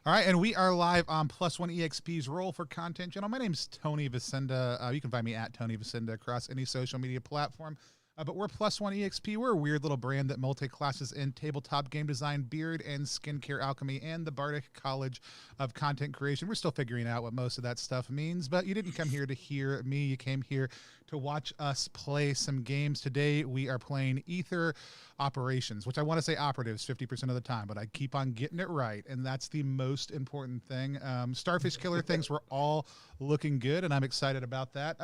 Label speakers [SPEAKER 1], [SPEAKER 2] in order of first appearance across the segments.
[SPEAKER 1] All right, and we are live on Plus One EXP's Roll for Content channel. My name's Tony Vicinda. You can find me at Tony Vicinda across any social media platform. But we're Plus One EXP. We're a weird little brand that multi-classes in tabletop game design, beard and skincare alchemy, and the Bardic College of Content Creation. We're still figuring out what most of that stuff means, but you didn't come here to hear me. You came here to watch us play some games. Today, we are playing Aether Operations, which I want to say operatives 50% of the time, but I keep on getting it right, and that's the most important thing. Starfish Killer things were all looking good, and I'm excited about that.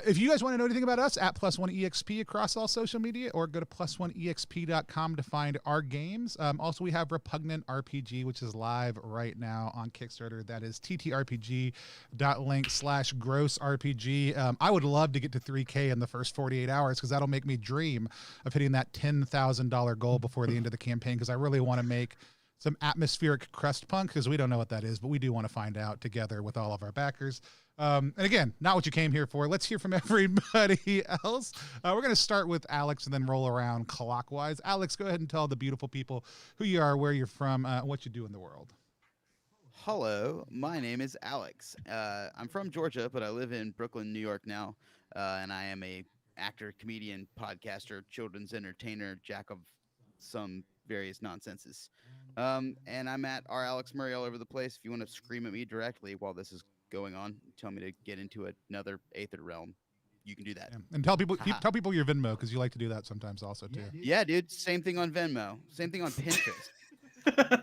[SPEAKER 1] If you guys want to know anything about us, at Plus One EXP across all social media, or go to plus1exp.com to find our games. Also, we have Repugnant RPG, which is live right now on Kickstarter. That is ttrpg.link/grossrpg. I would love to get to 3K in the first 48 hours because that'll make me dream of hitting that $10,000 goal before the end of the campaign, because I really want to make some atmospheric crust punk, because we don't know what that is, but we do want to find out together with all of our backers. And again, not what you came here for. Let's hear from everybody else. We're going to start with Alex and then roll around clockwise. Alex, go ahead and tell the beautiful people who you are, where you're from, what you do in the world.
[SPEAKER 2] Hello, my name is Alex. I'm from Georgia, but I live in Brooklyn, New York now, and I am a actor, comedian, podcaster, children's entertainer, jack of some various nonsenses. And I'm at R. Alex Murray all over the place. If you want to scream at me directly while this is going on, tell me to get into another Aether realm, you can do that.
[SPEAKER 1] Yeah. And tell people your Venmo, because you like to do that sometimes also too.
[SPEAKER 2] Yeah, dude. Same thing on Venmo. Same thing on Pinterest.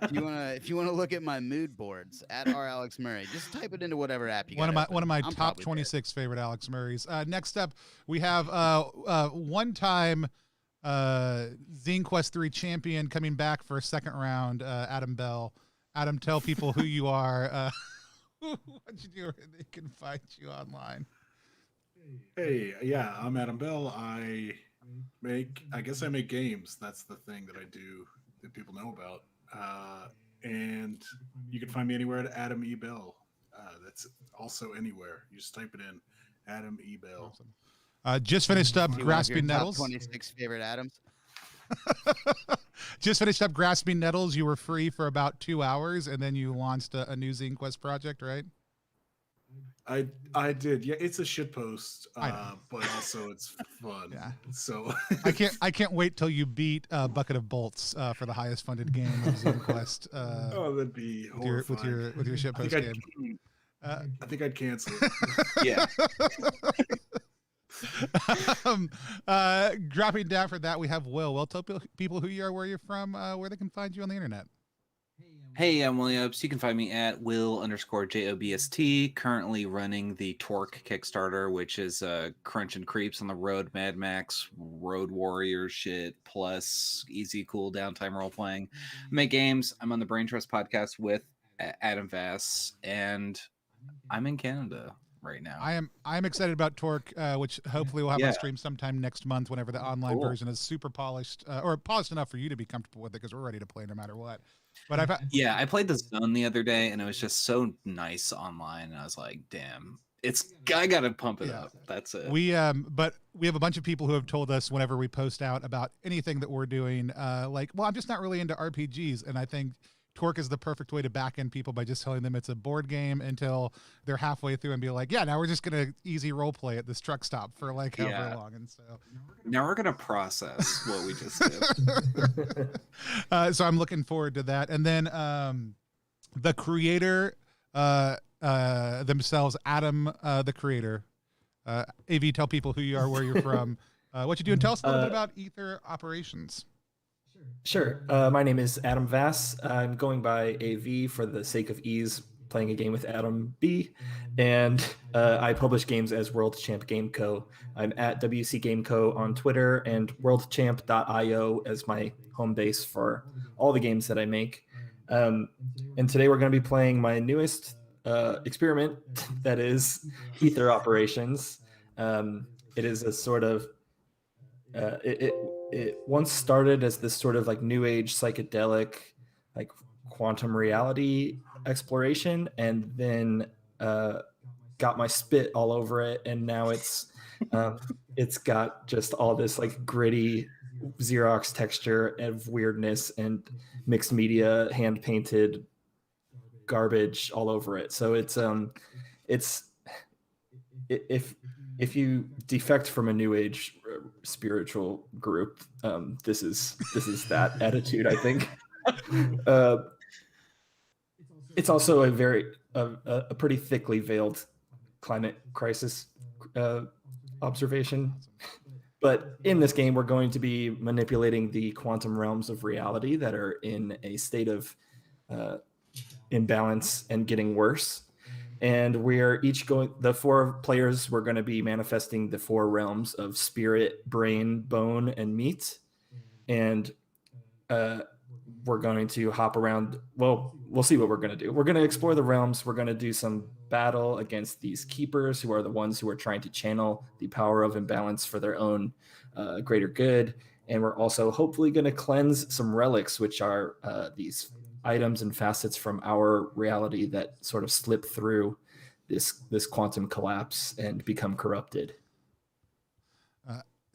[SPEAKER 2] If you wanna look at my mood boards at R. Alex Murray, just type it into whatever app you got.
[SPEAKER 1] One of my top 26 favorite Alex Murrays. Next up, we have one-time Zine Quest 3 champion coming back for a second round, Adam Bell. Adam, tell people who you are. What you do, they can find you online.
[SPEAKER 3] Hey, yeah, I'm Adam Bell. I guess I make games. That's the thing that I do that people know about. And you can find me anywhere at Adam E. Bell. That's also anywhere. You just type it in, Adam E. Bell.
[SPEAKER 1] Awesome. Just finished up Grasping Nettles.
[SPEAKER 2] 26 favorite Adams.
[SPEAKER 1] Just finished up Grasping Nettles. You were free for about 2 hours, and then you launched a new Zine Quest project, right?
[SPEAKER 3] I did. Yeah, it's a shit post, but also it's fun. Yeah. So
[SPEAKER 1] I can't wait till you beat Bucket of Bolts for the highest funded game of Zine Quest.
[SPEAKER 3] Oh, that'd be horrifying.
[SPEAKER 1] with your shit post game.
[SPEAKER 3] I think I'd cancel it.
[SPEAKER 2] Yeah.
[SPEAKER 1] Dropping down for that, we have Will. Will, tell people who you are, where you're from, where they can find you on the internet.
[SPEAKER 4] Hey, I'm Williams. You can find me at Will_JOBST. Currently running the Torque Kickstarter, which is Crunch and Creeps on the road, Mad Max, Road Warrior shit, plus easy, cool downtime role playing. Make games. I'm on the Brain Trust podcast with Adam Vass, and I'm in Canada right now.
[SPEAKER 1] I'm excited about Torque, which hopefully we'll have on stream sometime next month, whenever the online version is super polished, or polished enough for you to be comfortable with it, because we're ready to play no matter what. But
[SPEAKER 4] I played the Zone the other day, and it was just so nice online, and I was like, damn, I gotta pump it up. That's it.
[SPEAKER 1] But we have a bunch of people who have told us whenever we post out about anything that we're doing, like, well, I'm just not really into RPGs, and I think Torque is the perfect way to back in people by just telling them it's a board game until they're halfway through and be like, yeah, now we're just gonna easy role play at this truck stop for like however long. And so
[SPEAKER 4] now we're gonna process what we just did.
[SPEAKER 1] So I'm looking forward to that. And then the creator themselves, Adam, the creator. AV, tell people who you are, where you're from, what you do, and tell us a little bit about Aether Operations.
[SPEAKER 5] Sure. My name is Adam Vass. I'm going by AV for the sake of ease, playing a game with Adam B. And I publish games as World Champ Game Co. I'm at WC Game Co. on Twitter, and worldchamp.io as my home base for all the games that I make. And today we're going to be playing my newest experiment, that is Aether Operations. It is a sort of it once started as this sort of like new age psychedelic, like quantum reality exploration, and then got my spit all over it, and now it's got just all this like gritty Xerox texture of weirdness and mixed media, hand painted garbage all over it. So it's if you defect from a new age spiritual group, this is that attitude, I think. It's also a pretty thickly veiled climate crisis observation. But in this game, we're going to be manipulating the quantum realms of reality that are in a state of imbalance and getting worse. And we're each the 4 players, we're going to be manifesting the 4 realms of spirit, brain, bone, and meat. And we're going to hop around. Well, we'll see what we're going to do. We're going to explore the realms. We're going to do some battle against these keepers, who are the ones who are trying to channel the power of imbalance for their own greater good. And we're also hopefully going to cleanse some relics, which are these items and facets from our reality that sort of slip through this quantum collapse and become corrupted.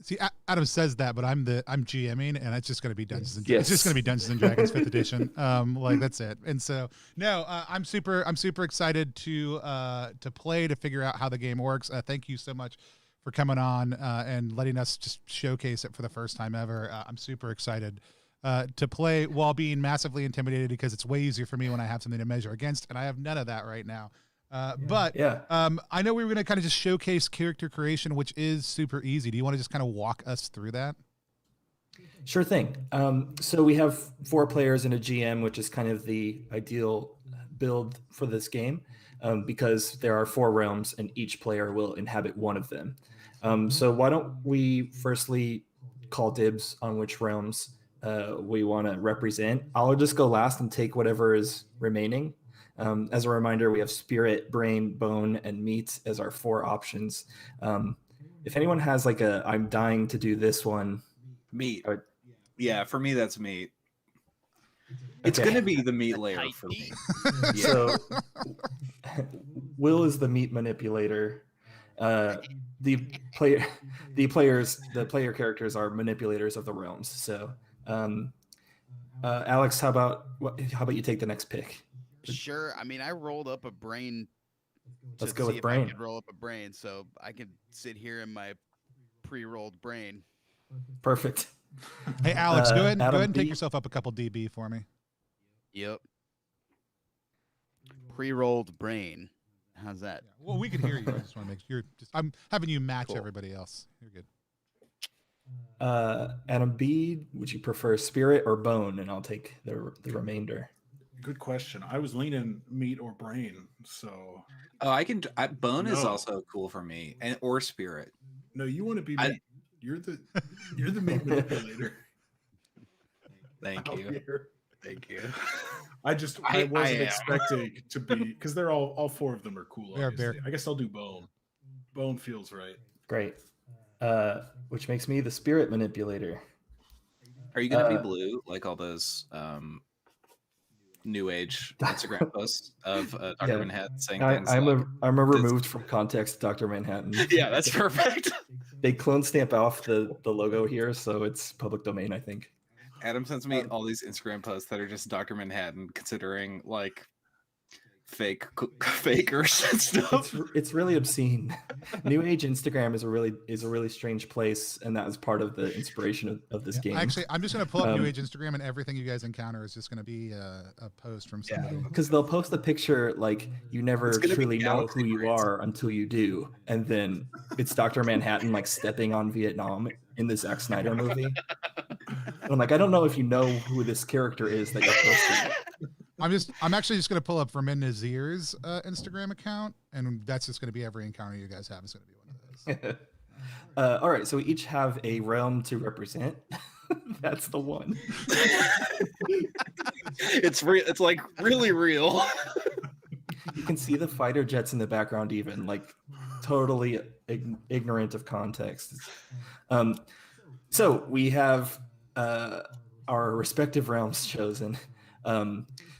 [SPEAKER 1] See, Adam says that, but I'm GMing, and it's just going to be Dungeons and
[SPEAKER 5] Yes.
[SPEAKER 1] It's just going to be Dungeons and Dragons 5th edition. Like that's it. And so no, I'm super excited to play, to figure out how the game works. Thank you so much for coming on and letting us just showcase it for the first time ever. I'm super excited to play while being massively intimidated, because it's way easier for me when I have something to measure against, and I have none of that right now. But I know we were going to kind of just showcase character creation, which is super easy. Do you want to just kind of walk us through that?
[SPEAKER 5] Sure thing. So we have 4 players and a GM, which is kind of the ideal build for this game, because there are 4 realms and each player will inhabit one of them. So why don't we firstly call dibs on which realms we want to represent. I'll just go last and take whatever is remaining. As a reminder, we have spirit, brain, bone, and meat as our 4 options. If anyone has like I'm dying to do this one.
[SPEAKER 4] Meat. Yeah, for me, that's meat. It's going to be the meat layer for me. Yeah.
[SPEAKER 5] So Will is the meat manipulator. The player characters are manipulators of the realms. So Alex, how about you take the next pick?
[SPEAKER 2] Sure. I mean, I rolled up a brain.
[SPEAKER 5] Let's go
[SPEAKER 2] see
[SPEAKER 5] with
[SPEAKER 2] if
[SPEAKER 5] brain.
[SPEAKER 2] I could roll up a brain, so I could sit here in my pre-rolled brain.
[SPEAKER 5] Perfect.
[SPEAKER 1] Hey, Alex, go ahead
[SPEAKER 5] Adam
[SPEAKER 1] and take
[SPEAKER 5] B.
[SPEAKER 1] yourself up a couple dB for me.
[SPEAKER 2] Yep. Pre-rolled brain. How's that?
[SPEAKER 1] Yeah. Well, we could hear you. I just want to make sure. I'm having you match
[SPEAKER 2] Cool.
[SPEAKER 1] everybody else. You're good.
[SPEAKER 5] Adam B, would you prefer spirit or bone? And I'll take the remainder.
[SPEAKER 3] Good question. I was leaning meat or brain, so.
[SPEAKER 4] Oh, bone is
[SPEAKER 3] No.
[SPEAKER 4] also cool for me, or spirit.
[SPEAKER 3] No, you want to be meat. You're the meat manipulator.
[SPEAKER 4] Thank
[SPEAKER 3] out
[SPEAKER 4] you.
[SPEAKER 3] here.
[SPEAKER 4] Thank you.
[SPEAKER 3] I wasn't expecting to be, because they're all 4 of them are cool.
[SPEAKER 1] They are
[SPEAKER 3] Obviously. I guess I'll do bone. Bone feels right.
[SPEAKER 5] Great. Which makes me the spirit manipulator.
[SPEAKER 4] Are you going to be blue like all those new age Instagram posts of Dr. Manhattan saying things?
[SPEAKER 5] I'm a removed from context Dr. Manhattan.
[SPEAKER 4] Yeah, that's perfect.
[SPEAKER 5] They clone stamp off the logo here, so it's public domain, I think.
[SPEAKER 4] Adam sends me all these Instagram posts that are just Dr. Manhattan considering like fakers and stuff.
[SPEAKER 5] It's really obscene. New age Instagram is a really strange place, and that was part of the inspiration of this game.
[SPEAKER 1] Actually, I'm just going to pull up New Age Instagram, and everything you guys encounter is just going to be a post from somebody.
[SPEAKER 5] Because they'll post a picture like you never truly know who you are until you do, and then it's Dr. Manhattan like stepping on Vietnam in the Zack Snyder movie. I'm like, I don't know if you know who this character is that you're posting.
[SPEAKER 1] I'm actually just going to pull up Vermin Nazir's Instagram account, and that's just going to be every encounter you guys have is going to be one of those.
[SPEAKER 5] All right, so we each have a realm to represent. That's the one.
[SPEAKER 4] It's like really real.
[SPEAKER 5] You can see the fighter jets in the background, even like totally ignorant of context. So we have our respective realms chosen.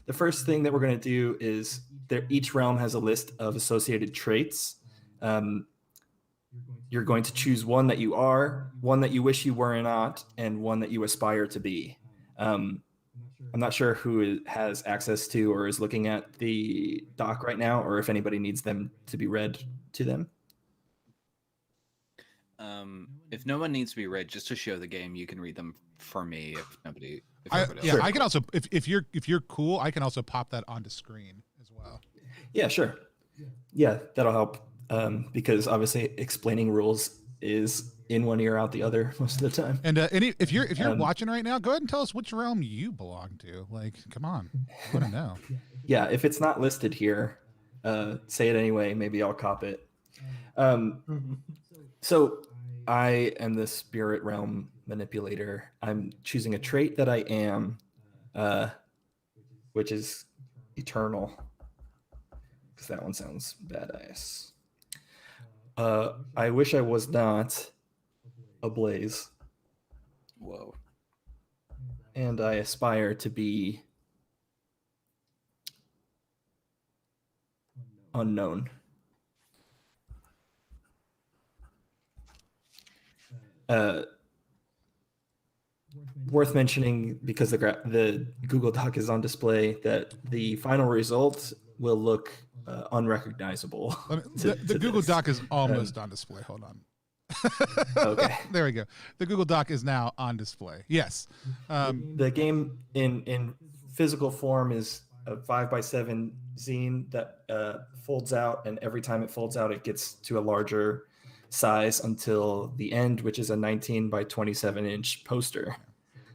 [SPEAKER 5] The first thing that we're going to do is each realm has a list of associated traits. You're going to choose one that you are, one that you wish you were not, and one that you aspire to be. I'm I'm not sure who has access to or is looking at the doc right now, or if anybody needs them to be read to them.
[SPEAKER 4] If no one needs to be read, just to show the game, you can read them for me. If nobody,
[SPEAKER 1] Yeah, I can also, if you're cool, I can also pop that onto screen as well.
[SPEAKER 5] Yeah, sure. Yeah, that'll help, because obviously explaining rules is in one ear out the other most of the time.
[SPEAKER 1] And if you're watching right now, go ahead and tell us which realm you belong to. Like, come on, I want to know.
[SPEAKER 5] Yeah, if it's not listed here, say it anyway. Maybe I'll cop it. So I am the spirit realm manipulator. I'm choosing a trait that I am, which is eternal, because that one sounds badass. I wish I was not ablaze.
[SPEAKER 4] Whoa.
[SPEAKER 5] And I aspire to be unknown. Worth mentioning, because the Google Doc is on display, that the final result will look unrecognizable.
[SPEAKER 1] The Google Doc is almost on display. Hold on.
[SPEAKER 5] Okay.
[SPEAKER 1] There we go. The Google Doc is now on display. Yes.
[SPEAKER 5] The game in physical form is a 5x7 zine that folds out, and every time it folds out, it gets to a larger size until the end, which is a 19 by 27 inch poster.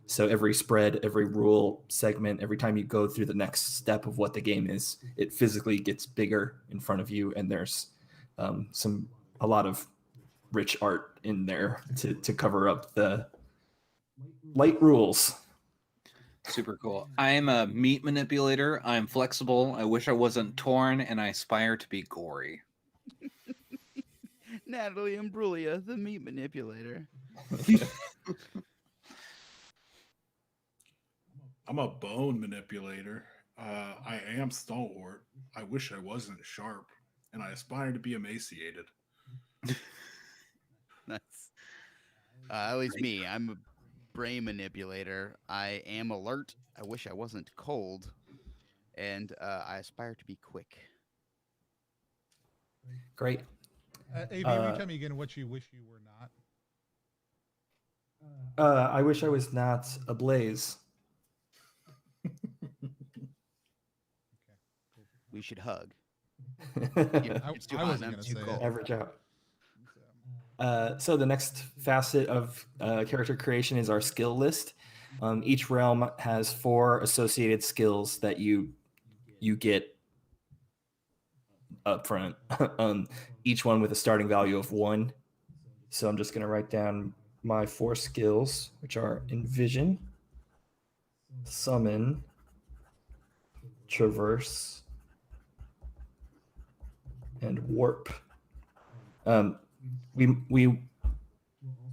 [SPEAKER 5] So every spread, every rule segment, every time you go through the next step of what the game is, it physically gets bigger in front of you, and there's a lot of rich art in there to cover up the light rules.
[SPEAKER 4] Super cool. I am a meat manipulator. I'm flexible. I wish I wasn't torn, and I aspire to be gory.
[SPEAKER 2] Natalie Imbruglia, the meat manipulator.
[SPEAKER 3] I'm a bone manipulator. I am stalwart. I wish I wasn't sharp, and I aspire to be emaciated.
[SPEAKER 2] That's at least me. I'm a brain manipulator. I am alert. I wish I wasn't cold, and I aspire to be quick.
[SPEAKER 5] Great.
[SPEAKER 1] AV, will you tell me again what you wish you were
[SPEAKER 5] not? I wish I was not ablaze.
[SPEAKER 2] We should hug.
[SPEAKER 1] It's too hot. I'm too cold.
[SPEAKER 5] Average out. So the next facet of character creation is our skill list. Each realm has 4 associated skills that you get up front, each one with a starting value of 1. So I'm just going to write down my 4 skills, which are Envision, Summon, Traverse, and Warp. We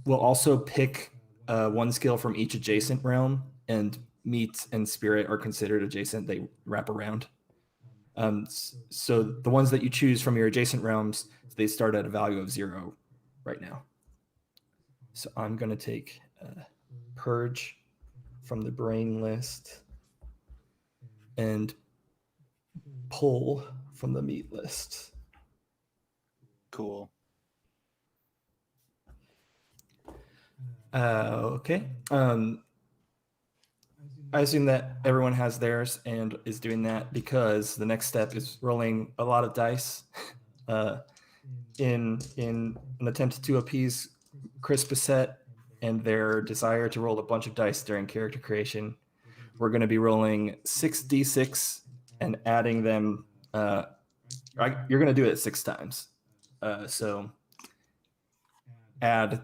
[SPEAKER 5] will also pick 1 skill from each adjacent realm, and Meat and Spirit are considered adjacent. They wrap around. So the ones that you choose from your adjacent realms, they start at a value of 0 right now. So I'm going to take Purge from the Brain list and Pull from the Meat list.
[SPEAKER 4] Cool.
[SPEAKER 5] Okay. I assume that everyone has theirs and is doing that because the next step is rolling a lot of dice in an attempt to appease Chris Bissett and their desire to roll a bunch of dice during character creation. We're going to be rolling 6d6 and adding them. You're going to do it 6 times. So add.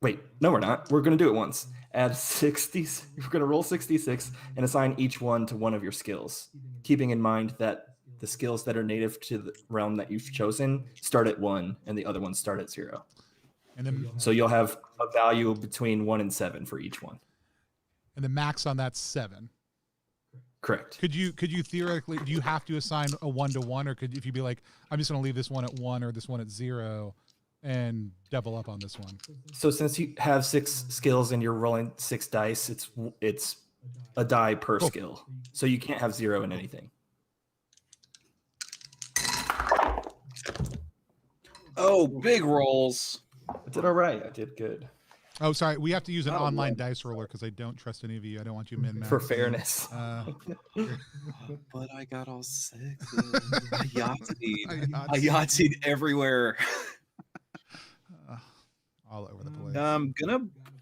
[SPEAKER 5] Wait, no, we're not. We're going to do it once. Add 60. We're going to roll 66 and assign each one to one of your skills, keeping in mind that the skills that are native to the realm that you've chosen start at 1 and the other ones start at 0.
[SPEAKER 1] And then,
[SPEAKER 5] so you'll have a value between 1 and 7 for each one.
[SPEAKER 1] And the max on that's 7.
[SPEAKER 5] Correct.
[SPEAKER 1] Could you theoretically, do you have to assign a 1-to-1, or could, if you be like, I'm just going to leave this one at 1 or this one at 0 and double up on this one?
[SPEAKER 5] So since you have 6 skills and you're rolling 6 dice, it's a die per
[SPEAKER 1] Cool.
[SPEAKER 5] skill, so you can't have 0 in anything.
[SPEAKER 4] Oh, big rolls.
[SPEAKER 5] I did all right. I did good.
[SPEAKER 1] Oh, sorry. We have to use an
[SPEAKER 4] Not a
[SPEAKER 1] online
[SPEAKER 4] one.
[SPEAKER 1] dice roller because I don't trust any of you. I don't want you min-maxing.
[SPEAKER 5] For fairness.
[SPEAKER 4] But I got all 6s. I Yahtzeed.
[SPEAKER 1] I
[SPEAKER 4] I Yahtzeed everywhere.
[SPEAKER 1] all over the place.
[SPEAKER 4] I'm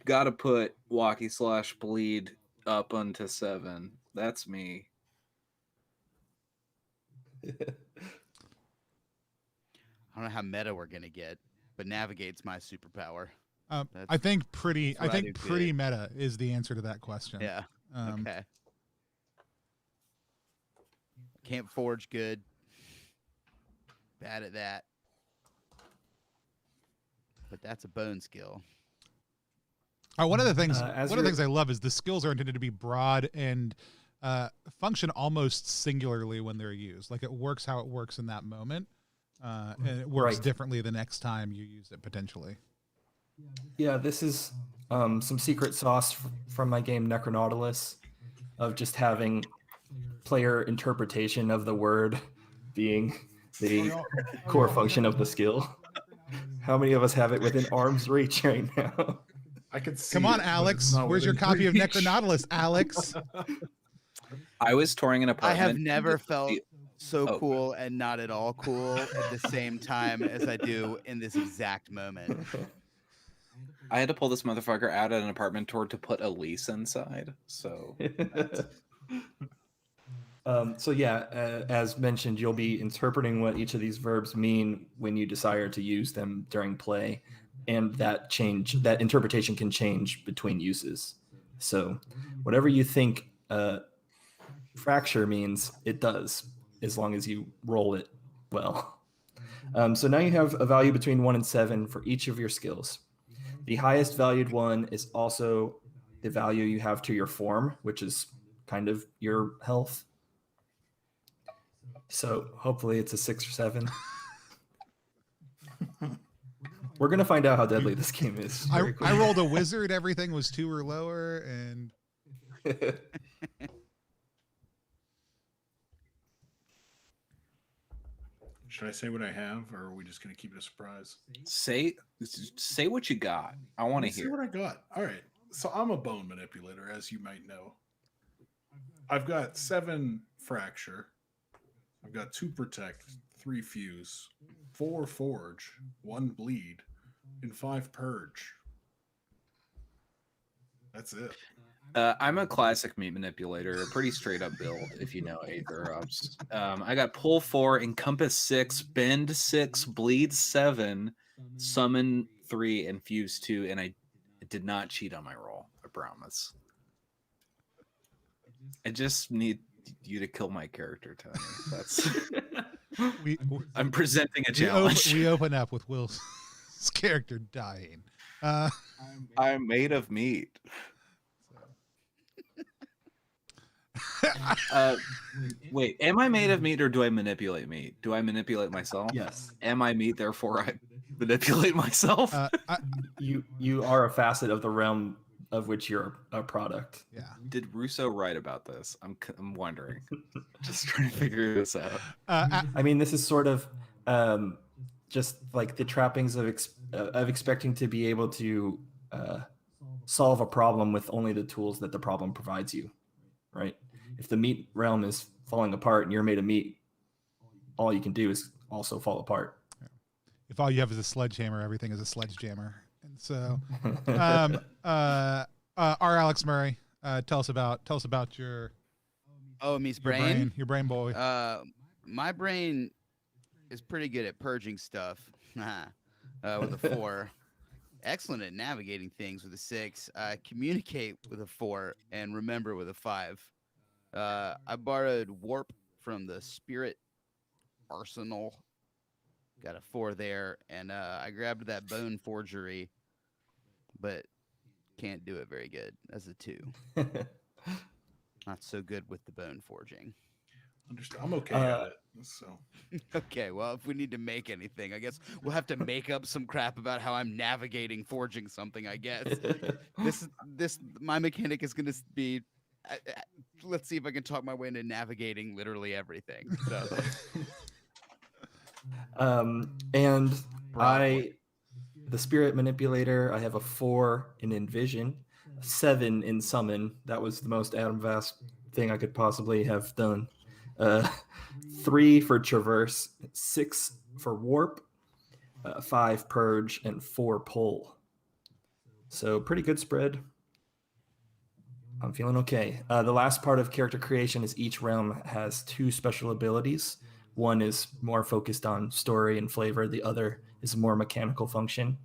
[SPEAKER 4] gotta put Walkie/Bleed up onto 7. That's me.
[SPEAKER 2] I don't know how meta we're gonna get, but navigate's my superpower.
[SPEAKER 1] I think pretty
[SPEAKER 2] what I do
[SPEAKER 1] pretty
[SPEAKER 2] good.
[SPEAKER 1] meta is the answer to that question.
[SPEAKER 2] Yeah.
[SPEAKER 1] Um,
[SPEAKER 2] Okay. Can't forge good. Bad at that. But that's a bone skill.
[SPEAKER 1] one of the things
[SPEAKER 5] As
[SPEAKER 1] one of the
[SPEAKER 5] you're-
[SPEAKER 1] things I love is the skills are intended to be broad and function almost singularly when they're used. Like it works how it works in that moment, and it works
[SPEAKER 5] Right.
[SPEAKER 1] differently the next time you use it potentially.
[SPEAKER 5] Yeah, this is some secret sauce from my game Necronautilus, of just having player interpretation of the word being the core function of the skill. How many of us have it within arm's reach right now?
[SPEAKER 3] I could see.
[SPEAKER 1] Come on,
[SPEAKER 3] it, but
[SPEAKER 1] Alex.
[SPEAKER 3] it's not
[SPEAKER 1] Where's your
[SPEAKER 3] within
[SPEAKER 1] copy of
[SPEAKER 3] reach.
[SPEAKER 1] Necronautilus, Alex?
[SPEAKER 4] I was touring an
[SPEAKER 2] I
[SPEAKER 4] apartment.
[SPEAKER 2] have never felt so
[SPEAKER 4] Oh.
[SPEAKER 2] cool and not at all cool at the same time as I do in this exact moment.
[SPEAKER 4] I had to pull this motherfucker out at an apartment tour to put a lease inside. So
[SPEAKER 5] So yeah, as mentioned, you'll be interpreting what each of these verbs mean when you desire to use them during play, and that interpretation can change between uses. So whatever you think fracture means, it does, as long as you roll it well. So now you have a value between 1 and 7 for each of your skills. The highest valued one is also the value you have to your form, which is kind of your health. So hopefully it's a 6 or 7. We're gonna find out how deadly this game is.
[SPEAKER 1] I
[SPEAKER 5] very quickly.
[SPEAKER 1] rolled a wizard. Everything was 2 or lower, and
[SPEAKER 3] Should I say what I have, or are we just going to keep it a surprise?
[SPEAKER 4] say what you got. I want to
[SPEAKER 3] Let's see
[SPEAKER 4] hear.
[SPEAKER 3] what I got. All right. So I'm a bone manipulator, as you might know. I've got 7 fracture. I've got 2 protect, 3 fuse, 4 forge, 1 bleed, and 5 purge. That's it.
[SPEAKER 4] I'm a classic meat manipulator, a pretty straight up build, if you know Aether Ops. I got pull 4, encompass 6, bend 6, bleed 7, summon 3, and fuse 2, and I did not cheat on my roll. I promise. I just need you to kill my character, Tony. That's
[SPEAKER 1] we
[SPEAKER 4] I'm presenting a challenge.
[SPEAKER 1] we open up with Will's character dying.
[SPEAKER 4] I'm made of meat. Wait, am I made of meat or do I manipulate meat? Do I manipulate myself?
[SPEAKER 5] Yes,
[SPEAKER 4] Am I meat, therefore I manipulate myself?
[SPEAKER 5] you are a facet of the realm of which you're a product.
[SPEAKER 1] Yeah.
[SPEAKER 4] Did Russo write about this? I'm wondering. Just trying to figure this out.
[SPEAKER 5] I mean, this is sort of just like the trappings of expecting to be able to solve a problem with only the tools that the problem provides you, right? If the meat realm is falling apart and you're made of meat, all you can do is also fall apart.
[SPEAKER 1] If all you have is a sledgehammer, everything is a sledgehammer. And so, our Alex Murray, tell us about your
[SPEAKER 2] Me's
[SPEAKER 1] your
[SPEAKER 2] brain.
[SPEAKER 1] your brain boy.
[SPEAKER 2] My brain is pretty good at purging stuff with a 4. Excellent at navigating things with a 6. Communicate with a 4 and remember with a 5. I borrowed warp from the spirit arsenal. Got a 4 there, and I grabbed that bone forgery, but can't do it very good as a 2. Not so good with the bone forging.
[SPEAKER 3] Understand. I'm okay at it. So
[SPEAKER 2] Okay, well, if we need to make anything, I guess we'll have to make up some crap about how I'm navigating forging something, I guess. My mechanic is going to be let's see if I can talk my way into navigating literally everything. So,
[SPEAKER 5] And
[SPEAKER 2] Broadway.
[SPEAKER 5] the spirit manipulator, I have a 4 in envision, 7 in summon. That was the most Adam Vass thing I could possibly have done. 3 for traverse, 6 for warp, 5 purge, and 4 pull. So pretty good spread. I'm feeling okay. The last part of character creation is each realm has 2 special abilities. One is more focused on story and flavor. The other is a more mechanical function.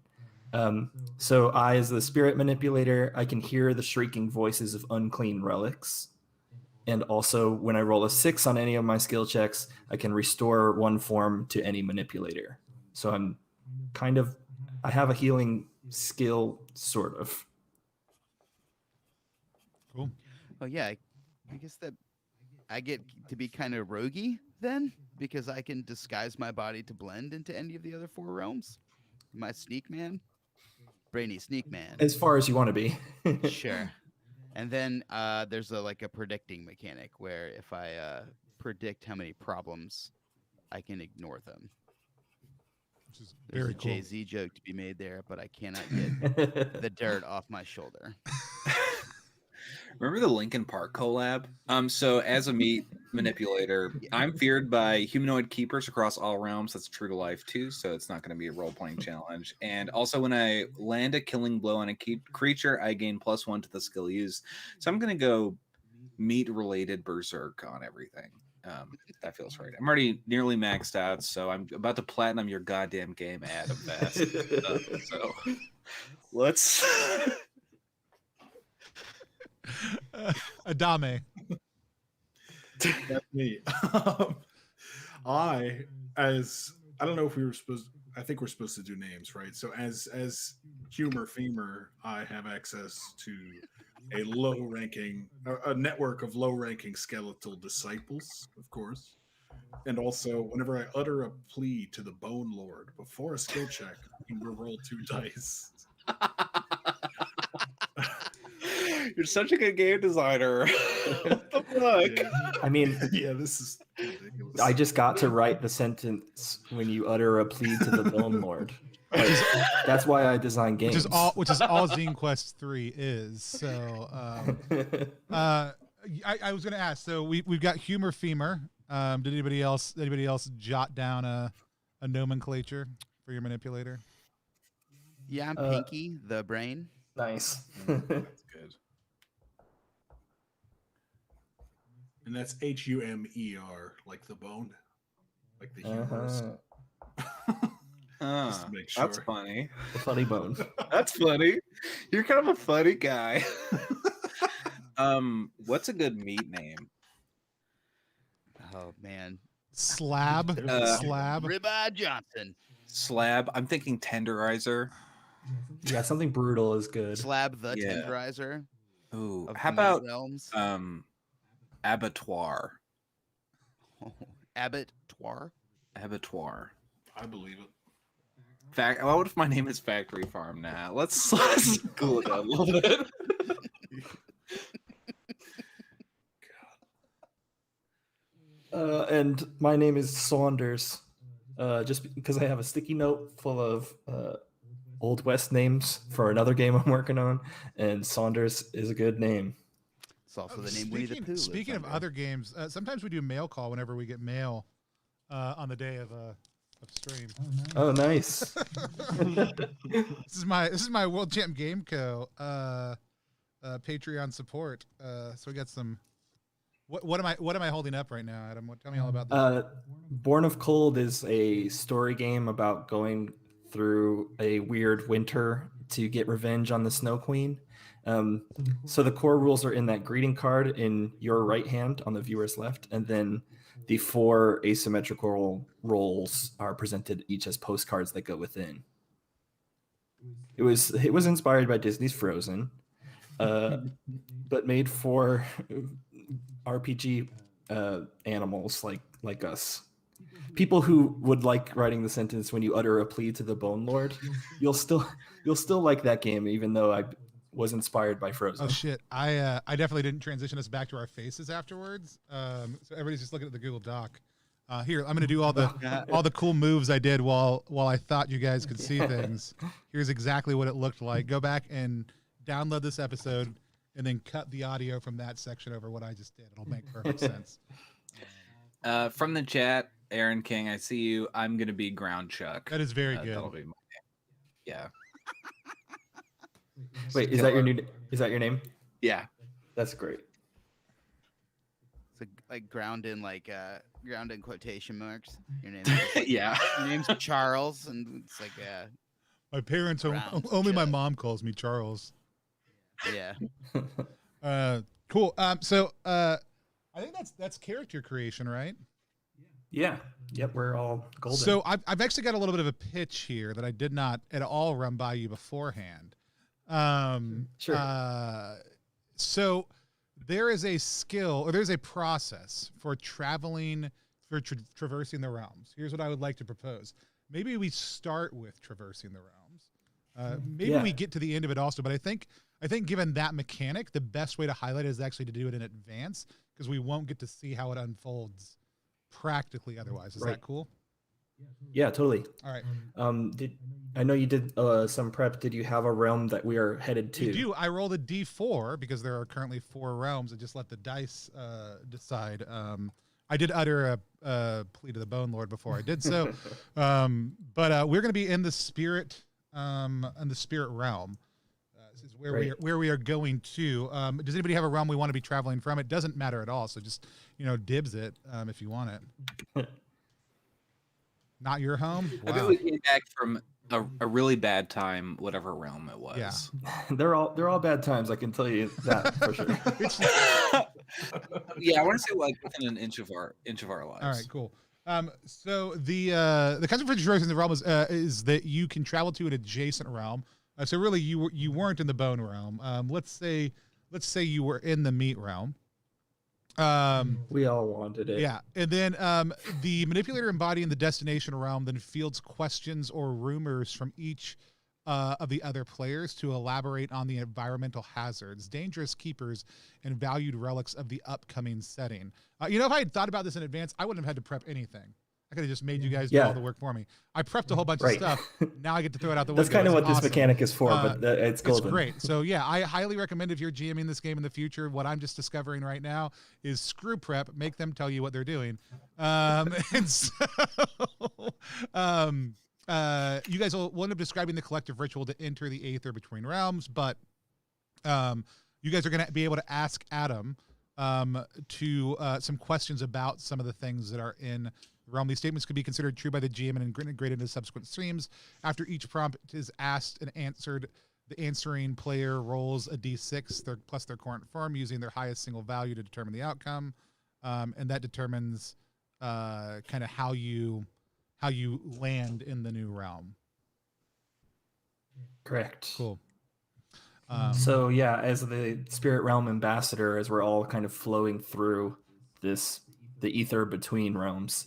[SPEAKER 5] So I, as the spirit manipulator, I can hear the shrieking voices of unclean relics. And also, when I roll a 6 on any of my skill checks, I can restore 1 form to any manipulator. So I have a healing skill, sort of.
[SPEAKER 1] Cool.
[SPEAKER 2] Oh yeah, I guess that I get to be kind of roguey then, because I can disguise my body to blend into any of the other 4 realms. My sneak man, brainy sneak man.
[SPEAKER 5] As far as you want to be.
[SPEAKER 2] Sure. And then there's a predicting mechanic where if I predict how many problems, I can ignore them.
[SPEAKER 1] Which is
[SPEAKER 2] There's
[SPEAKER 1] very
[SPEAKER 2] a
[SPEAKER 1] cool.
[SPEAKER 2] Jay-Z joke to be made there, but I cannot get the dirt off my shoulder.
[SPEAKER 4] Remember the Linkin Park collab? So as a meat manipulator, I'm feared by humanoid keepers across all realms. That's true to life too, so it's not going to be a role-playing challenge. And also, when I land a killing blow on a creature, I gain +1 to the skill used. So I'm going to go meat-related berserk on everything. That feels right. I'm already nearly maxed out, so I'm about to platinum your goddamn game, Adam Vass. So let's.
[SPEAKER 1] Adame.
[SPEAKER 3] That's me. I don't know if we were supposed. I think we're supposed to do names, right? So as humor femur, I have access to a a network of low-ranking skeletal disciples, of course. And also, whenever I utter a plea to the Bone Lord before a skill check, you will roll 2 dice.
[SPEAKER 4] You're such a good game designer. What the fuck?
[SPEAKER 3] Yeah.
[SPEAKER 5] I mean,
[SPEAKER 3] Yeah, this is ridiculous.
[SPEAKER 5] I just got to write the sentence when you utter a plea to the Bone Lord. Like, that's why I design games.
[SPEAKER 1] Which is all Zine Quest 3 is. So I was going to ask. So we've got humor femur. Did anybody else jot down a nomenclature for your manipulator?
[SPEAKER 2] Yeah, I'm Pinky, the brain.
[SPEAKER 5] Nice.
[SPEAKER 4] That's good.
[SPEAKER 3] And that's HUMER, like the bone, like the humorous. Just to make sure.
[SPEAKER 4] That's funny.
[SPEAKER 5] The funny bone.
[SPEAKER 4] That's funny. You're kind of a funny guy. What's a good meat name?
[SPEAKER 2] Oh man,
[SPEAKER 1] Slab. Slab.
[SPEAKER 2] Ribeye Johnson.
[SPEAKER 4] Slab. I'm thinking tenderizer.
[SPEAKER 5] Yeah, something brutal is good.
[SPEAKER 2] Slab the
[SPEAKER 4] Yeah.
[SPEAKER 2] tenderizer.
[SPEAKER 4] Ooh.
[SPEAKER 2] Of
[SPEAKER 4] How
[SPEAKER 2] the meat
[SPEAKER 4] about
[SPEAKER 2] realms?
[SPEAKER 4] abattoir?
[SPEAKER 2] Abattoir.
[SPEAKER 4] Abattoir.
[SPEAKER 3] I believe it.
[SPEAKER 4] What if my name is Factory Farm now? Let's cool it down a little bit.
[SPEAKER 5] And my name is Saunders, just because I have a sticky note full of Old West names for another game I'm working on, and Saunders is a good name.
[SPEAKER 2] It's also the name Winnie the Pooh.
[SPEAKER 1] Speaking of other games, sometimes we do mail call whenever we get mail on the day of stream.
[SPEAKER 5] Oh, nice.
[SPEAKER 1] This is my World Champ Game Co. Patreon support. So we got some. What am I holding up right now, Adam? Tell me all about this.
[SPEAKER 5] Born of Cold is a story game about going through a weird winter to get revenge on the Snow Queen. So the core rules are in that greeting card in your right hand on the viewer's left, and then the 4 asymmetrical rolls are presented each as postcards that go within. It was inspired by Disney's Frozen, but made for RPG animals like us. People who would like writing the sentence when you utter a plea to the Bone Lord, you'll still like that game, even though I was inspired by Frozen.
[SPEAKER 1] Oh shit! I definitely didn't transition us back to our faces afterwards. So everybody's just looking at the Google Doc. Here, I'm gonna do all the cool moves I did while I thought you guys could see things. Here's exactly what it looked like. Go back and download this episode, and then cut the audio from that section over what I just did. It'll make perfect sense.
[SPEAKER 4] From the chat, Aaron King, I see you. I'm gonna be Ground Chuck.
[SPEAKER 1] That is very good.
[SPEAKER 4] That'll be my name. Yeah.
[SPEAKER 5] Wait, is that your name?
[SPEAKER 4] Yeah.
[SPEAKER 5] That's great.
[SPEAKER 2] It's like ground in quotation marks. Your name
[SPEAKER 4] Yeah.
[SPEAKER 2] Your name's Charles, and it's like
[SPEAKER 1] My parents
[SPEAKER 2] Ground
[SPEAKER 1] only my
[SPEAKER 2] Chuck.
[SPEAKER 1] mom calls me Charles.
[SPEAKER 2] yeah.
[SPEAKER 1] Cool. So I think that's character creation, right?
[SPEAKER 5] Yeah. Yep. We're all golden.
[SPEAKER 1] So I've actually got a little bit of a pitch here that I did not at all run by you beforehand.
[SPEAKER 5] Sure.
[SPEAKER 1] So there is a skill, or there's a process for traveling, for traversing the realms. Here's what I would like to propose. Maybe we start with traversing the realms. Maybe
[SPEAKER 5] Yeah.
[SPEAKER 1] we get to the end of it also, but I think given that mechanic, the best way to highlight it is actually to do it in advance, because we won't get to see how it unfolds practically otherwise. Is
[SPEAKER 5] Right.
[SPEAKER 1] that cool?
[SPEAKER 5] Yeah, totally.
[SPEAKER 1] All right.
[SPEAKER 5] I know you did some prep. Did you have a realm that we are headed to?
[SPEAKER 1] We do. I rolled a d4 because there are currently 4 realms. I just let the dice decide. I did utter a plea to the Bone Lord before I did so, but we're going to be in the spirit realm. This is where we are going to. Does anybody have a realm we want to be traveling from? It doesn't matter at all. So just dibs it if you want it. Not your home.
[SPEAKER 4] I bet we came back from a really bad time, whatever realm it was.
[SPEAKER 1] Yeah.
[SPEAKER 5] They're all bad times. I can tell you that for sure.
[SPEAKER 4] Yeah, I want to say like within an inch of our lives.
[SPEAKER 1] All right, cool. So the concept for traversing the realm is that you can travel to an adjacent realm. So really, you weren't in the bone realm. Let's say you were in the meat realm.
[SPEAKER 5] We all wanted it.
[SPEAKER 1] Yeah, and then the manipulator embodying the destination realm then fields questions or rumors from each of the other players to elaborate on the environmental hazards, dangerous keepers, and valued relics of the upcoming setting. If I had thought about this in advance, I wouldn't have had to prep anything. I could have just made you guys do all the work for me. I prepped a whole bunch of stuff. Now I get to throw it out the window.
[SPEAKER 5] That's kind of what this
[SPEAKER 1] awesome.
[SPEAKER 5] mechanic is for, but it's golden.
[SPEAKER 1] It's great. So yeah, I highly recommend if you're GMing this game in the future, what I'm just discovering right now is screw prep, make them tell you what they're doing. And so you guys will end up describing the collective ritual to enter the Aether between realms, but you guys are going to be able to ask Adam some questions about some of the things that are in realm. These statements could be considered true by the GM and integrated into subsequent streams. After each prompt is asked and answered, the answering player rolls a d6 plus their current form using their highest single value to determine the outcome, and that determines kind of how you land in the new realm.
[SPEAKER 5] Correct.
[SPEAKER 1] Cool.
[SPEAKER 5] So yeah, as the spirit realm ambassador, as we're all kind of flowing through the ether between realms,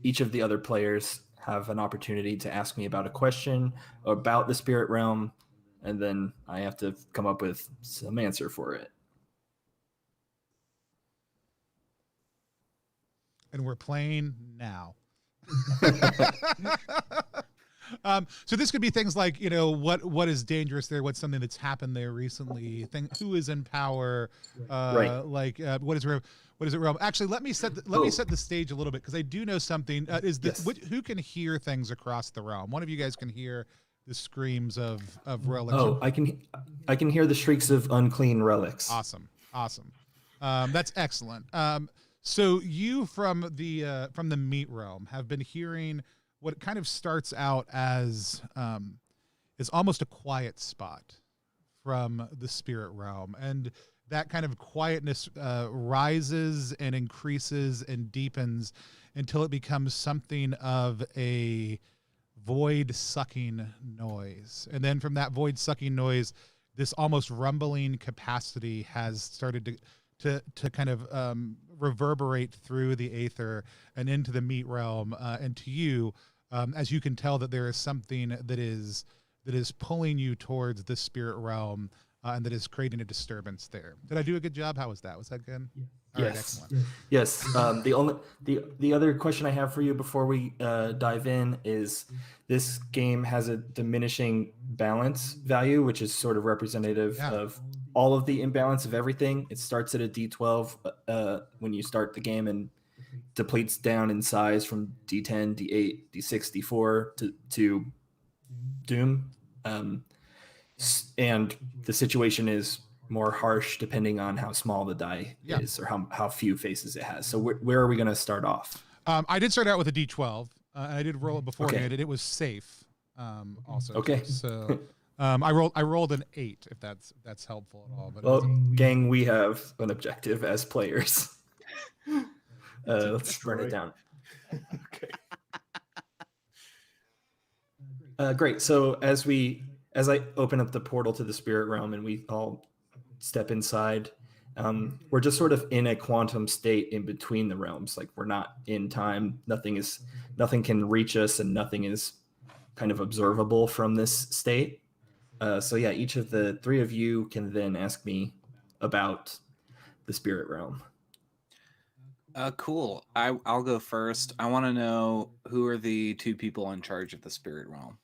[SPEAKER 5] each of the other players have an opportunity to ask me about a question about the spirit realm, and then I have to come up with some answer for it.
[SPEAKER 1] And we're playing now. So this could be things like, what is dangerous there? What's something that's happened there recently? Who is in power?
[SPEAKER 5] Right.
[SPEAKER 1] Like what is it realm? Actually, let me set the stage a little bit, because I do know something. Who can hear things across the realm? One of you guys can hear the screams of relics.
[SPEAKER 5] Oh, I can hear the shrieks of unclean relics.
[SPEAKER 1] Awesome. That's excellent. So you from the meat realm have been hearing what kind of starts out as is almost a quiet spot from the spirit realm, and that kind of quietness rises and increases and deepens until it becomes something of a void sucking noise, and then from that void sucking noise, this almost rumbling capacity has started to kind of reverberate through the Aether and into the meat realm, and to you. As you can tell that there is something that is that is pulling you towards the spirit realm, and that is creating a disturbance there. Did I do a good job? How was that? Was that good? All right,
[SPEAKER 5] Yes.
[SPEAKER 1] excellent.
[SPEAKER 5] Yes. The other question I have for you before we dive in is, this game has a diminishing balance value, which is sort of representative of all of the imbalance of everything. It starts at a D12 when you start the game and depletes down in size from D10, D8, D6, D4 to Doom. And the situation is more harsh depending on how small the die is, or how few faces it has. So where are we going to start off?
[SPEAKER 1] I did start out with a D12. And I did roll it beforehand, and it was safe. Also.
[SPEAKER 5] Okay.
[SPEAKER 1] So I rolled an 8, if that's helpful at all. But
[SPEAKER 5] well, gang, we have an objective as players. Let's run it down.
[SPEAKER 3] Okay.
[SPEAKER 5] Great. So as I open up the portal to the spirit realm and we all step inside, we're just sort of in a quantum state in between the realms. Like, we're not in time. Nothing can reach us, and nothing is kind of observable from this state. So yeah, each of the three of you can then ask me about the spirit realm.
[SPEAKER 4] Cool. I'll go first. I want to know, who are the two people in charge of the spirit realm?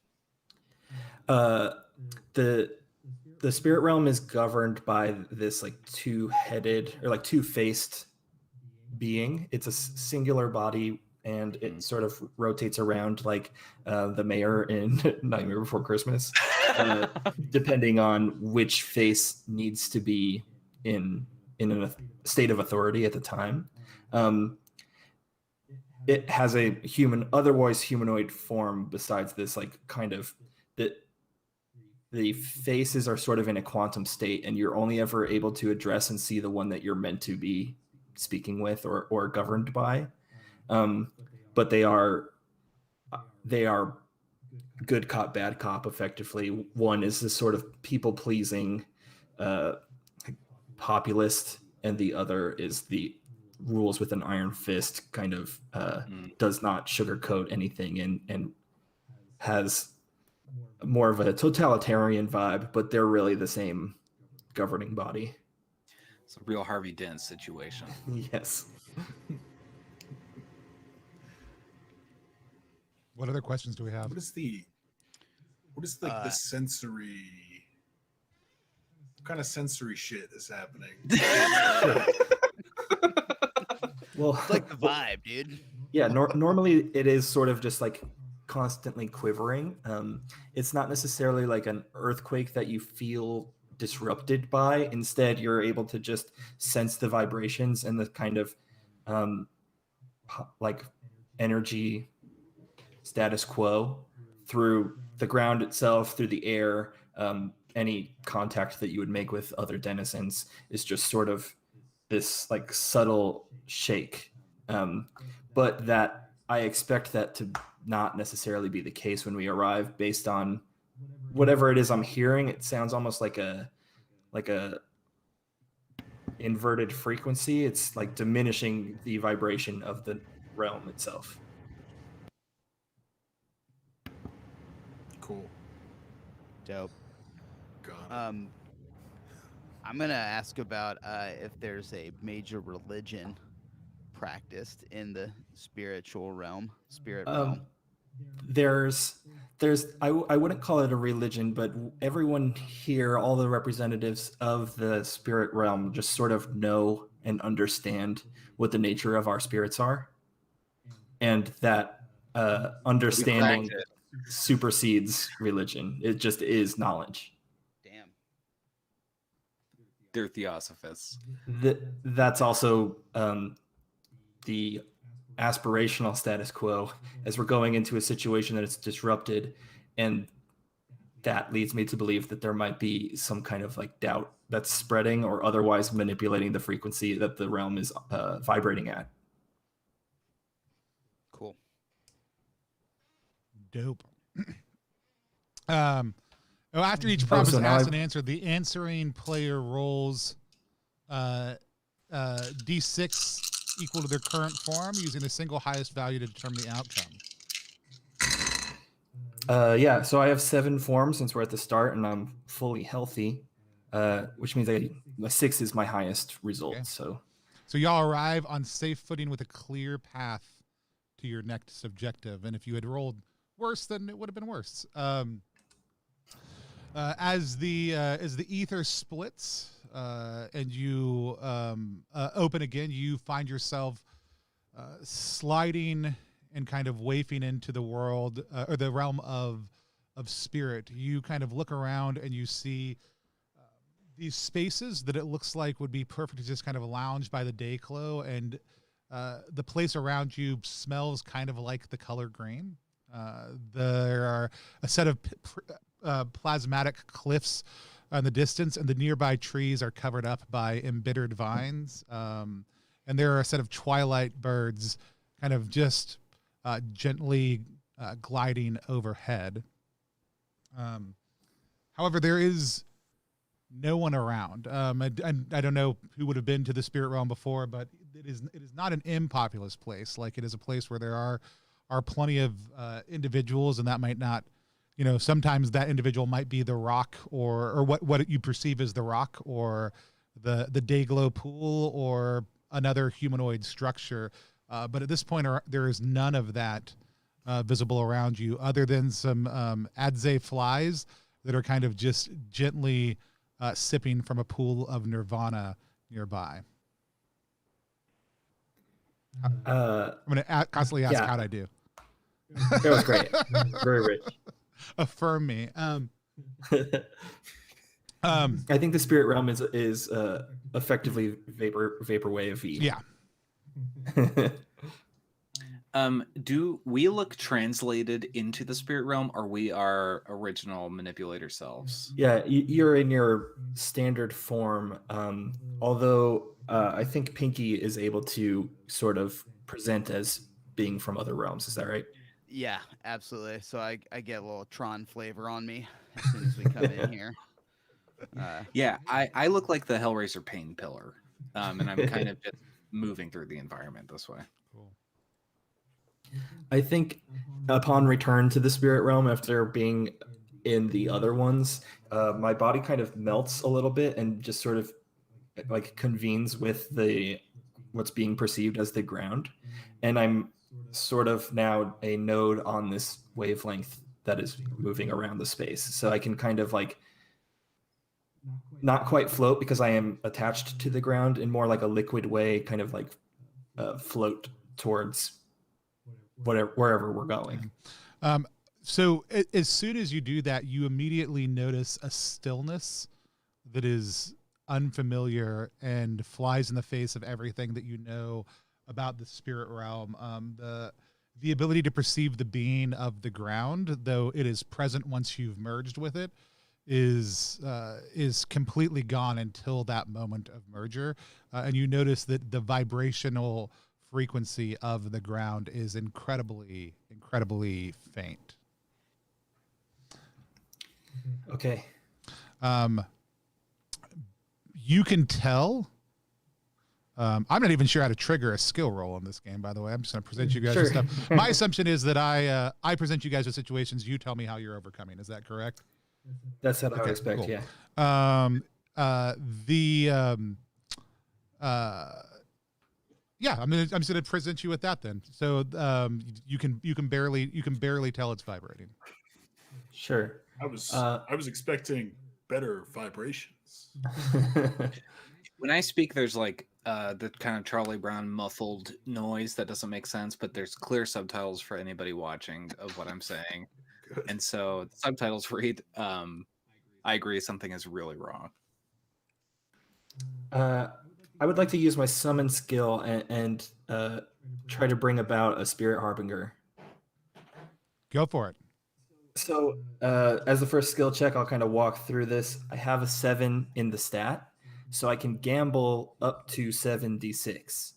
[SPEAKER 5] The spirit realm is governed by this like two-headed or like two-faced being. It's a singular body, and it sort of rotates around like the mayor in Nightmare Before Christmas, depending on which face needs to be in a state of authority at the time. It has a otherwise humanoid form besides this, like, kind of the faces are sort of in a quantum state, and you're only ever able to address and see the one that you're meant to be speaking with or governed by. But they are good cop, bad cop, effectively. One is this sort of people-pleasing populist, and the other is the rules with an iron fist, kind of does not sugarcoat anything, and has more of a totalitarian vibe, but they're really the same governing body.
[SPEAKER 4] It's a real Harvey Dent situation.
[SPEAKER 5] Yes.
[SPEAKER 1] What other questions do we have?
[SPEAKER 3] What is the sensory? What kind of sensory shit is happening?
[SPEAKER 5] Well,
[SPEAKER 2] It's like the vibe, dude.
[SPEAKER 5] yeah, normally it is sort of just like constantly quivering. It's not necessarily like an earthquake that you feel disrupted by. Instead, you're able to just sense the vibrations and the kind of like energy status quo through the ground itself, through the air. Any contact that you would make with other denizens is just sort of this like subtle shake. But that I expect that to not necessarily be the case when we arrive, based on whatever it is I'm hearing. It sounds almost like a inverted frequency. It's like diminishing the vibration of the realm itself.
[SPEAKER 3] Cool.
[SPEAKER 2] Dope.
[SPEAKER 3] Got it.
[SPEAKER 2] I'm gonna ask about if there's a major religion practiced in the spiritual realm, spirit realm.
[SPEAKER 5] There's I wouldn't call it a religion, but everyone here, all the representatives of the spirit realm, just sort of know and understand what the nature of our spirits are, and that understanding supersedes religion. It just is knowledge.
[SPEAKER 2] Damn.
[SPEAKER 4] They're theosophists.
[SPEAKER 5] That's also the aspirational status quo, as we're going into a situation that it's disrupted, and that leads me to believe that there might be some kind of like doubt that's spreading or otherwise manipulating the frequency that the realm is vibrating at.
[SPEAKER 2] Cool.
[SPEAKER 1] Dope. After each prompt is
[SPEAKER 5] so now
[SPEAKER 1] asked and answered, the answering player rolls D6 equal to their current form, using the single highest value to determine the outcome.
[SPEAKER 5] Yeah, so I have 7 forms since we're at the start, and I'm fully healthy, which means a 6 is my highest result.
[SPEAKER 1] Okay.
[SPEAKER 5] So
[SPEAKER 1] y'all arrive on safe footing with a clear path to your next objective. And if you had rolled worse, then it would have been worse. As the ether splits and you open again, you find yourself sliding and kind of wafting into the world or the realm of spirit. You kind of look around and you see these spaces that it looks like would be perfect to just kind of lounge by the day glow, and the place around you smells kind of like the color green. There are a set of plasmatic cliffs in the distance, and the nearby trees are covered up by embittered vines. And there are a set of twilight birds kind of just gently gliding overhead. However, there is no one around. I don't know who would have been to the spirit realm before, but it is not an impopulous place. Like, it is a place where there are plenty of individuals, and that might not, sometimes that individual might be the rock or what you perceive as the rock, or the Dayglow pool, or another humanoid structure. But at this point, there is none of that visible around you, other than some Adze flies that are kind of just gently sipping from a pool of nirvana nearby. I'm going to constantly ask how'd I do.
[SPEAKER 5] That was great. Very rich.
[SPEAKER 1] Affirm me.
[SPEAKER 5] I think the spirit realm is effectively vaporwave V.
[SPEAKER 1] Yeah.
[SPEAKER 4] Do we look translated into the spirit realm, or we are original manipulator selves?
[SPEAKER 5] Yeah, you're in your standard form. Although I think Pinky is able to sort of present as being from other realms. Is that right?
[SPEAKER 2] Yeah, absolutely. So I get a little Tron flavor on me as soon as we come in here.
[SPEAKER 4] Yeah, I look like the Hellraiser pain pillar, and I'm kind of just moving through the environment this way.
[SPEAKER 1] Cool.
[SPEAKER 5] I think upon return to the spirit realm after being in the other ones, my body kind of melts a little bit and just sort of like convenes with what's being perceived as the ground, and I'm sort of now a node on this wavelength that is moving around the space, so I can kind of like not quite float because I am attached to the ground, in more like a liquid way, kind of like float towards wherever we're going.
[SPEAKER 1] So as soon as you do that, you immediately notice a stillness that is unfamiliar and flies in the face of everything that you know about the spirit realm. The ability to perceive the being of the ground, though it is present once you've merged with it, is completely gone until that moment of merger. And you notice that the vibrational frequency of the ground is incredibly faint.
[SPEAKER 5] Okay.
[SPEAKER 1] You can tell. I'm not even sure how to trigger a skill roll in this game, by the way. I'm just going to present you guys with stuff. My assumption is that I present you guys with situations. You tell me how you're overcoming. Is that correct?
[SPEAKER 5] That's what I would expect.
[SPEAKER 1] Cool.
[SPEAKER 5] Yeah.
[SPEAKER 1] Yeah, I'm just gonna present you with that then. So you can barely tell it's vibrating.
[SPEAKER 5] Sure.
[SPEAKER 3] I was expecting better vibrations.
[SPEAKER 4] When I speak, there's like the kind of Charlie Brown muffled noise that doesn't make sense, but there's clear subtitles for anybody watching of what I'm saying.
[SPEAKER 3] Good.
[SPEAKER 4] And so the subtitles read, I agree, something is really wrong.
[SPEAKER 5] I would like to use my summon skill and try to bring about a spirit harbinger.
[SPEAKER 1] Go for it.
[SPEAKER 5] So as the first skill check, I'll kind of walk through this. I have a 7 in the stat, so I can gamble up to 7d6.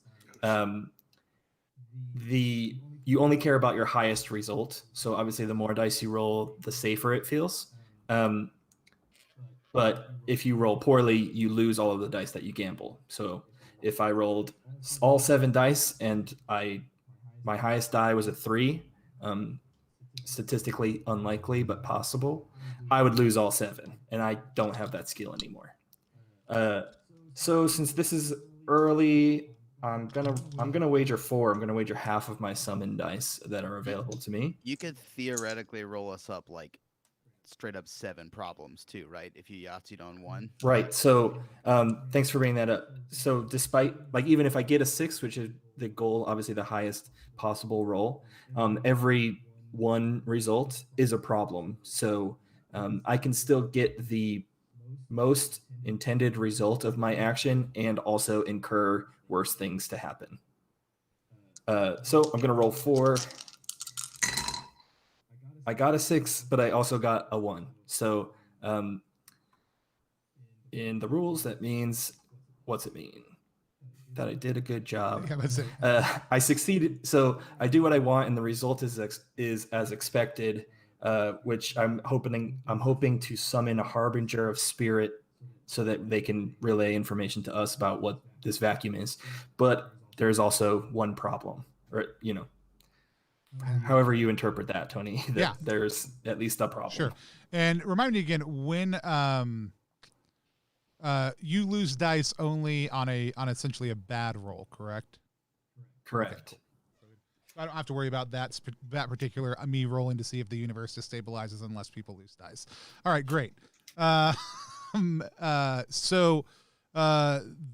[SPEAKER 5] You only care about your highest result, so obviously the more dice you roll, the safer it feels. But if you roll poorly, you lose all of the dice that you gamble. So if I rolled all 7 dice and my highest die was a 3, statistically unlikely but possible, I would lose all 7, and I don't have that skill anymore. So since this is early, I'm gonna wager 4. I'm gonna wager half of my summon dice that are available to me.
[SPEAKER 2] You could theoretically roll us up like straight up 7 problems too, right? If you Yahtzeed on 1.
[SPEAKER 5] Right. So thanks for bringing that up. So despite, like, even if I get a 6, which is the goal, obviously the highest possible roll, every 1 result is a problem. So I can still get the most intended result of my action and also incur worse things to happen. So I'm going to roll 4. I got a 6, but I also got a 1. So in the rules, that means, what's it mean? That I did a good job.
[SPEAKER 1] Yeah, that's it.
[SPEAKER 5] I succeeded. So I do what I want, and the result is as expected, which I'm hoping to summon a harbinger of spirit so that they can relay information to us about what this vacuum is. But there's also one problem, or however you interpret that, Tony. That
[SPEAKER 1] Yeah.
[SPEAKER 5] there's at least a problem.
[SPEAKER 1] Sure. And remind me again, when you lose dice only on essentially a bad roll, correct?
[SPEAKER 5] Correct.
[SPEAKER 1] I don't have to worry about that particular me rolling to see if the universe destabilizes unless people lose dice. All right, great. So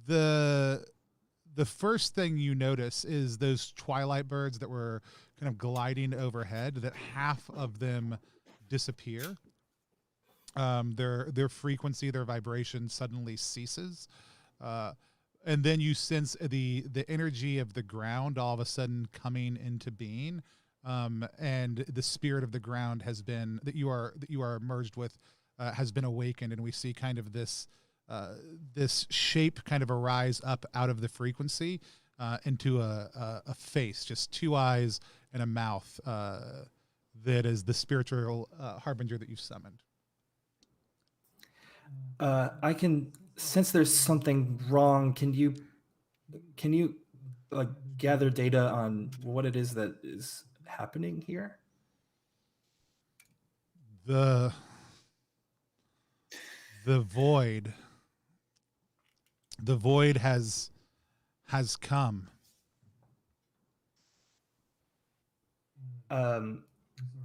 [SPEAKER 1] the first thing you notice is those twilight birds that were kind of gliding overhead, that half of them disappear. Their frequency, their vibration suddenly ceases. And then you sense the energy of the ground all of a sudden coming into being. And the spirit of the ground that you are merged with has been awakened, and we see kind of this shape kind of arise up out of the frequency into a face, just 2 eyes and a mouth that is the spiritual harbinger that you've summoned.
[SPEAKER 5] I can sense there's something wrong. Can you like gather data on what it is that is happening here?
[SPEAKER 1] The void has come.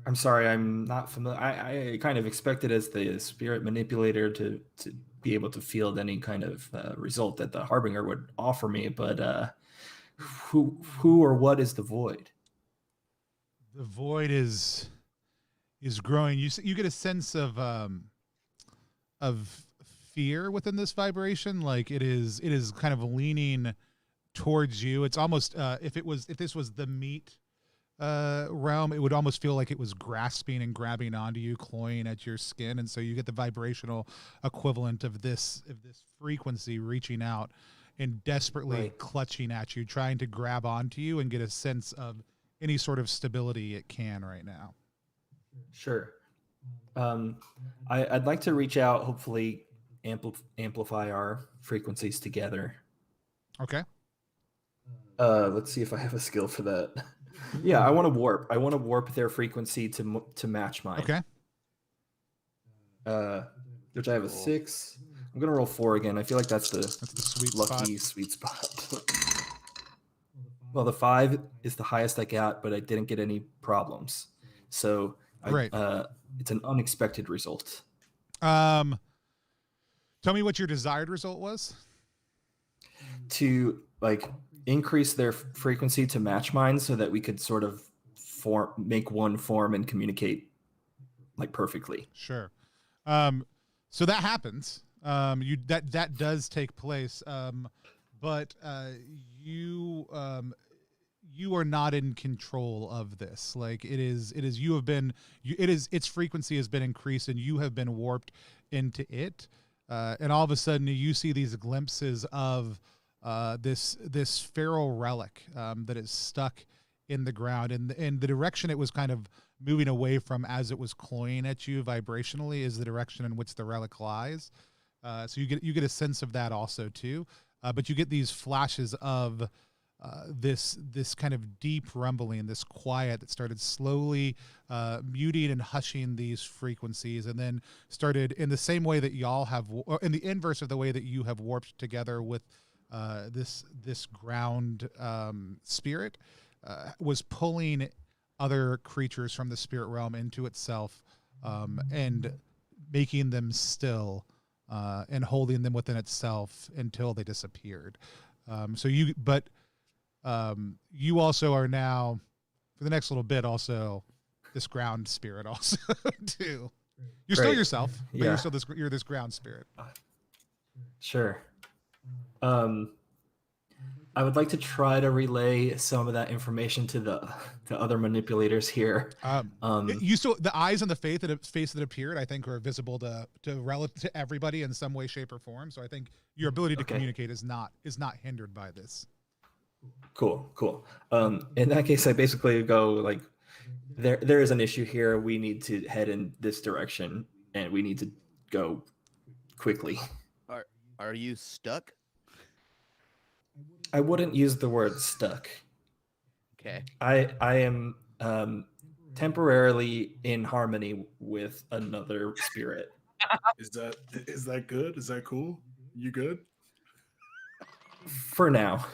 [SPEAKER 5] I'm sorry, I'm not familiar. I kind of expected as the spirit manipulator to be able to field any kind of result that the harbinger would offer me, but who or what is the void?
[SPEAKER 1] The void is growing. You get a sense of fear within this vibration. Like it is kind of leaning towards you. It's almost if this was the meat realm, it would almost feel like it was grasping and grabbing onto you, clawing at your skin, and so you get the vibrational equivalent of this frequency reaching out and desperately clutching at you, trying to grab onto you and get a sense of any sort of stability it can right now.
[SPEAKER 5] Sure. I'd like to reach out, hopefully amplify our frequencies together.
[SPEAKER 1] Okay.
[SPEAKER 5] Let's see if I have a skill for that. Yeah, I want to warp. I want to warp their frequency to match mine.
[SPEAKER 1] Okay.
[SPEAKER 5] Which I have a 6. I'm gonna roll 4 again. I feel like that's the
[SPEAKER 1] sweet
[SPEAKER 5] sweet spot. Well, the 5 is the highest I got, but I didn't get any problems. So it's an unexpected result.
[SPEAKER 1] Tell me what your desired result was.
[SPEAKER 5] To increase their frequency to match mine so that we could sort of make one form and communicate perfectly.
[SPEAKER 1] Sure. So that happens. That does take place. But you are not in control of this. Its frequency has been increased and you have been warped into it. And all of a sudden you see these glimpses of this feral relic that is stuck in the ground, and the direction it was kind of moving away from as it was clawing at you vibrationally is the direction in which the relic lies. So you get a sense of that also too, but you get these flashes of this kind of deep rumbling, this quiet that started slowly muting and hushing these frequencies, and then started in the same way that y'all have, or in the inverse of the way that you have warped together with this ground spirit, was pulling other creatures from the spirit realm into itself, and making them still, and holding them within itself until they disappeared. You also are now, for the next little bit, also this ground spirit also too. You're still yourself, but
[SPEAKER 5] Yeah.
[SPEAKER 1] you're this ground spirit.
[SPEAKER 5] Sure. I would like to try to relay some of that information to the other manipulators here.
[SPEAKER 1] You still, the eyes on the face that appeared, I think, are visible to everybody in some way, shape, or form. So I think your ability to communicate is not hindered by this.
[SPEAKER 5] Cool. In that case, I basically go like, there is an issue here. We need to head in this direction, and we need to go quickly.
[SPEAKER 2] Are you stuck?
[SPEAKER 5] I wouldn't use the word stuck.
[SPEAKER 2] Okay.
[SPEAKER 5] I am temporarily in harmony with another spirit.
[SPEAKER 3] Is that good? Is that cool? You good?
[SPEAKER 5] For now.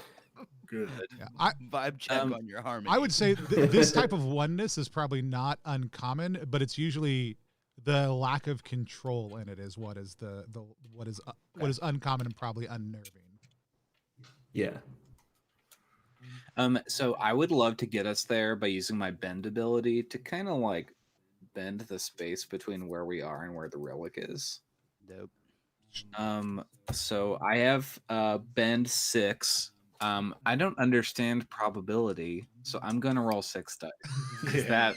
[SPEAKER 3] Good.
[SPEAKER 1] Yeah,
[SPEAKER 2] Vibe check on your harmony.
[SPEAKER 1] I would say this type of oneness is probably not uncommon, but it's usually the lack of control in it is what is what is uncommon and probably unnerving.
[SPEAKER 5] Yeah.
[SPEAKER 4] So I would love to get us there by using my bend ability to kind of like bend the space between where we are and where the relic is.
[SPEAKER 2] Dope.
[SPEAKER 4] So I have bend 6. I don't understand probability, so I'm gonna roll 6 dice. Is that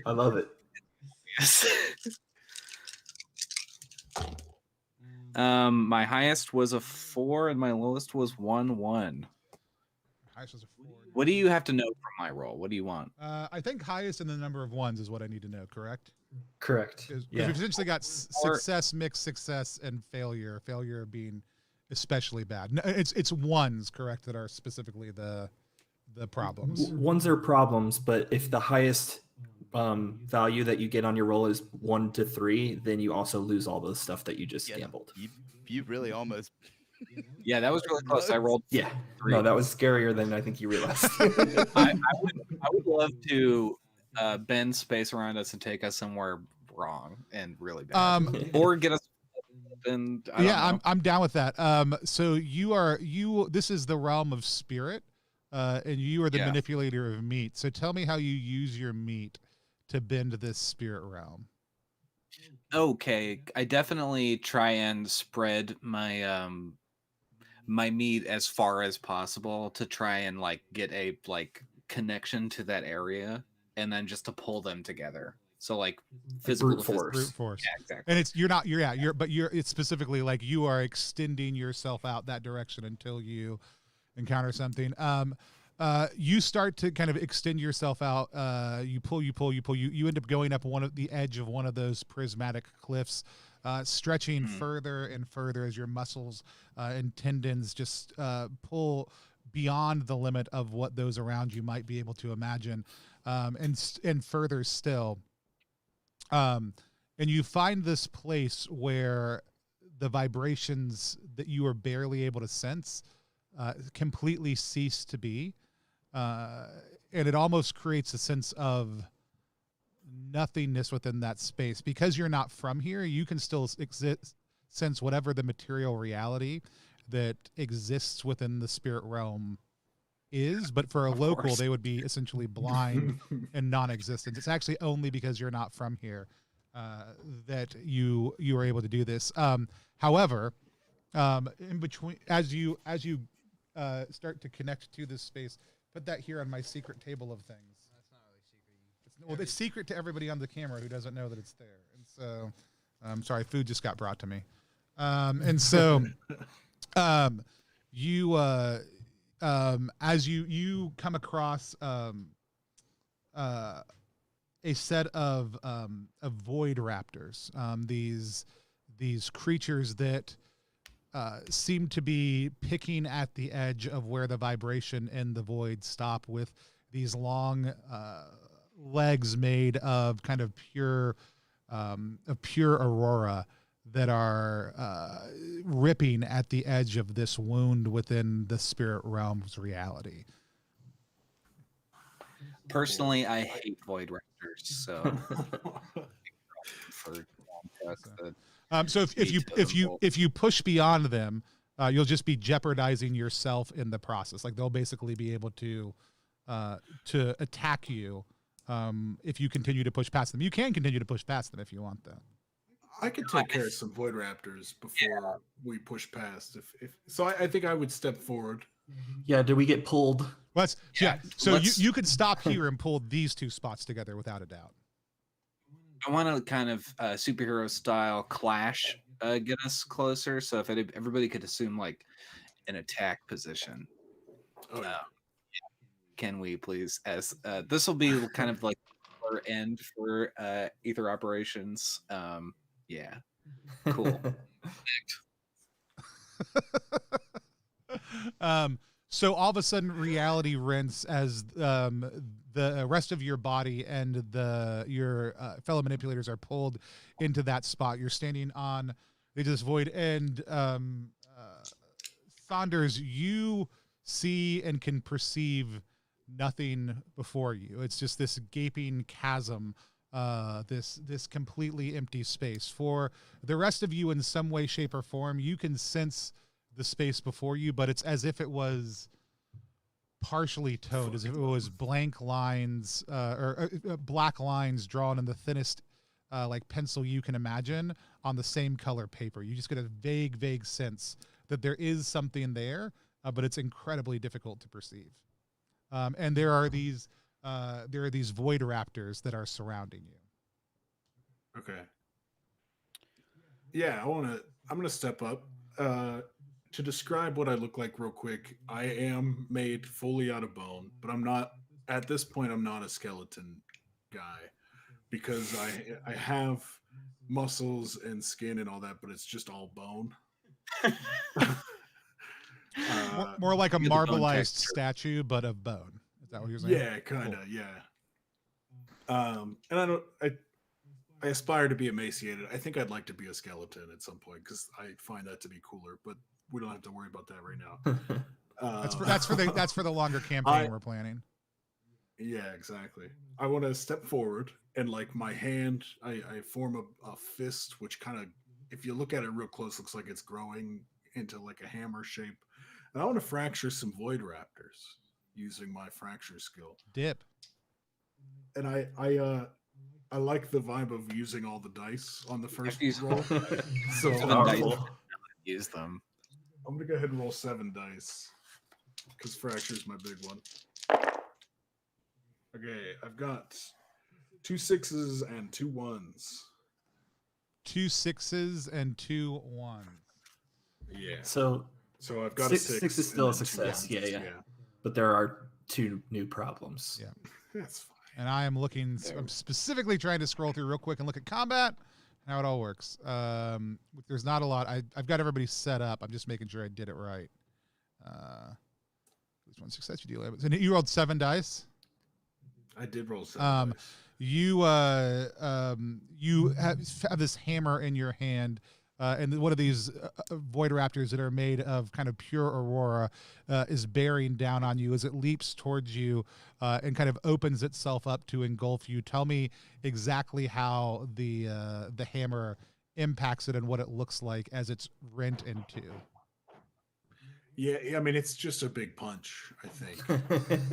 [SPEAKER 5] I love it.
[SPEAKER 4] yes? My highest was a 4 and my lowest was 1.
[SPEAKER 1] Highest was a 4.
[SPEAKER 4] What do you have to know from my roll? What do you want?
[SPEAKER 1] I think highest in the number of ones is what I need to know. Correct.
[SPEAKER 5] Correct.
[SPEAKER 1] Because we've essentially got success, mixed success, and failure. Failure being especially bad. No, it's ones, correct, that are specifically the problems.
[SPEAKER 5] Ones are problems, but if the highest value that you get on your roll is 1 to 3, then you also lose all the stuff that you just gambled.
[SPEAKER 2] You really almost.
[SPEAKER 4] Yeah, that was really close. I rolled.
[SPEAKER 5] Yeah.
[SPEAKER 4] 3.
[SPEAKER 5] No, that was scarier than I think you realized.
[SPEAKER 4] I would love to bend space around us and take us somewhere wrong and really bad, or get us. And
[SPEAKER 1] I'm down with that. So this is the realm of spirit, and you are the manipulator of meat. So tell me how you use your meat to bend this spirit realm.
[SPEAKER 4] Okay, I definitely try and spread my my meat as far as possible to try and like get a like connection to that area, and then just to pull them together. So like physical
[SPEAKER 5] brute force.
[SPEAKER 1] Brute force.
[SPEAKER 4] Yeah, exactly.
[SPEAKER 1] And it's specifically like you are extending yourself out that direction until you encounter something. You start to kind of extend yourself out. You pull. You end up going up the edge of one of those prismatic cliffs, stretching further and further as your muscles and tendons just pull beyond the limit of what those around you might be able to imagine, and further still. And you find this place where the vibrations that you are barely able to sense completely cease to be. And it almost creates a sense of nothingness within that space. Because you're not from here, you can still sense whatever the material reality that exists within the spirit realm is, but for a local, they would be essentially blind and non-existent. It's actually only because you're not from here that you are able to do this. However, in between, as you start to connect to this space, put that here on my secret table of things. That's not really secret. It's secret to everybody on the camera who doesn't know that it's there. And so, I'm sorry, food just got brought to me. And so, as you come across a set of void raptors, these creatures that seem to be picking at the edge of where the vibration and the void stop, with these long legs made of kind of pure aurora that are ripping at the edge of this wound within the spirit realm's reality.
[SPEAKER 4] Personally, I hate void raptors, so for
[SPEAKER 1] so if you push beyond them, you'll just be jeopardizing yourself in the process. Like, they'll basically be able to attack you if you continue to push past them. You can continue to push past them if you want, though.
[SPEAKER 3] I could take care of some void raptors before we push past. If so, I think I would step forward.
[SPEAKER 5] Yeah, do we get pulled?
[SPEAKER 1] So you could stop here and pull these two spots together without a doubt.
[SPEAKER 4] I want to kind of superhero style clash get us closer. So if everybody could assume like an attack position.
[SPEAKER 3] Oh, yeah.
[SPEAKER 4] Can we please? As this will be kind of like our end for Aether Operations. Yeah, cool.
[SPEAKER 1] So all of a sudden, reality rents as the rest of your body and your fellow manipulators are pulled into that spot. You're standing on this void, and Saunders, you see and can perceive nothing before you. It's just this gaping chasm, this completely empty space. For the rest of you, in some way, shape, or form, you can sense the space before you, but it's as if it was partially toned, as if it was blank lines or black lines drawn in the thinnest like pencil you can imagine on the same color paper. You just get a vague sense that there is something there, but it's incredibly difficult to perceive. And there are these void raptors that are surrounding you.
[SPEAKER 3] Okay. Yeah, I'm gonna step up. To describe what I look like real quick, I am made fully out of bone, but I'm not, at this point, I'm not a skeleton guy, because I have muscles and skin and all that, but it's just all bone.
[SPEAKER 1] More like a marbleized statue, but of bone. Is that what you're saying?
[SPEAKER 3] Yeah, kind of, cool. Yeah. And I aspire to be emaciated. I think I'd like to be a skeleton at some point, because I find that to be cooler, but we don't have to worry about that right now.
[SPEAKER 1] That's for the longer campaign we're planning.
[SPEAKER 3] Yeah, exactly. I want to step forward, and like my hand, I form a fist, which kind of, if you look at it real close, looks like it's growing into like a hammer shape. And I want to fracture some void raptors using my fracture skill.
[SPEAKER 1] Dip.
[SPEAKER 3] And I like the vibe of using all the dice on the first roll. So
[SPEAKER 4] use them.
[SPEAKER 3] I'm gonna go ahead and roll 7 dice, because fracture is my big one. Okay, I've got 2 6s and 2 1s.
[SPEAKER 1] 2 6s and 2 1s.
[SPEAKER 3] Yeah.
[SPEAKER 5] So
[SPEAKER 3] I've got
[SPEAKER 5] 6
[SPEAKER 3] a 6.
[SPEAKER 5] 6 is still a success. Yeah. But there are 2 new problems.
[SPEAKER 1] Yeah.
[SPEAKER 3] That's fine.
[SPEAKER 1] And I'm specifically trying to scroll through real quick and look at combat, how it all works. There's not a lot. I've got everybody set up. I'm just making sure I did it right. This one success you deal. So you rolled 7 dice.
[SPEAKER 3] I did roll 7 dice.
[SPEAKER 1] You have this hammer in your hand, and one of these void raptors that are made of kind of pure aurora is bearing down on you as it leaps towards you and kind of opens itself up to engulf you. Tell me exactly how the hammer impacts it and what it looks like as it's rent in 2.
[SPEAKER 3] Yeah, I mean, it's just a big punch, I think.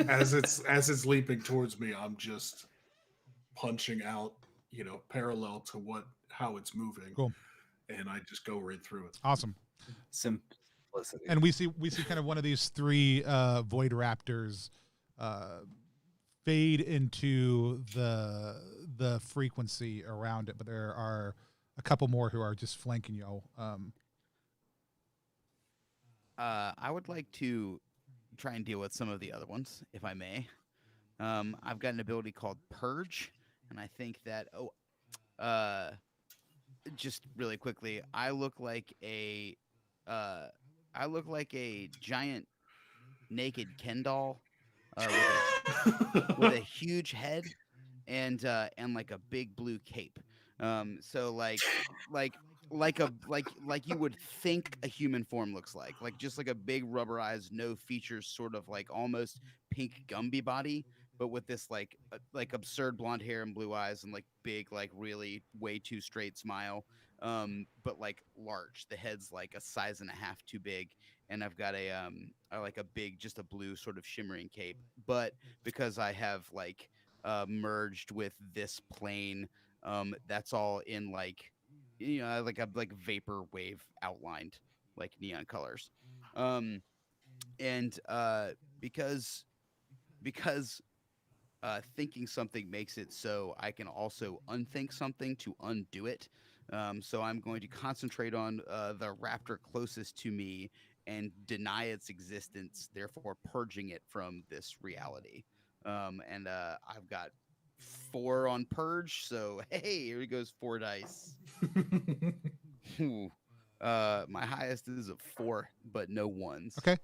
[SPEAKER 3] as it's leaping towards me, I'm just punching out, parallel to how it's moving.
[SPEAKER 1] Cool.
[SPEAKER 3] And I just go right through it.
[SPEAKER 1] Awesome.
[SPEAKER 4] Simplicity.
[SPEAKER 1] And we see kind of one of these 3 void raptors fade into the frequency around it, but there are a couple more who are just flanking you.
[SPEAKER 2] I would like to try and deal with some of the other ones, if I may. I've got an ability called Purge, and I think that just really quickly, I look like a I look like a giant naked Ken doll with a huge head and like a big blue cape. So like you would think a human form looks like just like a big rubberized, no features, sort of like almost pink Gumby body, but with this like absurd blonde hair and blue eyes and like big, like really way too straight smile. But like large. The head's like a size and a half too big, and I've got like a big, just a blue sort of shimmering cape. But because I have like merged with this plane. That's all in like, like a like vapor wave outlined like neon colors. Um, and because because thinking something makes it so I can also unthink something to undo it. So I'm going to concentrate on the raptor closest to me and deny its existence, therefore purging it from this reality. And I've got 4 on purge, so hey, here goes 4 dice. Ooh. My highest is a 4, but no ones.
[SPEAKER 1] Okay.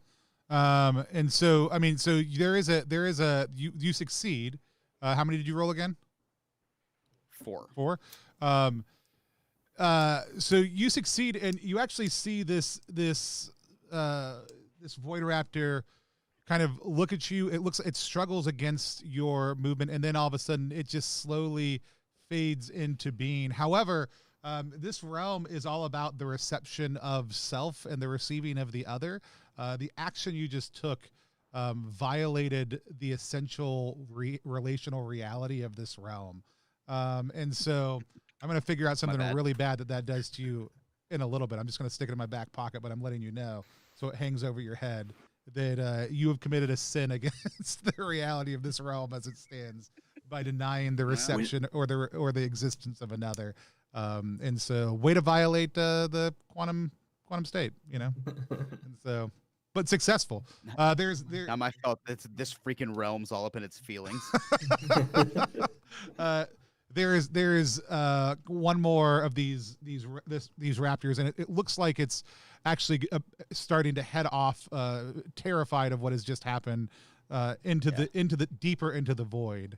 [SPEAKER 1] And so I mean, so you succeed. How many did you roll again?
[SPEAKER 2] 4.
[SPEAKER 1] 4. So you succeed, and you actually see this void raptor kind of look at you. It struggles against your movement, and then all of a sudden it just slowly fades into being. However, this realm is all about the reception of self and the receiving of the other. The action you just took violated the essential relational reality of this realm. And so I'm going to figure out something really bad that does to you in a little bit. I'm just going to stick it in my back pocket, but I'm letting you know so it hangs over your head that you have committed a sin against the reality of this realm as it stands by denying the reception or the existence of another. And so, way to violate the quantum state, And so, but successful.
[SPEAKER 2] Now my fault. This freaking realm's all up in its feelings.
[SPEAKER 1] There is one more of these raptors, and it looks like it's actually starting to head off, terrified of what has just happened, into the deeper into the void.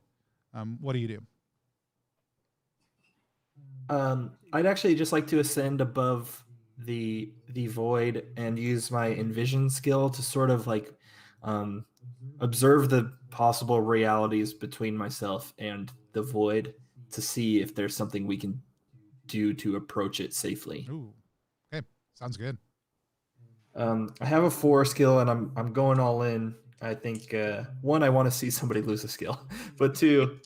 [SPEAKER 1] What do you do?
[SPEAKER 5] I'd actually just like to ascend above the void and use my envision skill to sort of like observe the possible realities between myself and the void to see if there's something we can do to approach it safely.
[SPEAKER 1] Ooh, okay, sounds good.
[SPEAKER 5] I have a 4 skill, and I'm going all in. I think 1, I want to see somebody lose a skill, but 2,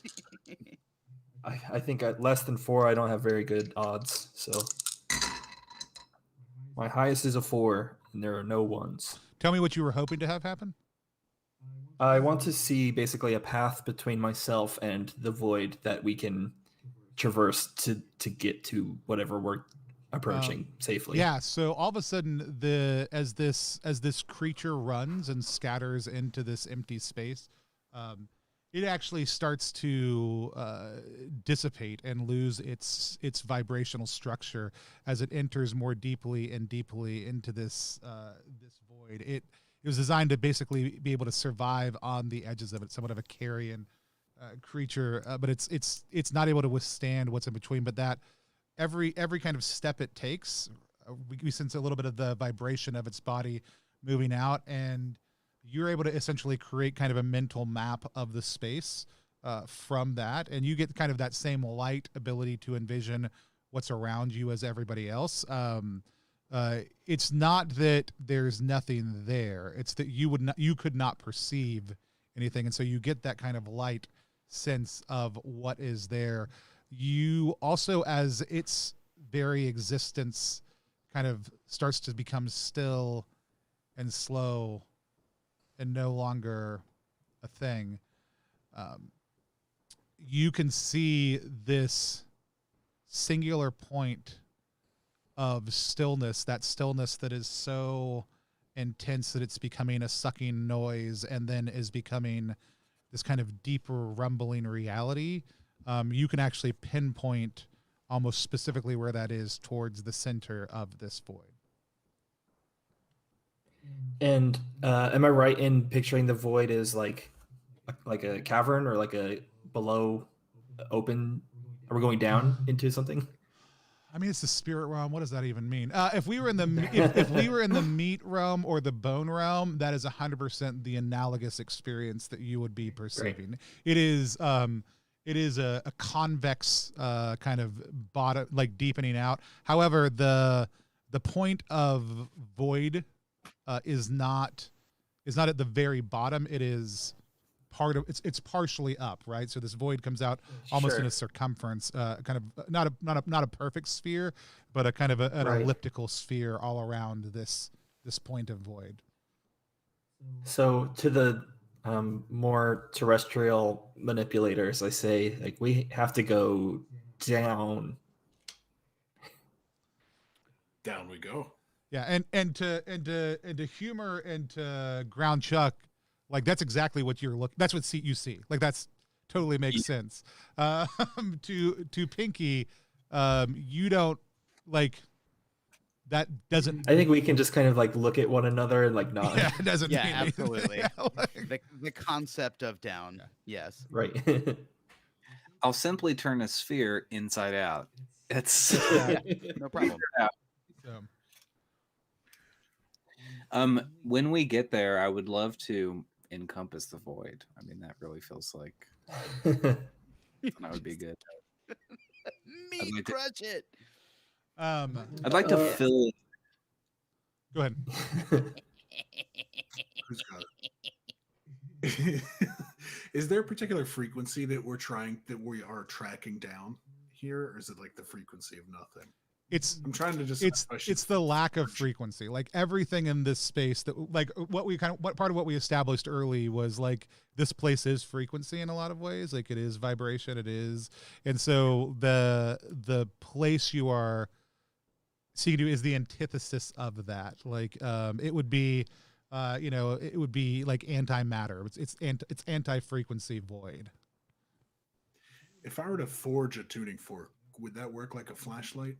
[SPEAKER 5] I think at less than 4, I don't have very good odds. So my highest is a 4, and there are no 1s.
[SPEAKER 1] Tell me what you were hoping to have happen.
[SPEAKER 5] I want to see basically a path between myself and the void that we can traverse to get to whatever we're approaching safely.
[SPEAKER 1] Yeah. So all of a sudden, as this creature runs and scatters into this empty space, it actually starts to dissipate and lose its vibrational structure as it enters more deeply and deeply into this void. It was designed to basically be able to survive on the edges of it, somewhat of a carrion creature, but it's not able to withstand what's in between. But that every kind of step it takes, we sense a little bit of the vibration of its body moving out, and you're able to essentially create kind of a mental map of the space from that, and you get kind of that same light ability to envision what's around you as everybody else. It's not that there's nothing there; it's that you could not perceive anything, and so you get that kind of light sense of what is there. You also, as its very existence kind of starts to become still and slow and no longer a thing, you can see this singular point of stillness, that stillness that is so intense that it's becoming a sucking noise and then is becoming this kind of deeper rumbling reality. You can actually pinpoint almost specifically where that is towards the center of this void.
[SPEAKER 5] And am I right in picturing the void as like a cavern or like a below open? Are we going down into something?
[SPEAKER 1] I mean, it's the spirit realm. What does that even mean? If we were in the if we were in the meat realm or the bone realm, that is 100% the analogous experience that you would be perceiving. It is a convex kind of bottom, like deepening out. However, the point of void is not at the very bottom. It is part of it's partially up, right? So this void comes out almost in a circumference, kind of not a perfect sphere, but a kind of an elliptical sphere all around this point of void.
[SPEAKER 5] So to the more terrestrial manipulators, I say like we have to go down.
[SPEAKER 3] Down we go.
[SPEAKER 1] Yeah, and to humor and to ground Chuck, like that's exactly what you're looking. That's what you see. Like that's totally makes sense. To Pinky, you don't like that. Doesn't.
[SPEAKER 5] I think we can just kind of like look at one another and like nod.
[SPEAKER 1] Yeah, it doesn't.
[SPEAKER 2] Yeah,
[SPEAKER 1] mean anything.
[SPEAKER 2] absolutely.
[SPEAKER 1] Yeah, like,
[SPEAKER 2] The concept of down. Yes.
[SPEAKER 5] Right.
[SPEAKER 4] I'll simply turn a sphere inside out. It's
[SPEAKER 2] No problem.
[SPEAKER 1] so,
[SPEAKER 4] when we get there, I would love to encompass the void. I mean, that really feels like that would be good.
[SPEAKER 2] Me
[SPEAKER 4] like to-
[SPEAKER 2] crush it.
[SPEAKER 4] I'd like to fill.
[SPEAKER 1] go ahead.
[SPEAKER 3] Who's got it? Is there a particular frequency that we are tracking down here, or is it like the frequency of nothing? I'm trying to just.
[SPEAKER 1] It's the lack of frequency. Like everything in this space that what part of what we established early was like this place is frequency in a lot of ways. Like it is vibration. It is, and so the place you are seeking to is the antithesis of that. Like it would be. It would be like antimatter. It's anti-frequency void.
[SPEAKER 3] If I were to forge a tuning fork, would that work like a flashlight?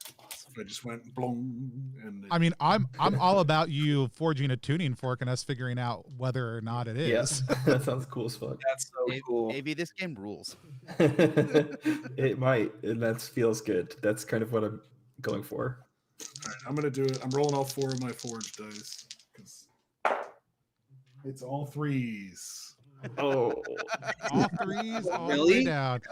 [SPEAKER 3] If I just went blong and
[SPEAKER 1] I mean, I'm all about you forging a tuning fork and us figuring out whether or not it is.
[SPEAKER 5] Yes, that sounds cool as fuck.
[SPEAKER 4] That's so cool.
[SPEAKER 2] Maybe this game rules.
[SPEAKER 5] It might, and that feels good. That's kind of what I'm going for.
[SPEAKER 3] All right, I'm gonna do it. I'm rolling all 4 of my forged dice because it's all 3s.
[SPEAKER 5] Oh,
[SPEAKER 1] All threes, all the way
[SPEAKER 4] Really?
[SPEAKER 1] down.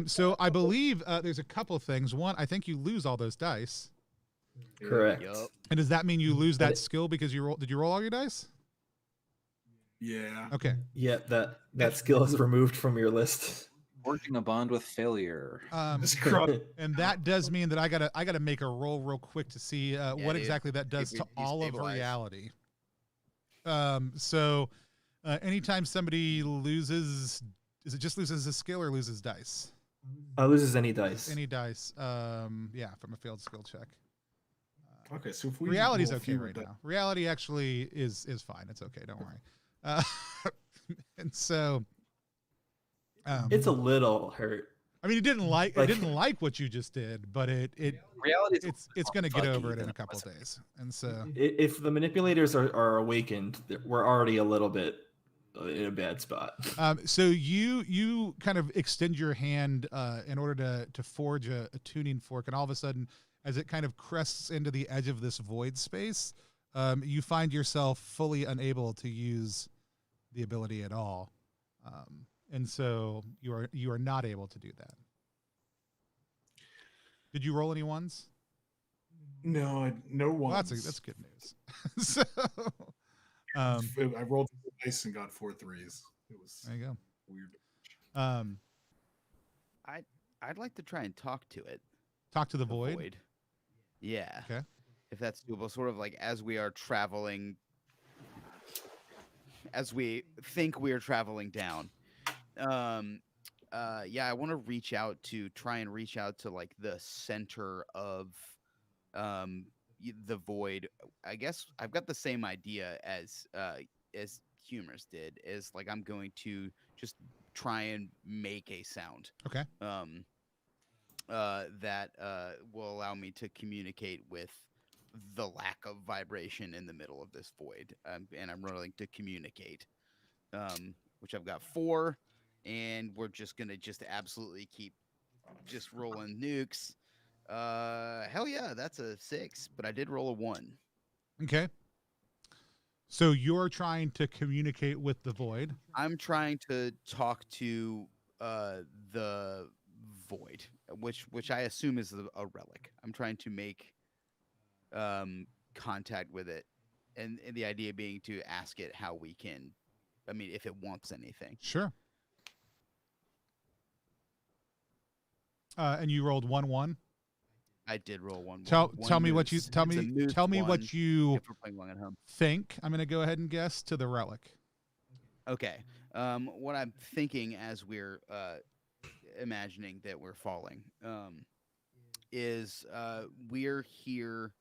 [SPEAKER 1] So I believe there's a couple of things. One, I think you lose all those dice.
[SPEAKER 5] correct.
[SPEAKER 2] Yup.
[SPEAKER 1] And does that mean you lose that skill because did you roll all your dice?
[SPEAKER 3] Yeah.
[SPEAKER 1] Okay.
[SPEAKER 5] Yeah, that skill is removed from your list.
[SPEAKER 4] Forging a bond with failure.
[SPEAKER 1] And that does mean that I gotta make a roll real quick to see what
[SPEAKER 2] dude.
[SPEAKER 1] exactly that does to all of
[SPEAKER 2] Destabilize.
[SPEAKER 1] reality. So anytime somebody loses, is it just loses a skill or loses dice?
[SPEAKER 5] Loses any dice.
[SPEAKER 1] Any dice. Yeah, from a failed skill check.
[SPEAKER 3] Okay, so if we
[SPEAKER 1] Reality's
[SPEAKER 3] roll
[SPEAKER 1] okay
[SPEAKER 3] fewer
[SPEAKER 1] right
[SPEAKER 3] di-
[SPEAKER 1] now. Reality actually is fine. It's okay. Don't worry. And so,
[SPEAKER 5] It's a little hurt.
[SPEAKER 1] I mean, it didn't like what you just did, but
[SPEAKER 4] Reality.
[SPEAKER 1] it's going to get
[SPEAKER 4] Fuck
[SPEAKER 1] over
[SPEAKER 4] you,
[SPEAKER 1] it in
[SPEAKER 4] then
[SPEAKER 1] a couple
[SPEAKER 4] it
[SPEAKER 1] of days. And so,
[SPEAKER 5] If the manipulators are awakened, we're already a little bit in a bad spot.
[SPEAKER 1] so you kind of extend your hand in order to forge a tuning fork, and all of a sudden, as it kind of crests into the edge of this void space, you find yourself fully unable to use the ability at all, and so you are not able to do that. Did you roll any ones?
[SPEAKER 3] No, no
[SPEAKER 1] Well,
[SPEAKER 3] ones.
[SPEAKER 1] that's good news. So,
[SPEAKER 3] I rolled the dice and got 4 3s. It was
[SPEAKER 1] there you go.
[SPEAKER 3] weird.
[SPEAKER 2] I'd like to try and talk to it.
[SPEAKER 1] Talk to the void.
[SPEAKER 2] Yeah.
[SPEAKER 1] Okay.
[SPEAKER 2] If that's doable, sort of like as we are traveling, as we think we are traveling down. Yeah, I want to try and reach out to like the center of the void. I guess I've got the same idea as Humorous did. Is like I'm going to just try and make a sound.
[SPEAKER 1] Okay.
[SPEAKER 2] That will allow me to communicate with the lack of vibration in the middle of this void, and I'm rolling to communicate, which I've got 4, and we're just gonna just absolutely keep just rolling nukes. Hell yeah, that's a 6, but I did roll a 1.
[SPEAKER 1] Okay. So you're trying to communicate with the void.
[SPEAKER 2] I'm trying to talk to the void, which I assume is a relic. I'm trying to make contact with it, and the idea being to ask it how we can, I mean, if it wants anything.
[SPEAKER 1] Sure. And you rolled 1-1.
[SPEAKER 2] I did roll one.
[SPEAKER 1] Tell
[SPEAKER 2] one
[SPEAKER 1] me what you
[SPEAKER 2] moose.
[SPEAKER 1] tell
[SPEAKER 2] It's a
[SPEAKER 1] me
[SPEAKER 2] moose
[SPEAKER 1] tell me
[SPEAKER 2] one
[SPEAKER 1] what you
[SPEAKER 2] if we're playing along at home.
[SPEAKER 1] think. I'm going to go ahead and guess to the relic.
[SPEAKER 2] Okay. What I'm thinking as we're imagining that we're falling is we're here.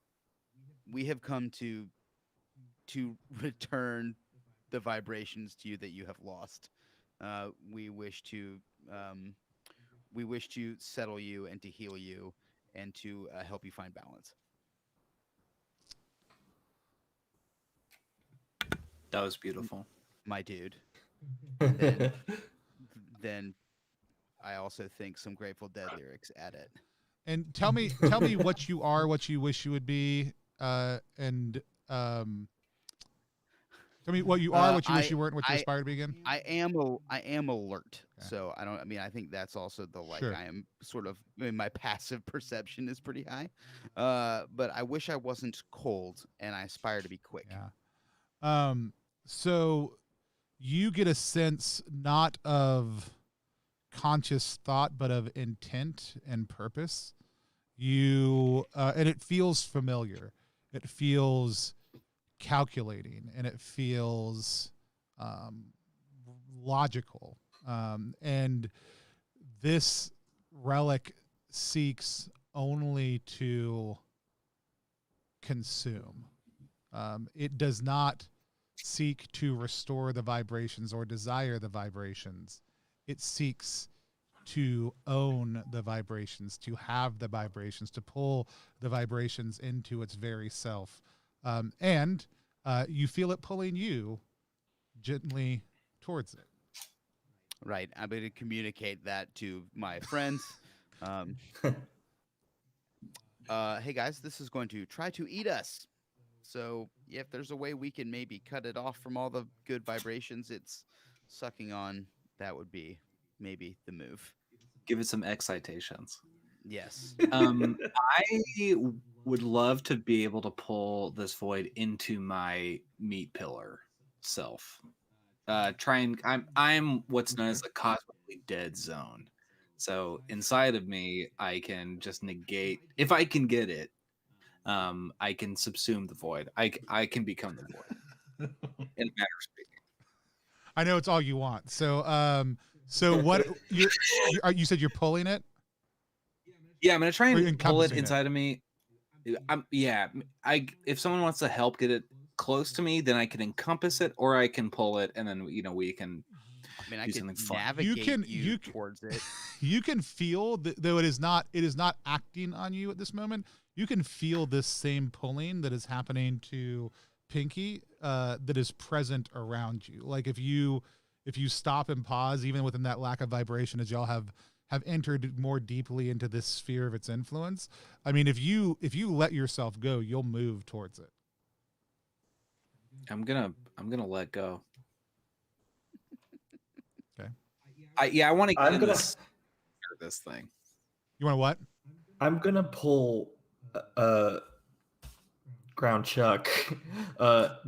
[SPEAKER 2] We have come to return the vibrations to you that you have lost. We wish to settle you and to heal you and to help you find balance.
[SPEAKER 4] That was beautiful.
[SPEAKER 2] My dude. Then then I also think some Grateful Dead lyrics at it.
[SPEAKER 1] And tell me what you are, what you wish you would be, and tell me what you are, what you wish you weren't, what you aspire to be again.
[SPEAKER 2] I am alert.
[SPEAKER 1] Okay.
[SPEAKER 2] So I think that's also the
[SPEAKER 1] Sure.
[SPEAKER 2] I am sort of, I mean, my passive perception is pretty high. But I wish I wasn't cold and I aspire to be quick.
[SPEAKER 1] Yeah. So you get a sense not of conscious thought, but of intent and purpose. You and it feels familiar. It feels calculating, and it feels logical. And this relic seeks only to consume. It does not seek to restore the vibrations or desire the vibrations. It seeks to own the vibrations, to have the vibrations, to pull the vibrations into its very self. And you feel it pulling you gently towards it.
[SPEAKER 2] Right. I'm going to communicate that to my friends. Hey guys, this is going to try to eat us. So if there's a way we can maybe cut it off from all the good vibrations it's sucking on, that would be maybe the move.
[SPEAKER 4] Give it some excitations.
[SPEAKER 2] Yes.
[SPEAKER 4] I would love to be able to pull this void into my meat pillar self. I'm what's known as the cosmically dead zone. So inside of me, I can just negate, if I can get it, I can subsume the void. I can become the void. In a matter of speaking.
[SPEAKER 1] I know it's all you want. So what you said you're pulling it?
[SPEAKER 4] Yeah, I'm gonna try
[SPEAKER 1] Or
[SPEAKER 4] and pull it
[SPEAKER 1] encompassing it.
[SPEAKER 4] inside of me. If someone wants to help get it close to me, then I can encompass it, or I can pull it, and then we can.
[SPEAKER 2] I mean, I
[SPEAKER 4] do
[SPEAKER 2] can
[SPEAKER 4] something fun.
[SPEAKER 2] navigate
[SPEAKER 1] You can
[SPEAKER 2] towards it.
[SPEAKER 1] You can feel though it is not acting on you at this moment. You can feel this same pulling that is happening to Pinky that is present around you. Like if you stop and pause, even within that lack of vibration, as y'all have entered more deeply into this sphere of its influence. I mean, if you let yourself go, you'll move towards it.
[SPEAKER 4] I'm gonna let go.
[SPEAKER 1] Okay.
[SPEAKER 4] I want to get in
[SPEAKER 5] gonna-
[SPEAKER 4] this thing.
[SPEAKER 1] You want to what?
[SPEAKER 5] I'm gonna pull Ground Chuck,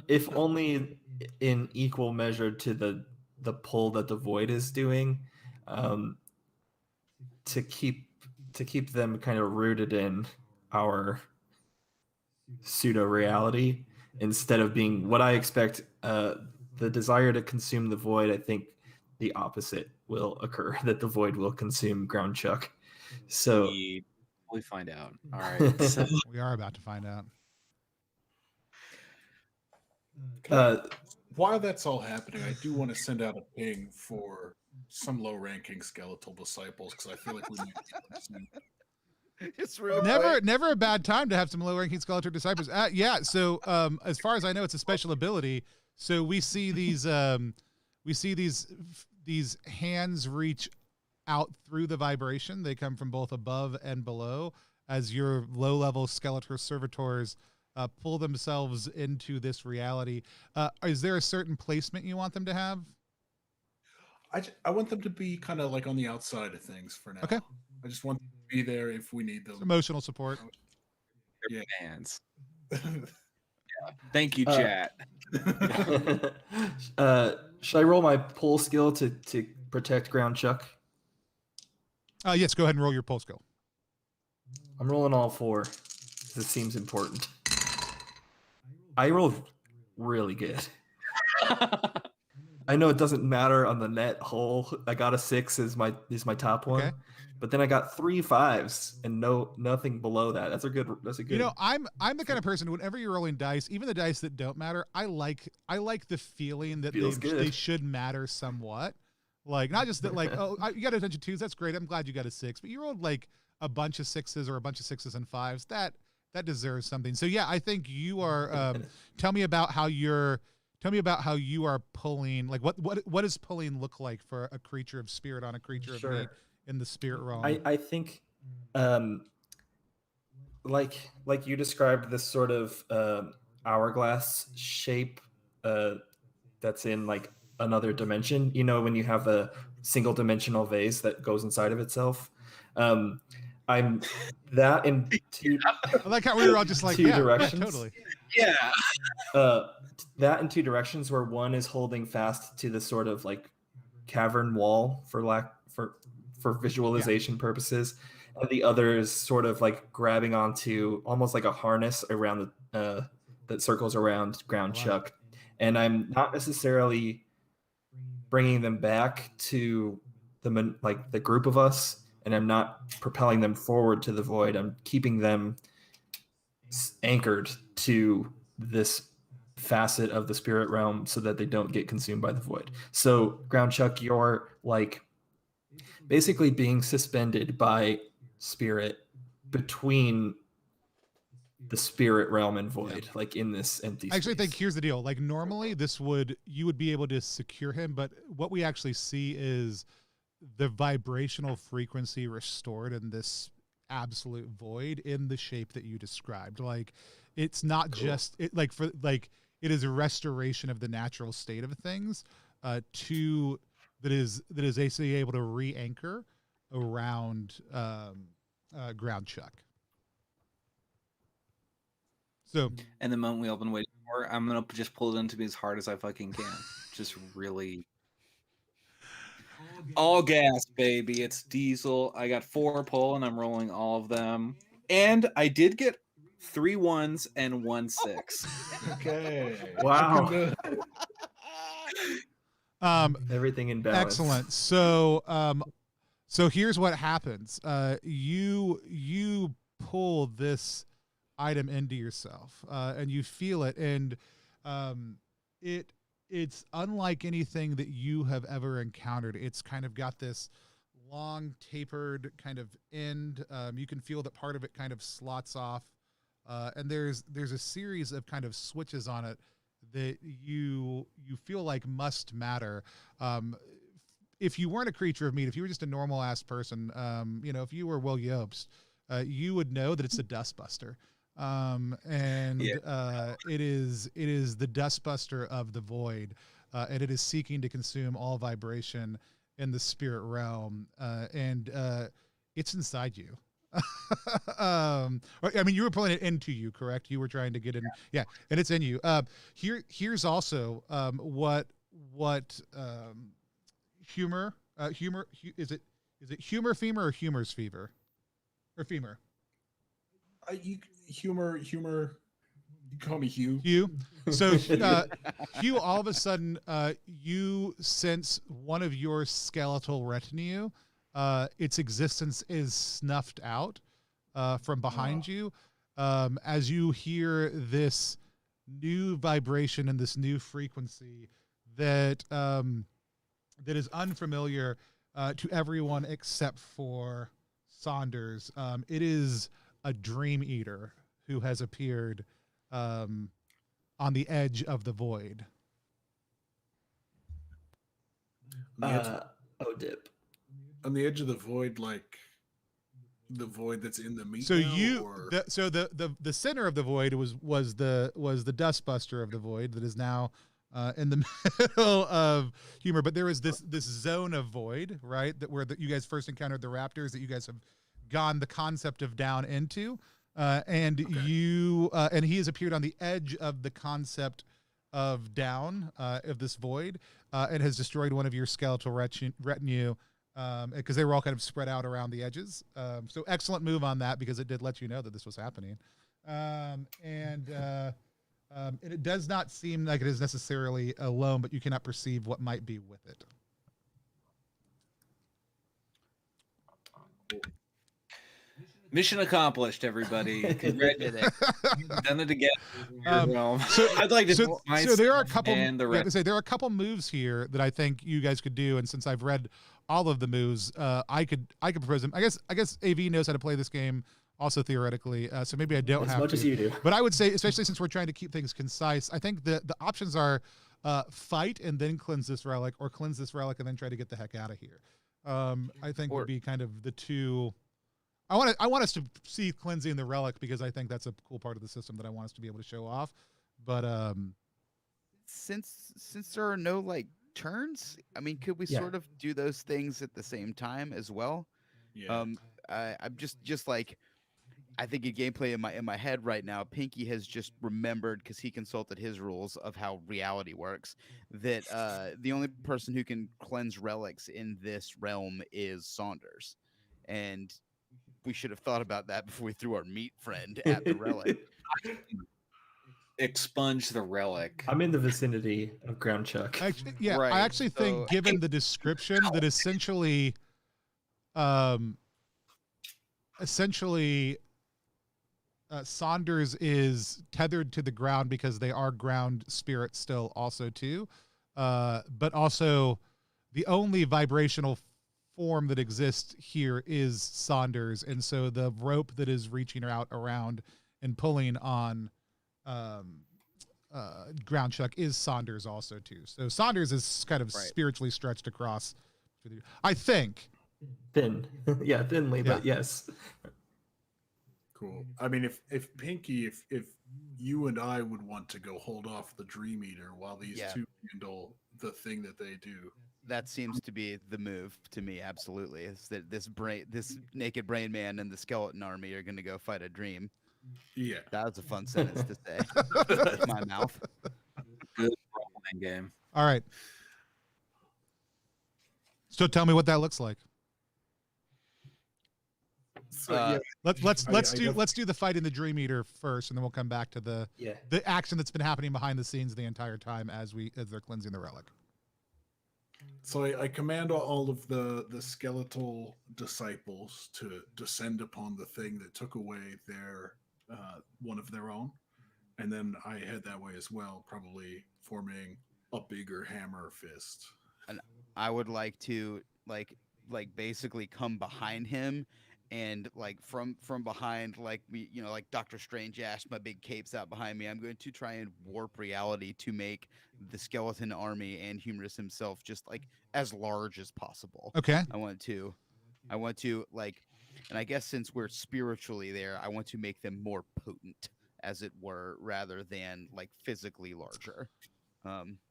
[SPEAKER 5] if only in equal measure to the pull that the void is doing, to keep them kind of rooted in our pseudo reality instead of being what I expect. The desire to consume the void, I think the opposite will occur, that the void will consume Ground Chuck. So
[SPEAKER 4] We find out. All right. So,
[SPEAKER 1] We are about to find out.
[SPEAKER 3] While that's all happening, I do want to send out a ping for some low-ranking skeletal disciples because I feel like we might need them soon.
[SPEAKER 2] It's real
[SPEAKER 1] Never a bad time to have some low-ranking Skeletor disciples. Yeah. So, as far as I know, it's a special ability. So we see these these hands reach out through the vibration. They come from both above and below as your low-level Skeletor servitors pull themselves into this reality. Is there a certain placement you want them to have?
[SPEAKER 3] I want them to be kind of like on the outside of things for now.
[SPEAKER 1] Okay.
[SPEAKER 3] I just want them to be there if we need them.
[SPEAKER 1] It's emotional support.
[SPEAKER 3] Yeah.
[SPEAKER 4] Hands. Thank you, chat.
[SPEAKER 5] Should I roll my pull skill to protect Ground Chuck?
[SPEAKER 1] Yes, go ahead and roll your pull skill.
[SPEAKER 5] I'm rolling all 4. This seems important. I rolled really good. I know it doesn't matter on the net whole. I got a 6 is my top one.
[SPEAKER 1] Okay.
[SPEAKER 5] But then I got 3 5s and nothing below that. That's a good.
[SPEAKER 1] You know, I'm the kind of person, whenever you're rolling dice, even the dice that don't matter, I like the feeling that they should matter somewhat. Like, not just that, like, oh, you got a bunch of 2s, that's great. I'm glad you got a 6, but you rolled like a bunch of 6s or a bunch of 6s and 5s. That deserves something. So yeah, I think you are. Tell me about how you are pulling. Like, what does pulling look like for a creature of spirit on a creature of meat in the spirit realm?
[SPEAKER 5] I think, like you described, this sort of hourglass shape that's in like another dimension. You know, when you have a single dimensional vase that goes inside of itself. I'm that in 2.
[SPEAKER 1] I like how we were all just like
[SPEAKER 5] 2 directions.
[SPEAKER 1] Yeah, totally.
[SPEAKER 4] Yeah.
[SPEAKER 5] That in 2 directions, where one is holding fast to the sort of like cavern wall for visualization purposes, and the other is sort of like grabbing onto almost like a harness around that circles around Ground Chuck. And I'm not necessarily bringing them back to the group of us, and I'm not propelling them forward to the void. I'm keeping them anchored to this facet of the spirit realm so that they don't get consumed by the void. So, Ground Chuck, you're like basically being suspended by spirit between the spirit realm and void, like in this empty space.
[SPEAKER 1] I actually think here's the deal. Like, normally you would be able to secure him, but what we actually see is the vibrational frequency restored in this absolute void in the shape that you described. Like, it's not just it, like for like it is a restoration of the natural state of things to that is basically able to re-anchor around Ground Chuck. So,
[SPEAKER 4] and the moment we open waiting for, I'm gonna just pull it into me as hard as I fucking can. Just really all gas, baby. It's diesel. I got 4 pull and I'm rolling all of them. And I did get 3 1s and 1 6.
[SPEAKER 3] Okay.
[SPEAKER 5] Wow. Everything in balance.
[SPEAKER 1] Excellent. So here's what happens. You pull this item into yourself, and you feel it, and it's unlike anything that you have ever encountered. It's kind of got this long tapered kind of end. You can feel that part of it kind of slots off, and there's a series of kind of switches on it that you feel like must matter. If you weren't a creature of meat, if you were just a normal ass person, if you were Will Yobst, you would know that it's a dustbuster. It is the dustbuster of the void, and it is seeking to consume all vibration in the spirit realm, and it's inside you. I mean, you were pulling it into you, correct? You were trying to get in, yeah, and it's in you. Here's also what humor is it humor femur or humor's fever or femur?
[SPEAKER 3] Humor. You call me Hugh.
[SPEAKER 1] Hugh. So Hugh, all of a sudden, you sense one of your skeletal retinue. Its existence is snuffed out from behind you as you hear this new vibration and this new frequency that is unfamiliar to everyone except for Saunders. It is a dream eater who has appeared on the edge of the void.
[SPEAKER 5] Oh, dip.
[SPEAKER 3] On the edge of the void, like the void that's in the meat.
[SPEAKER 1] So
[SPEAKER 3] now, or...
[SPEAKER 1] the center of the void was the dustbuster of the void that is now in the middle of humor. But there was this zone of void, right? That you guys first encountered the raptors, that you guys have gone the concept of down into, and and he has appeared on the edge of the concept of down of this void, and has destroyed one of your skeletal retinue. Because they were all kind of spread out around the edges. So excellent move on that, because it did let you know that this was happening. And it does not seem like it is necessarily alone, but you cannot perceive what might be with it.
[SPEAKER 4] Mission accomplished, everybody. Congratulations. Done it again.
[SPEAKER 1] So
[SPEAKER 4] I'd like to
[SPEAKER 1] so there are a couple. There are a couple moves here that I think you guys could do, and since I've read all of the moves, I could propose them. I guess AV knows how to play this game, also theoretically. So maybe I don't have
[SPEAKER 5] as much as you do.
[SPEAKER 1] But I would say, especially since we're trying to keep things concise, I think the options are fight and then cleanse this relic, or cleanse this relic and then try to get the heck out of here. I think would be kind of the two. I want us to see cleansing the relic, because I think that's a cool part of the system that I want us to be able to show off. But
[SPEAKER 2] since there are no like turns, I mean, could we sort of do those things at the same time as well?
[SPEAKER 3] Yeah.
[SPEAKER 2] I'm just like, I think in gameplay in my head right now, Pinky has just remembered, because he consulted his rules of how reality works, that the only person who can cleanse relics in this realm is Saunders, and we should have thought about that before we threw our meat friend at the relic.
[SPEAKER 4] Expunge the relic.
[SPEAKER 5] I'm in the vicinity of Ground Chuck.
[SPEAKER 1] Right. I actually think, given the description, that essentially Saunders is tethered to the ground, because they are ground spirits still also too, but also the only vibrational form that exists here is Saunders, and so the rope that is reaching out around and pulling on Ground Chuck is Saunders also too. So Saunders is kind of spiritually stretched across, I think.
[SPEAKER 5] Thin, thinly, but yes.
[SPEAKER 3] Cool. I mean, if Pinky, if you and I would want to go hold off the Dream Eater while these two handle the thing that they do.
[SPEAKER 2] That seems to be the move to me. Absolutely, is that this naked brain man and the skeleton army are going to go fight a dream.
[SPEAKER 3] Yeah,
[SPEAKER 2] that was a fun sentence to say. With my mouth.
[SPEAKER 4] Good role-playing game.
[SPEAKER 1] All right. So tell me what that looks like.
[SPEAKER 3] So,
[SPEAKER 1] let's do the fight in the Dream Eater first, and then we'll come back to the action that's been happening behind the scenes the entire time as they're cleansing the relic.
[SPEAKER 3] So I command all of the skeletal disciples to descend upon the thing that took away their one of their own, and then I head that way as well, probably forming a bigger hammer fist.
[SPEAKER 2] And I would like to like basically come behind him, and like from behind, like me, like Doctor Strange asked, my big cape's out behind me. I'm going to try and warp reality to make the skeleton army and Humorous himself just like as large as possible.
[SPEAKER 1] Okay.
[SPEAKER 2] I want to like, and I guess since we're spiritually there, I want to make them more potent, as it were, rather than like physically larger.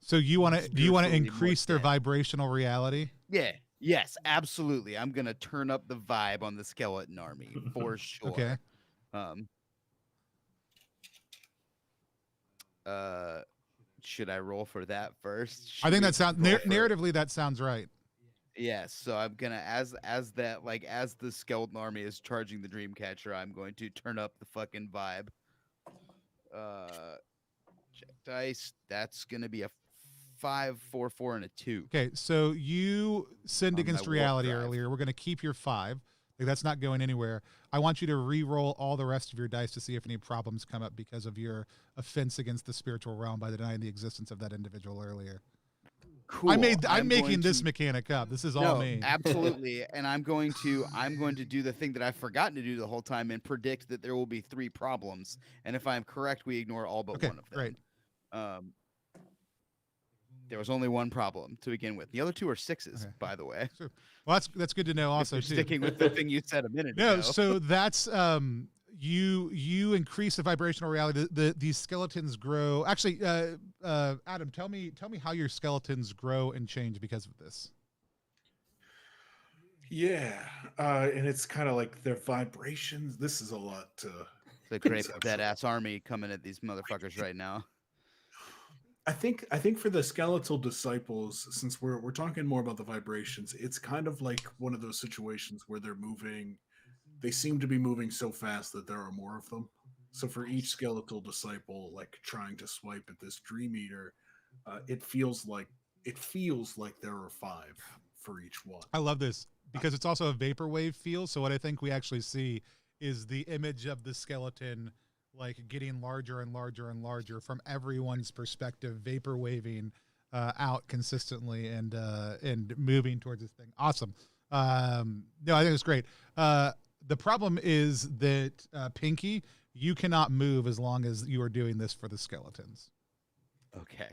[SPEAKER 1] So do you want to increase their vibrational reality?
[SPEAKER 2] Yeah. Yes, absolutely. I'm gonna turn up the vibe on the skeleton army for sure.
[SPEAKER 1] Okay.
[SPEAKER 2] Should I roll for that first?
[SPEAKER 1] I think that sounds narratively that sounds right.
[SPEAKER 2] Yes, so I'm gonna as the skeleton army is charging the Dreamcatcher, I'm going to turn up the fucking vibe. Check dice. That's gonna be a 5, 4, 4, and a 2.
[SPEAKER 1] Okay, so you sinned against reality earlier. We're going to keep your 5. Like, that's not going anywhere. I want you to re-roll all the rest of your dice to see if any problems come up because of your offense against the spiritual realm by denying the existence of that individual earlier.
[SPEAKER 2] Cool.
[SPEAKER 1] I'm
[SPEAKER 2] I'm
[SPEAKER 1] making
[SPEAKER 2] going
[SPEAKER 1] this
[SPEAKER 2] to-
[SPEAKER 1] mechanic up. This is all
[SPEAKER 2] No,
[SPEAKER 1] me.
[SPEAKER 2] absolutely. And I'm going to do the thing that I've forgotten to do the whole time and predict that there will be 3 problems. And if I'm correct, we ignore all but
[SPEAKER 1] Okay,
[SPEAKER 2] one of them.
[SPEAKER 1] great.
[SPEAKER 2] There was only one problem to begin with. The other 2 are 6s,
[SPEAKER 1] Okay.
[SPEAKER 2] by the way.
[SPEAKER 1] Sure. Well, that's good to know
[SPEAKER 2] If
[SPEAKER 1] also
[SPEAKER 2] you're
[SPEAKER 1] too.
[SPEAKER 2] sticking with the thing you said a minute
[SPEAKER 1] No,
[SPEAKER 2] ago.
[SPEAKER 1] so that's you increase the vibrational reality. These skeletons grow. Actually, Adam, tell me how your skeletons grow and change because of this.
[SPEAKER 3] Yeah, and it's kind of like their vibrations. This is a lot to.
[SPEAKER 2] The great badass army coming at these motherfuckers right now.
[SPEAKER 3] I think for the skeletal disciples, since we're talking more about the vibrations, it's kind of like one of those situations where they're moving. They seem to be moving so fast that there are more of them. So for each skeletal disciple, like trying to swipe at this Dream Eater, it feels like there are 5 for each one.
[SPEAKER 1] I love this because it's also a vaporwave feel. So what I think we actually see is the image of the skeleton like getting larger and larger and larger from everyone's perspective, vapor waving out consistently and moving towards this thing. Awesome. No, I think it's great. The problem is that Pinky, you cannot move as long as you are doing this for the skeletons.
[SPEAKER 2] Okay.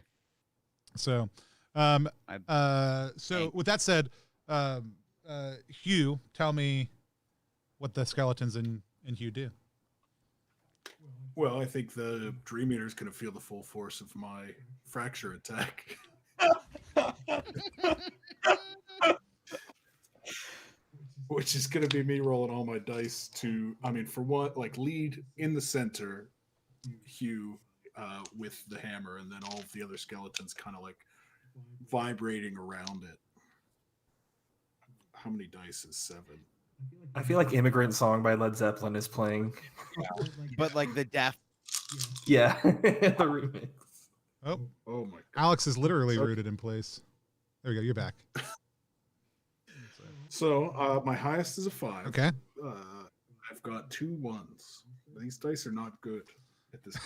[SPEAKER 1] So, with that said, Hugh, tell me what the skeletons in Hugh do.
[SPEAKER 3] Well, I think the Dream Eater is going to feel the full force of my fracture attack. Which is going to be me rolling all my dice to, for what, like lead in the center, Hugh with the hammer, and then all of the other skeletons kind of like vibrating around it. How many dice is 7?
[SPEAKER 5] I feel like Immigrant Song by Led Zeppelin is playing.
[SPEAKER 2] But like the Daft.
[SPEAKER 5] Yeah, the remix.
[SPEAKER 1] Oh
[SPEAKER 3] my God.
[SPEAKER 1] Alex is literally rooted in place. There we go. You're back.
[SPEAKER 3] So my highest is a 5.
[SPEAKER 1] Okay.
[SPEAKER 3] I've got 2 1s. These dice are not good at this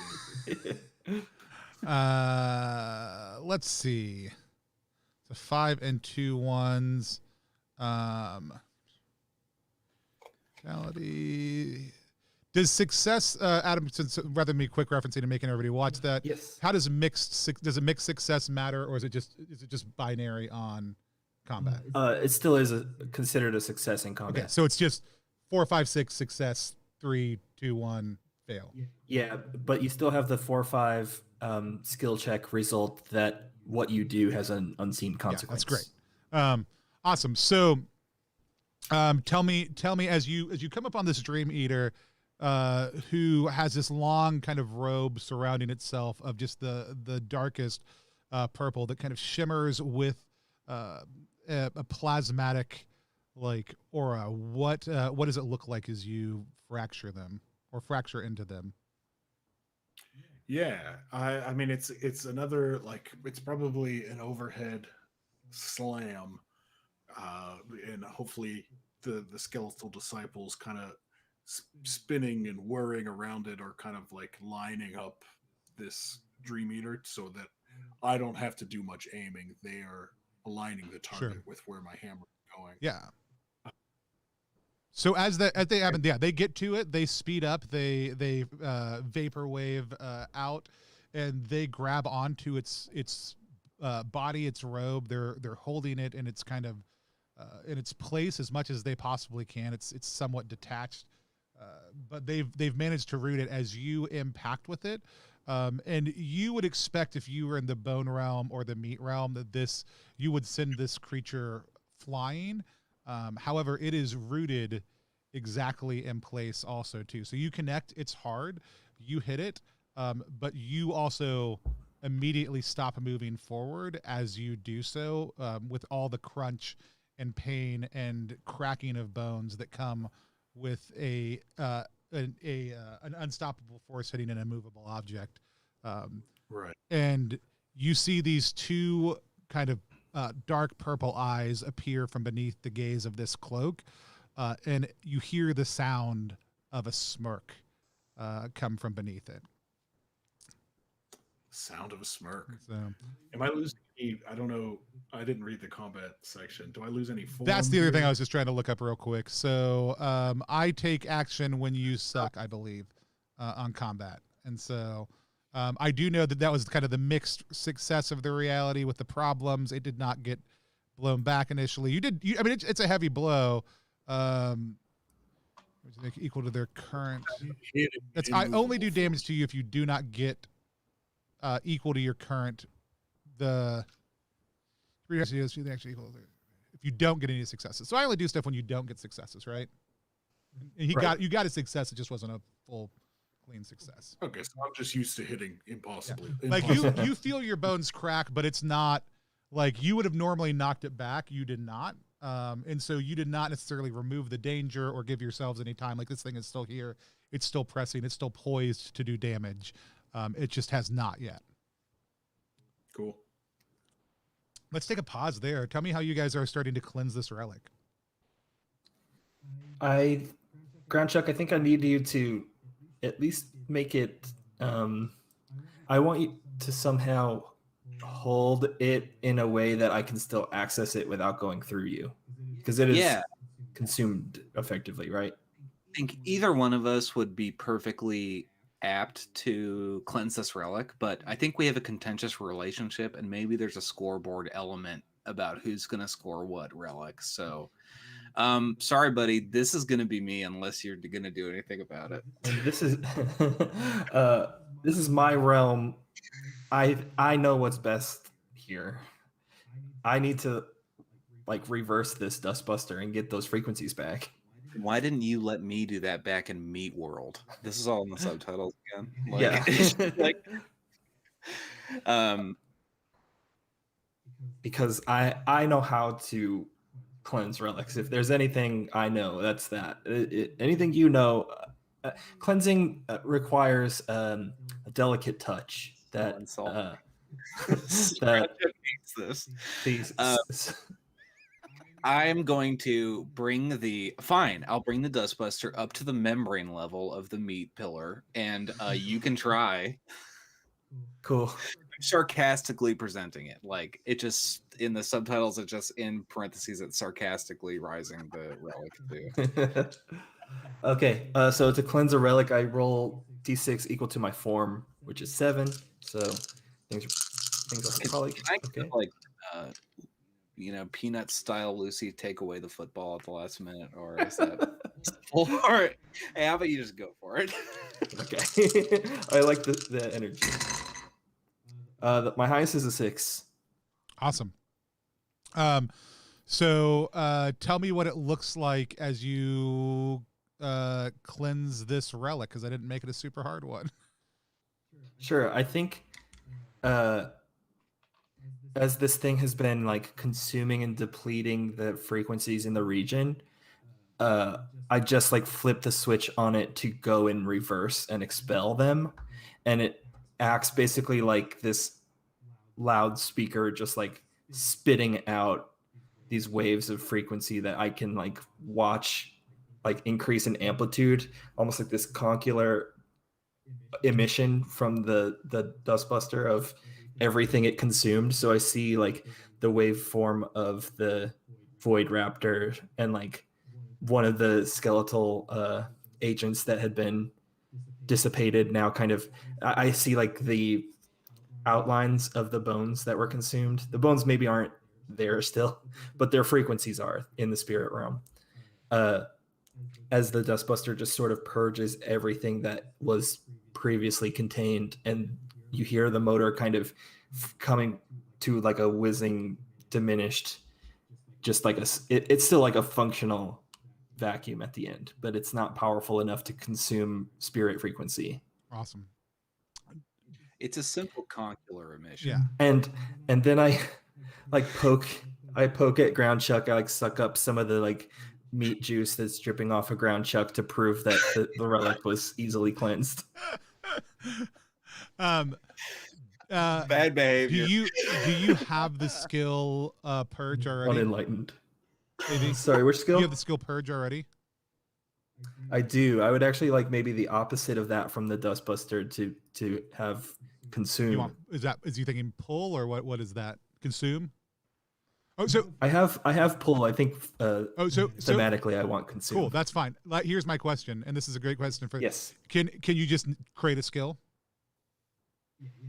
[SPEAKER 3] game.
[SPEAKER 1] Let's see. So 5 and 2 1s. Reality. Does success, Adam? Since rather than me quick referencing and making everybody watch that,
[SPEAKER 5] Yes.
[SPEAKER 1] How does does a mixed success matter, or is it just binary on combat?
[SPEAKER 5] It still is considered a success in combat.
[SPEAKER 1] Okay, so it's just 4, 5, 6 success, 3, 2, 1 fail.
[SPEAKER 5] Yeah, but you still have the 4/5 skill check result that what you do has an unseen consequence.
[SPEAKER 1] Yeah, that's great. Awesome. So, tell me as you come up on this Dream Eater, who has this long kind of robe surrounding itself of just the darkest purple that kind of shimmers with a plasmatic like aura. What does it look like as you fracture them or fracture into them?
[SPEAKER 3] Yeah, I mean it's another, like, it's probably an overhead slam, and hopefully the skeletal disciples kind of spinning and whirring around it are kind of like lining up this Dream Eater so that I don't have to do much aiming. They are aligning the target with where my hammer is going.
[SPEAKER 1] Yeah. So as they happen, they get to it, they speed up, they vaporwave out, and they grab onto its body, its robe. They're holding it in its kind of in its place as much as they possibly can. It's somewhat detached, but they've managed to root it as you impact with it. And you would expect if you were in the bone realm or the meat realm that you would send this creature flying. However, it is rooted exactly in place also too. So you connect, it's hard, you hit it, but you also immediately stop moving forward as you do so, with all the crunch and pain and cracking of bones that come with an unstoppable force hitting an immovable object.
[SPEAKER 3] Right.
[SPEAKER 1] And you see these 2 kind of dark purple eyes appear from beneath the gaze of this cloak, and you hear the sound of a smirk come from beneath it.
[SPEAKER 3] Sound of a smirk.
[SPEAKER 1] So
[SPEAKER 3] Am I losing any? I don't know. I didn't read the combat section. Do I lose any forms?
[SPEAKER 1] that's the other thing
[SPEAKER 3] here?
[SPEAKER 1] I was just trying to look up real quick. So I take action when you suck, I believe, on combat, and so I do know that was kind of the mixed success of the reality with the problems. It did not get blown back initially. I mean, it's a heavy blow. Equal to their current. I only do damage to you if you do not get equal to your current. If you don't get any successes, so I only do stuff when you don't get successes, right? And you got a success. It just wasn't a full clean success.
[SPEAKER 3] Okay, so I'm just used to hitting impossibly.
[SPEAKER 1] Yeah. Like you feel your bones crack, but it's not like you would have normally knocked it back. You did not. And so you did not necessarily remove the danger or give yourselves any time. Like this thing is still here. It's still pressing. It's still poised to do damage. It just has not yet.
[SPEAKER 3] Cool.
[SPEAKER 1] Let's take a pause there. Tell me how you guys are starting to cleanse this relic.
[SPEAKER 5] Ground Chuck, I think I need you to at least make it. I want you to somehow hold it in a way that I can still access it without going through you, because it is consumed effectively, right?
[SPEAKER 4] I think either one of us would be perfectly apt to cleanse this relic, but I think we have a contentious relationship, and maybe there's a scoreboard element about who's going to score what relic. So, sorry, buddy, this is going to be me unless you're going to do anything about it.
[SPEAKER 5] And this is this is my realm. I know what's best here. I need to reverse this Dustbuster and get those frequencies back.
[SPEAKER 4] Why didn't you let me do that back in Meat World? This is all in the subtitles again.
[SPEAKER 5] Because I know how to cleanse relics. If there's anything I know, that's that. Anything you know, cleansing requires a delicate touch. That
[SPEAKER 4] this.
[SPEAKER 5] Please.
[SPEAKER 4] I'm going to bring I'll bring the Dustbuster up to the membrane level of the meat pillar, and you can try.
[SPEAKER 5] Cool.
[SPEAKER 4] I'm sarcastically presenting it. Like, it just, in the subtitles, it just, in parentheses, it's sarcastically rising the relic too.
[SPEAKER 5] Okay, so to cleanse a relic, I roll d6 equal to my form, which is 7. So things are probably okay.
[SPEAKER 4] Peanut style Lucy take away the football at the last minute, or is that or hey, how about you just go for it?
[SPEAKER 5] Okay. I like the energy. My highest is a 6.
[SPEAKER 1] Awesome. So tell me what it looks like as you cleanse this relic, because I didn't make it a super hard one.
[SPEAKER 5] Sure. I think as this thing has been consuming and depleting the frequencies in the region, I just flip the switch on it to go in reverse and expel them, and it acts basically like this loudspeaker, just spitting out these waves of frequency that I can watch increase in amplitude, almost like this conchular emission from the Dustbuster of everything it consumed. So I see the waveform of the Void Raptor and one of the skeletal agents that had been dissipated now I see the outlines of the bones that were consumed. The bones maybe aren't there still, but their frequencies are in the spirit realm. As the Dustbuster just sort of purges everything that was previously contained, and you hear the motor kind of coming to a whizzing, diminished, just it's still a functional vacuum at the end, but it's not powerful enough to consume spirit frequency.
[SPEAKER 1] Awesome.
[SPEAKER 4] It's a simple conchular emission.
[SPEAKER 1] Yeah.
[SPEAKER 5] And then I poke at Ground Chuck. I suck up some of the meat juice that's dripping off of Ground Chuck to prove that the relic was easily cleansed.
[SPEAKER 4] Bad behavior.
[SPEAKER 1] Do you have the skill purge already?
[SPEAKER 5] Unenlightened.
[SPEAKER 1] Maybe.
[SPEAKER 5] Sorry, which skill?
[SPEAKER 1] Do you have the skill purge already?
[SPEAKER 5] I do. I would actually maybe the opposite of that from the Dustbuster to have consume.
[SPEAKER 1] Is he thinking pull or what is that? Consume? Oh, so
[SPEAKER 5] I have pull. I think thematically I want consume.
[SPEAKER 1] Cool, that's fine. Here's my question, and this is a great question for
[SPEAKER 5] Yes.
[SPEAKER 1] Can you just create a skill?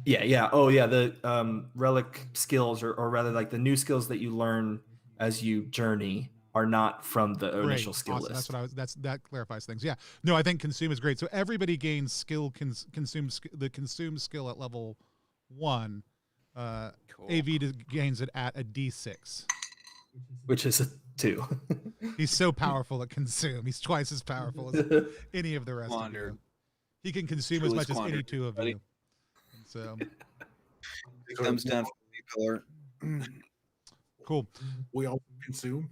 [SPEAKER 5] Yeah. Oh yeah, the relic skills or rather like the new skills that you learn as you journey are not from the initial skill
[SPEAKER 1] Awesome.
[SPEAKER 5] list.
[SPEAKER 1] That clarifies things. Yeah. No, I think consume is great. So everybody gains the consume skill at level 1.
[SPEAKER 2] Cool.
[SPEAKER 1] AV gains it at a D6.
[SPEAKER 5] Which is a 2.
[SPEAKER 1] He's so powerful at consume. He's twice as powerful as any of the rest of you. He can consume as much as any two of you. So
[SPEAKER 4] it comes down from the pillar.
[SPEAKER 1] Cool.
[SPEAKER 3] We all consume.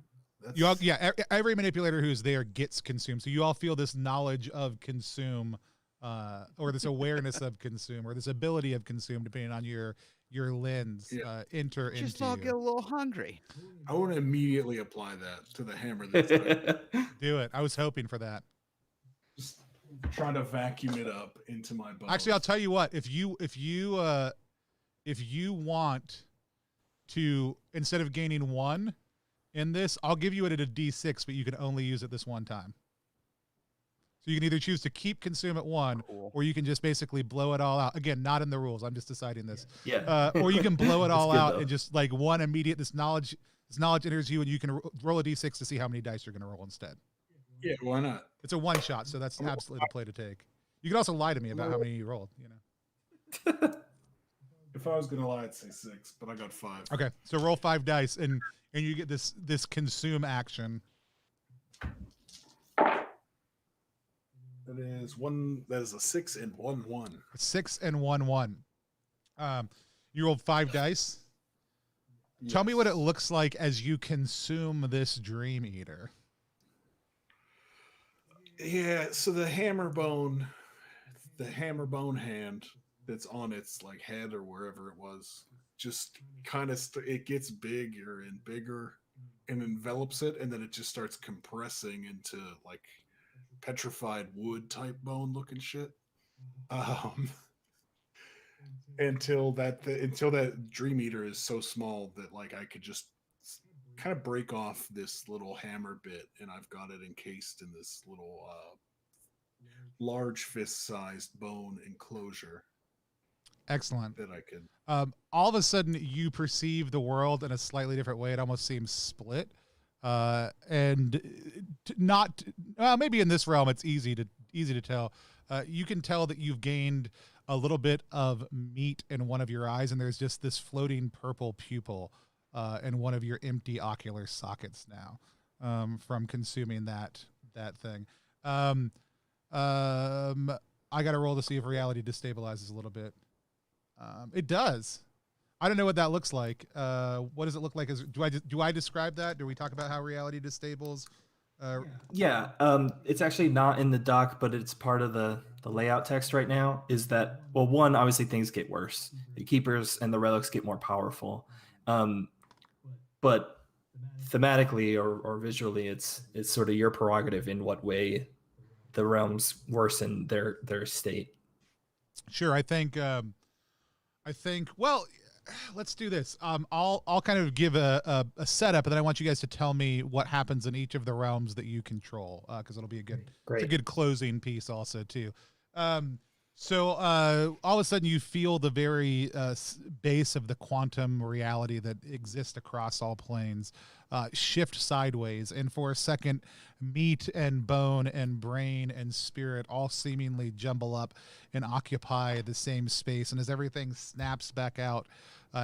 [SPEAKER 1] You all, yeah. Every manipulator who's there gets consumed. So you all feel this knowledge of consume, or this awareness of consume, or this ability of consume, depending on your lens. Enter
[SPEAKER 2] Just
[SPEAKER 1] into
[SPEAKER 2] all
[SPEAKER 1] you.
[SPEAKER 2] get a little hungry.
[SPEAKER 3] I want to immediately apply that to the hammer. That's
[SPEAKER 1] Do it. I was hoping for that.
[SPEAKER 3] just trying to vacuum it up into my bones.
[SPEAKER 1] Actually, I'll tell you what. If you want to, instead of gaining 1 in this, I'll give you it at a D6, but you can only use it this one time. So you can either choose to keep consume at 1, or you can just basically blow it all out. Again, not in the rules. I'm just deciding this.
[SPEAKER 5] Yeah.
[SPEAKER 1] Or you can blow it all
[SPEAKER 5] good,
[SPEAKER 1] out
[SPEAKER 5] though.
[SPEAKER 1] and just like one immediate. This knowledge enters you, and you can roll a D6 to see how many dice you're going to roll instead.
[SPEAKER 3] Yeah, why not?
[SPEAKER 1] It's a one shot, so that's absolutely the play to take. You can also lie to me about how many you rolled.
[SPEAKER 3] If I was gonna lie, I'd say 6, but I got 5.
[SPEAKER 1] Okay, so roll 5 dice, and you get this consume action.
[SPEAKER 3] That is a 6 and 1-1.
[SPEAKER 1] 6 and 1-1. You rolled 5 dice.
[SPEAKER 3] Yes.
[SPEAKER 1] Tell me what it looks like as you consume this Dream Eater.
[SPEAKER 3] Yeah, so the hammer bone hand that's on its like head or wherever it was, just kind of it gets bigger and bigger and envelops it, and then it just starts compressing into like petrified wood type bone looking shit. Until that Dream Eater is so small that like I could just kind of break off this little hammer bit, and I've got it encased in this little large fist-sized bone enclosure.
[SPEAKER 1] Excellent.
[SPEAKER 3] That I could.
[SPEAKER 1] All of a sudden, you perceive the world in a slightly different way. It almost seems split, and not maybe in this realm it's easy to tell. You can tell that you've gained a little bit of meat in one of your eyes, and there's just this floating purple pupil in one of your empty ocular sockets now from consuming that thing. I got to roll to see if reality destabilizes a little bit. It does. I don't know what that looks like. What does it look like? Do I describe that? Do we talk about how reality destables?
[SPEAKER 5] Yeah, it's actually not in the doc, but it's part of the layout text right now. Is that, well, one, obviously things get worse. The keepers and the relics get more powerful, but thematically or visually, it's sort of your prerogative in what way the realms worsen their state.
[SPEAKER 1] Sure, I think. Well, let's do this. I'll kind of give a setup, and then I want you guys to tell me what happens in each of the realms that you control, because it'll be it's a good closing piece also too. So all of a sudden you feel the very base of the quantum reality that exists across all planes shift sideways, and for a second, meat and bone and brain and spirit all seemingly jumble up and occupy the same space. And as everything snaps back out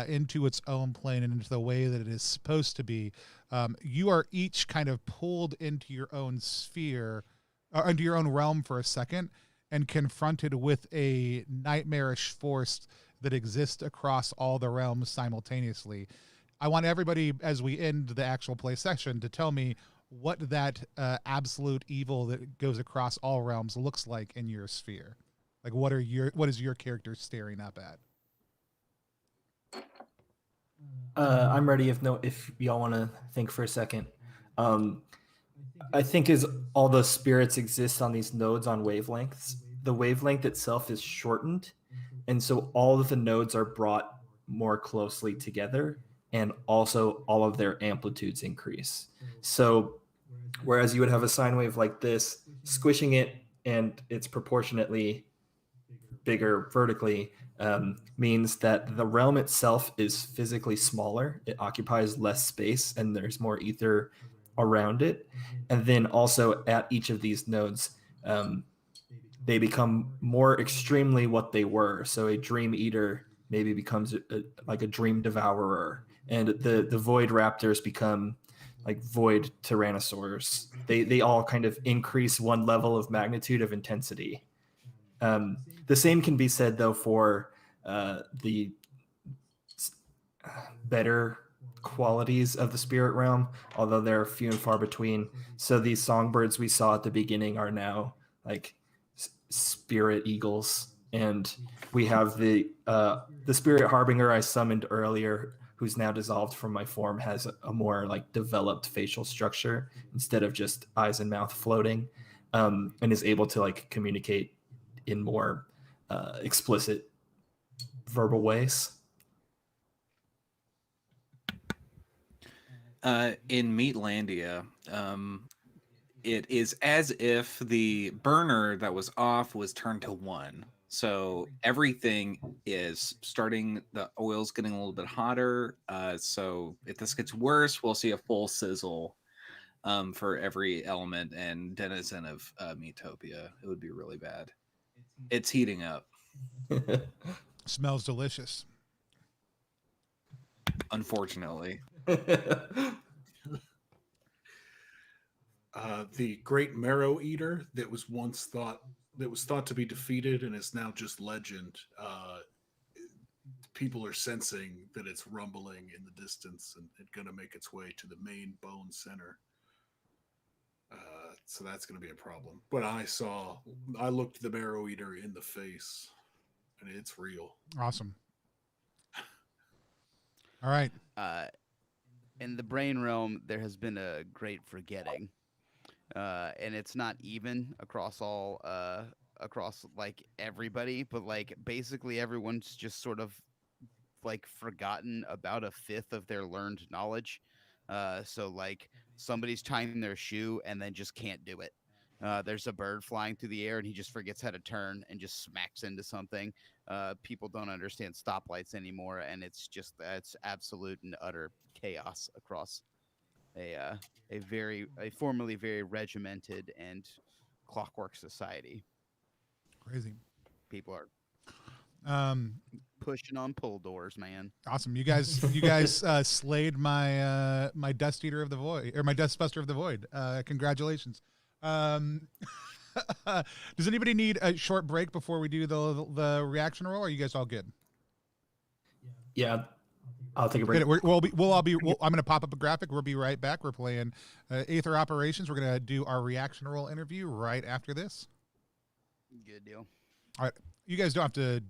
[SPEAKER 1] into its own plane and into the way that it is supposed to be, you are each kind of pulled into your own sphere, or into your own realm for a second, and confronted with a nightmarish force that exists across all the realms simultaneously. I want everybody, as we end the actual play session, to tell me what that absolute evil that goes across all realms looks like in your sphere. Like, what is your character staring up at?
[SPEAKER 5] I'm ready if y'all want to think for a second. I think as all the spirits exist on these nodes on wavelengths, the wavelength itself is shortened, And so all of the nodes are brought more closely together, and also all of their amplitudes increase. So whereas you would have a sine wave like this, squishing it and it's proportionately bigger vertically means that the realm itself is physically smaller. It occupies less space and there's more ether around it. And then also at each of these nodes, they become more extremely what they were. So a dream eater maybe becomes like a dream devourer, and the void raptors become like void tyrannosaurs. They all kind of increase one level of magnitude of intensity. The same can be said though for the better qualities of the spirit realm, although they're few and far between. So these songbirds we saw at the beginning are now like spirit eagles, and we have the spirit harbinger I summoned earlier, who's now dissolved from my form, has a more like developed facial structure instead of just eyes and mouth floating, and is able to like communicate in more explicit verbal ways.
[SPEAKER 4] In Meatlandia, it is as if the burner that was off was turned to 1. So everything is starting, the oil's getting a little bit hotter. So if this gets worse, we'll see a full sizzle for every element and denizen of Metopia. It would be really bad. It's heating up.
[SPEAKER 1] Smells delicious.
[SPEAKER 4] Unfortunately.
[SPEAKER 3] The great marrow eater that was thought to be defeated and is now just legend. People are sensing that it's rumbling in the distance and it's going to make its way to the main bone center. So that's going to be a problem. But I looked the marrow eater in the face, and it's real.
[SPEAKER 1] Awesome. All right.
[SPEAKER 2] In the brain realm, there has been a great forgetting, and it's not even across all across like everybody, but like basically everyone's just sort of like forgotten about a fifth of their learned knowledge. So like somebody's tying their shoe and then just can't do it. There's a bird flying through the air and he just forgets how to turn and just smacks into something. People don't understand stoplights anymore, and it's absolute and utter chaos across a formerly very regimented and clockwork society.
[SPEAKER 1] Crazy.
[SPEAKER 2] People are
[SPEAKER 1] Um,
[SPEAKER 2] pushing on pull doors, man.
[SPEAKER 1] awesome. You guys slayed my my Dust Eater of the Void, or my Dust Buster of the Void. Congratulations. Does anybody need a short break before we do the reaction roll? Or are you guys all good?
[SPEAKER 5] Yeah, I'll take a break.
[SPEAKER 1] I'm going to pop up a graphic. We'll be right back. We're playing Aether Operations. We're going to do our reaction roll interview right after this.
[SPEAKER 2] Good deal.
[SPEAKER 1] All right. You guys don't have to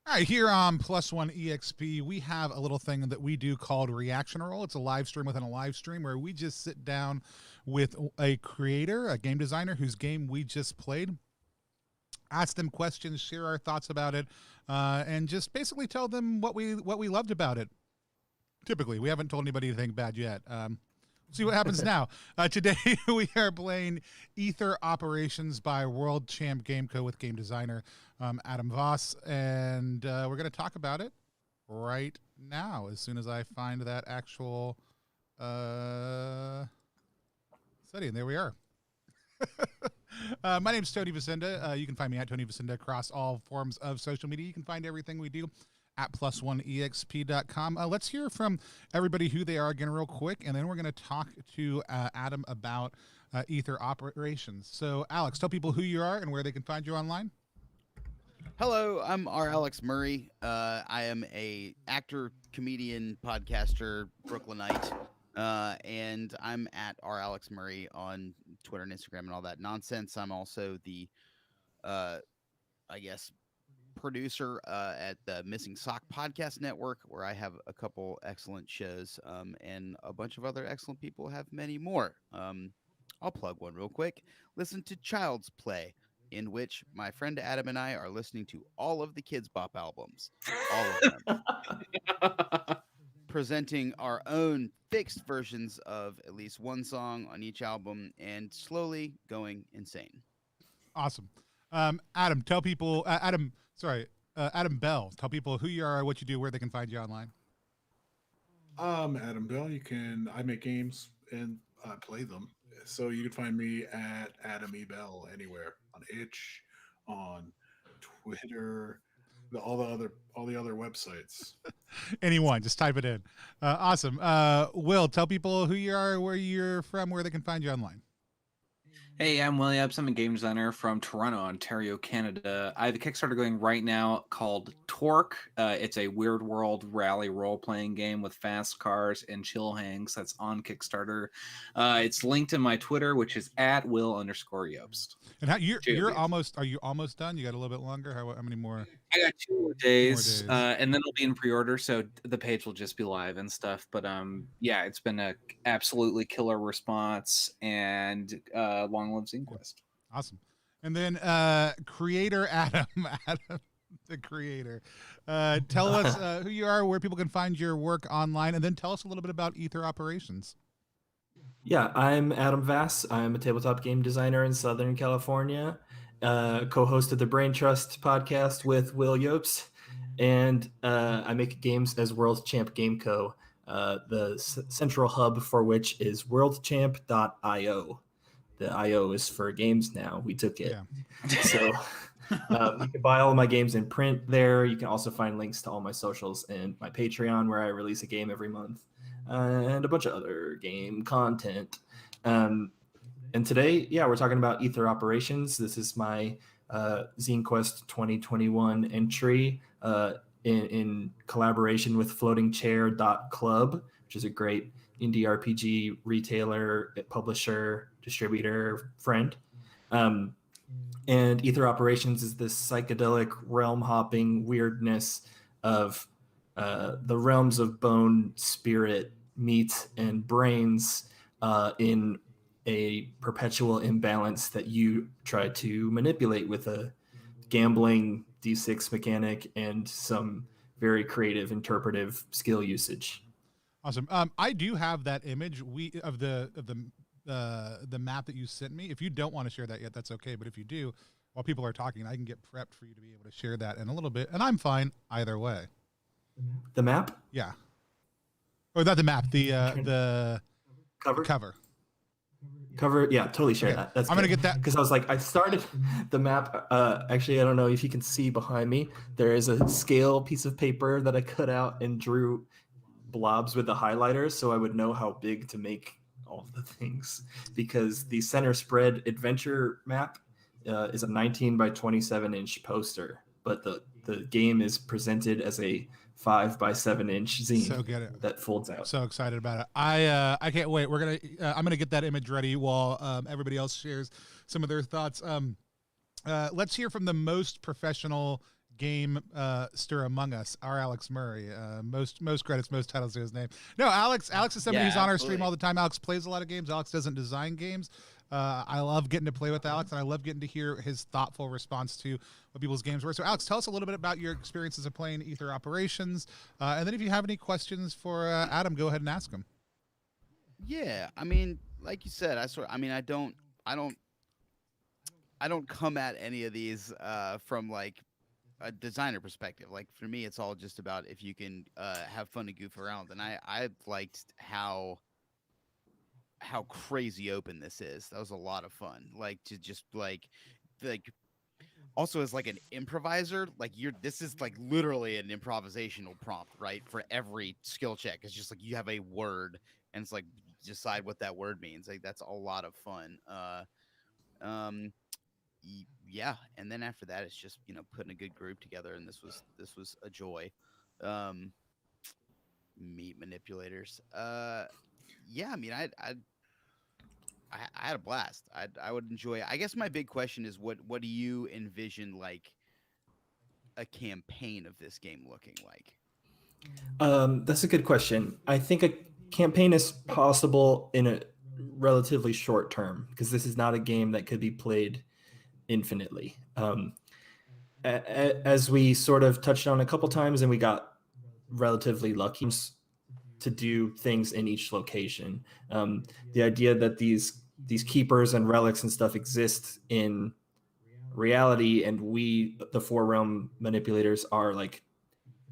[SPEAKER 1] All right, here on Plus One EXP, we have a little thing that we do called Reaction Roll. It's a live stream within a live stream where we just sit down with a creator, a game designer whose game we just played, ask them questions, share our thoughts about it, and just basically tell them what we loved about it. Typically, we haven't told anybody anything bad yet. See what happens now. Today, we are playing Aether Operations by World Champ Game Co. with game designer Adam Vass, and we're going to talk about it right now as soon as I find that actual setting. There we are. My name is Tony Vicinda. You can find me at Tony Vicinda across all forms of social media. You can find everything we do at plus1exp.com. Let's hear from everybody who they are again real quick, and then we're going to talk to Adam about Aether Operations. So, Alex, tell people who you are and where they can find you online.
[SPEAKER 2] Hello, I'm R. Alex Murray. I am a actor, comedian, podcaster, Brooklynite, and I'm at R. Alex Murray on Twitter and Instagram and all that nonsense. I'm also the, producer at the Missing Sock Podcast Network, where I have a couple excellent shows, and a bunch of other excellent people have many more. I'll plug one real quick. Listen to Child's Play, in which my friend Adam and I are listening to all of the Kids Bop albums, all of them, presenting our own fixed versions of at least one song on each album, and slowly going insane.
[SPEAKER 1] Awesome. Adam, tell people, Adam Bell, tell people who you are, what you do, where they can find you online.
[SPEAKER 3] Adam Bell. I make games and play them. So you can find me at Adam E. Bell anywhere, on Itch, on Twitter, all the other websites.
[SPEAKER 1] Anyone, just type it in. Awesome. Will, tell people who you are, where you're from, where they can find you online.
[SPEAKER 4] Hey, I'm Willie Epps. I'm a game designer from Toronto, Ontario, Canada. I have a Kickstarter going right now called Torque. It's a Weird World rally role-playing game with fast cars and chill hangs. That's on Kickstarter. It's linked in my Twitter, which is at Will_Yobst.
[SPEAKER 1] And are you almost done? You got a little bit longer? How many more?
[SPEAKER 4] I got 2 more days. And then it'll be in pre-order, so the page will just be live and stuff. But yeah, it's been a absolutely killer response, and long live ZineQuest.
[SPEAKER 1] Awesome. And then creator Adam, the creator. Tell us who you are, where people can find your work online, and then tell us a little bit about Aether Operations.
[SPEAKER 5] Yeah, I'm Adam Vass. I'm a tabletop game designer in Southern California, co-host of the Brain Trust podcast with Will Yobst, and I make games as World Champ Game Co. The central hub for which is worldchamp.io. The IO is for games now. We took it. Yeah. So you can buy all of my games in print there. You can also find links to all my socials and my Patreon, where I release a game every month, and a bunch of other game content. And today, we're talking about Aether Operations. This is my ZineQuest 2021 entry in collaboration with floatingchair.club, which is a great indie RPG retailer, publisher, distributor, friend. And Aether Operations is this psychedelic realm hopping weirdness of the realms of bone, spirit, meat, and brains in a perpetual imbalance that you try to manipulate with a gambling D6 mechanic and some very creative interpretive skill usage.
[SPEAKER 1] Awesome. I do have that image of the map that you sent me. If you don't want to share that yet, that's okay. But if you do, while people are talking, I can get prepped for you to be able to share that in a little bit, and I'm fine either way.
[SPEAKER 5] The map?
[SPEAKER 1] Yeah. Or not the map. The cover.
[SPEAKER 5] Yeah, totally share that. That's
[SPEAKER 1] I'm gonna get that
[SPEAKER 5] because I was like, I started the map. Actually, I don't know if you can see behind me. There is a scale piece of paper that I cut out and drew blobs with the highlighters, so I would know how big to make all of the things. Because the center spread adventure map is a 19 by 27 inch poster, but the game is presented as a 5 by 7 inch zine.
[SPEAKER 1] So get it.
[SPEAKER 5] That folds out.
[SPEAKER 1] So excited about it. I can't wait. I'm gonna get that image ready while everybody else shares some of their thoughts. Let's hear from the most professional game stir among us, our Alex Murray. Most credits, most titles to his name. No, Alex is somebody who's on our stream all the time. Alex plays a lot of games. Alex doesn't design games. I love getting to play with Alex, and I love getting to hear his thoughtful response to what people's games were. So, Alex, tell us a little bit about your experiences of playing Aether Operations, and then if you have any questions for Adam, go ahead and ask him.
[SPEAKER 2] Yeah, I mean, like you said, I don't come at any of these from like a designer perspective. Like for me, it's all just about if you can have fun and goof around. And I liked how crazy open this is. That was a lot of fun. Like to just like also as like an improviser, like this is like literally an improvisational prompt, right? For every skill check. It's just like you have a word and it's like decide what that word means. Like that's a lot of fun. Yeah, and then after that it's just, putting a good group together, and this was a joy. Meat manipulators. Yeah, I mean, I had a blast. I would enjoy. I guess my big question is, what do you envision like a campaign of this game looking like?
[SPEAKER 5] That's a good question. I think a campaign is possible in a relatively short term because this is not a game that could be played infinitely. As we sort of touched on a couple times, and we got relatively lucky to do things in each location. The idea that these keepers and relics and stuff exist in reality, and we, the Four Realm manipulators, are like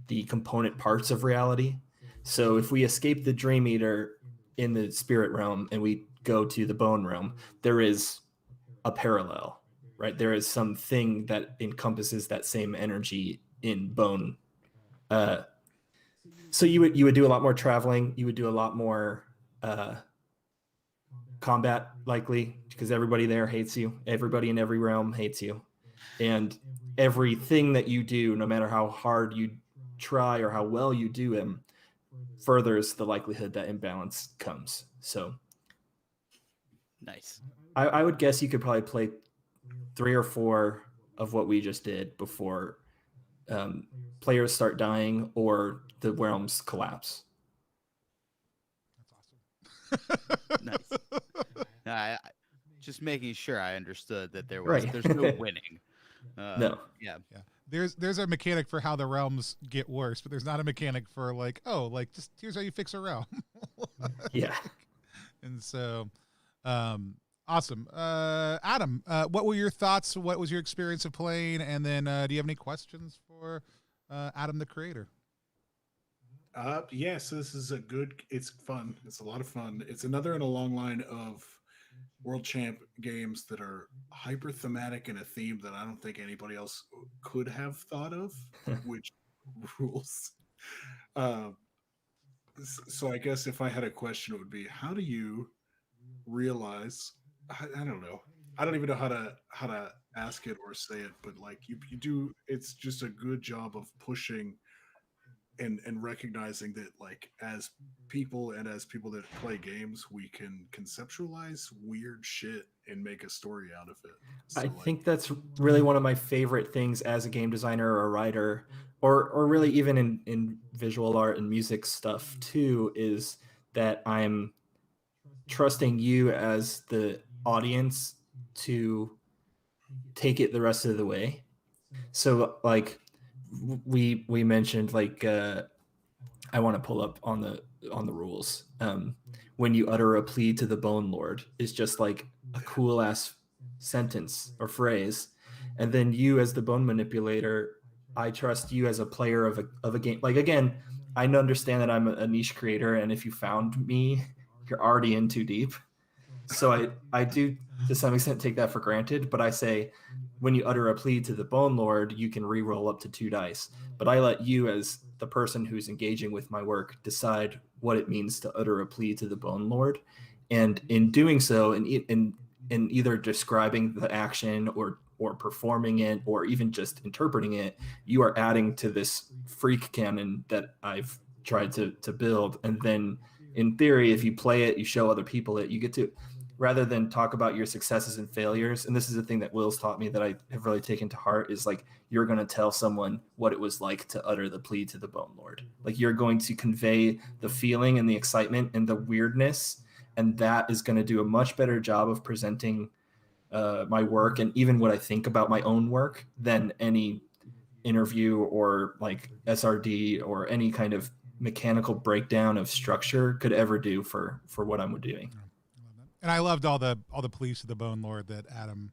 [SPEAKER 5] the component parts of reality. So if we escape the Dream Eater in the spirit realm and we go to the bone realm, there is a parallel, right? There is something that encompasses that same energy in bone. So you would do a lot more traveling. You would do a lot more combat, likely, because everybody there hates you. Everybody in every realm hates you. And everything that you do, no matter how hard you try or how well you do them, furthers the likelihood that imbalance comes. So
[SPEAKER 2] nice.
[SPEAKER 5] I would guess you could probably play 3 or 4 of what we just did before players start dying or the realms collapse.
[SPEAKER 1] That's awesome.
[SPEAKER 2] Nice. Just making sure I understood that there's no winning.
[SPEAKER 5] No.
[SPEAKER 2] Yeah.
[SPEAKER 1] There's a mechanic for how the realms get worse, but there's not a mechanic for like, just here's how you fix a realm.
[SPEAKER 5] Yeah.
[SPEAKER 1] And so, awesome. Adam, what were your thoughts? What was your experience of playing? And then, do you have any questions for Adam, the creator?
[SPEAKER 3] Yes, this is it's fun. It's a lot of fun. It's another in a long line of World Champ games that are hyper thematic in a theme that I don't think anybody else could have thought of, which rules. So I guess if I had a question, it would be, how do you realize? I don't know. I don't even know how to ask it or say it, but like you do. It's just a good job of pushing and recognizing that, like, as people that play games, we can conceptualize weird shit and make a story out of it. So,
[SPEAKER 5] I think that's really one of my favorite things as a game designer or a writer, or really even in visual art and music stuff too, is that I'm trusting you as the audience to take it the rest of the way. So like we mentioned, like I want to pull up on the rules. When you utter a plea to the Bone Lord is just like a cool ass sentence or phrase, and then you as the bone manipulator, I trust you as a player of a game. Like, again, I understand that I'm a niche creator, and if you found me, you're already in too deep. So I do to some extent take that for granted, but I say, when you utter a plea to the Bone Lord, you can re-roll up to 2 dice. But I let you, as the person who's engaging with my work, decide what it means to utter a plea to the Bone Lord. And in doing so, in either describing the action or performing it, or even just interpreting it, you are adding to this freak canon that I've tried to build. And then in theory, if you play it, you show other people it, you get to rather than talk about your successes and failures, and this is the thing that Will's taught me that I have really taken to heart, is like, you're going to tell someone what it was like to utter the plea to the Bone Lord. Like, you're going to convey the feeling and the excitement and the weirdness, and that is going to do a much better job of presenting my work and even what I think about my own work than any interview or like SRD or any kind of mechanical breakdown of structure could ever do for what I'm doing.
[SPEAKER 1] And I loved all the pleas to the Bone Lord that Adam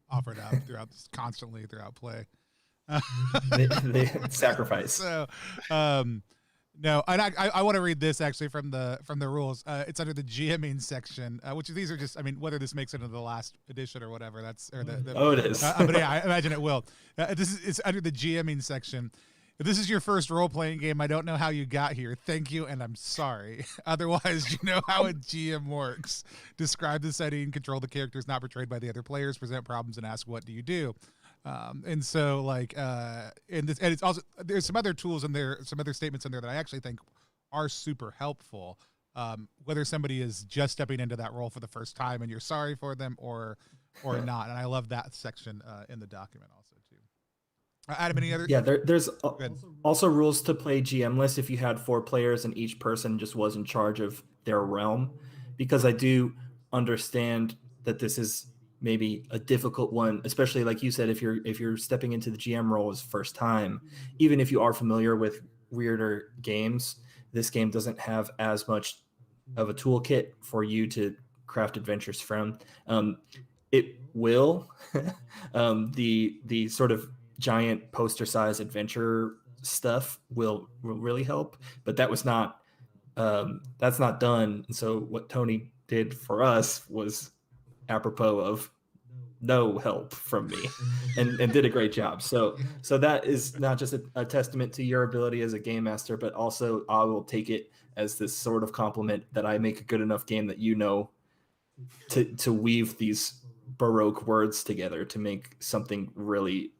[SPEAKER 1] offered up constantly throughout play.
[SPEAKER 5] they sacrifice.
[SPEAKER 1] So, no, and I want to read this actually from the rules. It's under the GMing section, which these are just, I mean, whether this makes it into the last edition or whatever, that's or the
[SPEAKER 5] it is.
[SPEAKER 1] but yeah, I imagine it will. It's under the GMing section. If this is your first role-playing game, I don't know how you got here. Thank you, and I'm sorry. Otherwise, you know how a GM works. Describe the setting, control the characters not portrayed by the other players, present problems, and ask, what do you do? And so, like, and it's also, there's some other tools in there, some other statements in there that I actually think are super helpful. Whether somebody is just stepping into that role for the first time and you're sorry for them or not. And I love that section in the document also too. Adam, any other?
[SPEAKER 5] Yeah, there's also rules to play GM-less if you had 4 players and each person just was in charge of their realm, because I do understand that this is maybe a difficult one, especially like you said, if you're stepping into the GM role as first time. Even if you are familiar with weirder games, this game doesn't have as much of a toolkit for you to craft adventures from. It will the sort of giant poster size adventure stuff will really help, but that was not that's not done. And so what Tony did for us was apropos of no help from me and did a great job. So that is not just a testament to your ability as a game master, but also I will take it as this sort of compliment that I make a good enough game that you know to weave these Baroque words together to make something really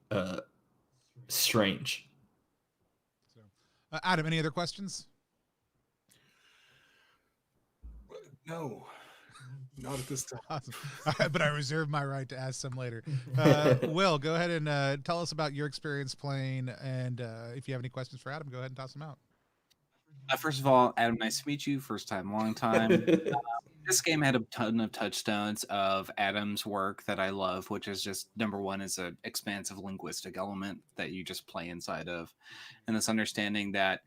[SPEAKER 5] strange.
[SPEAKER 1] So, Adam, any other questions?
[SPEAKER 3] No, not at this time.
[SPEAKER 1] Awesome. All right, but I reserve my right to ask some later. Will, go ahead and tell us about your experience playing, and if you have any questions for Adam, go ahead and toss them out.
[SPEAKER 4] First of all, Adam, nice to meet you. First time, long time. This game had a ton of touchstones of Adam's work that I love, which is just, number one, is an expansive linguistic element that you just play inside of. And this understanding that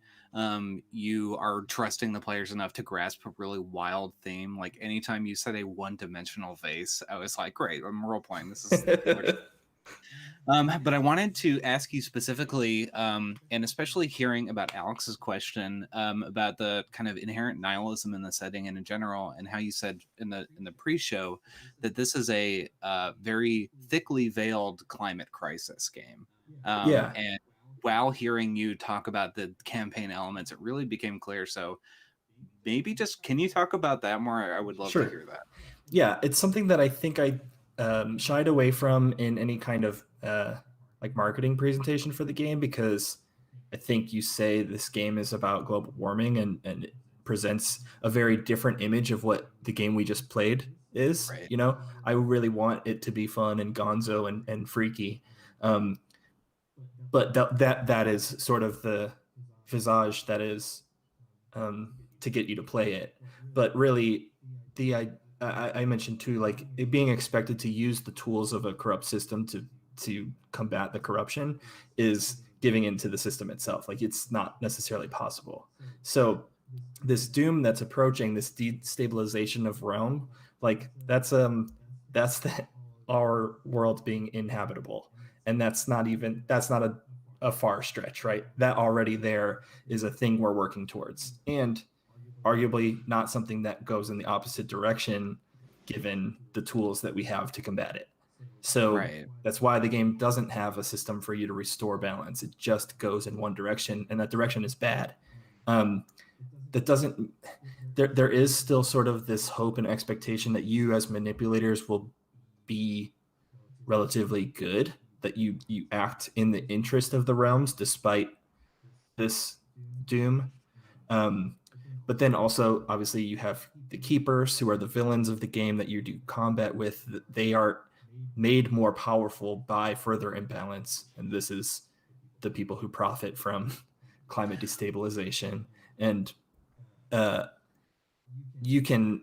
[SPEAKER 4] you are trusting the players enough to grasp a really wild theme. Like anytime you said a one-dimensional vase, I was like, great, I'm role-playing. This is but I wanted to ask you specifically, and especially hearing about Alex's question about the kind of inherent nihilism in the setting and in general, and how you said in the pre-show that this is a very thickly veiled climate crisis game. And while hearing you talk about the campaign elements, it really became clear. So maybe just, can you talk about that more? I would love to hear that.
[SPEAKER 5] Yeah, it's something that I think I shied away from in any kind of like marketing presentation for the game, because I think you say this game is about global warming and it presents a very different image of what the game we just played is. Right. You know, I really want it to be fun and gonzo and freaky. But that is sort of the visage that is to get you to play it. But really, I mentioned too, like it being expected to use the tools of a corrupt system to combat the corruption is giving into the system itself. Like it's not necessarily possible. So this doom that's approaching, this destabilization of realm, like that's our world being inhabitable. And that's not a far stretch, right? That already there is a thing we're working towards. And arguably not something that goes in the opposite direction given the tools that we have to combat it. So that's why the game doesn't have a system for you to restore balance. It just goes in one direction, and that direction is bad. There is still sort of this hope and expectation that you as manipulators will be relatively good, that you act in the interest of the realms despite this doom. But then also, obviously, you have the keepers, who are the villains of the game that you do combat with. They are made more powerful by further imbalance, and this is the people who profit from climate destabilization. And you can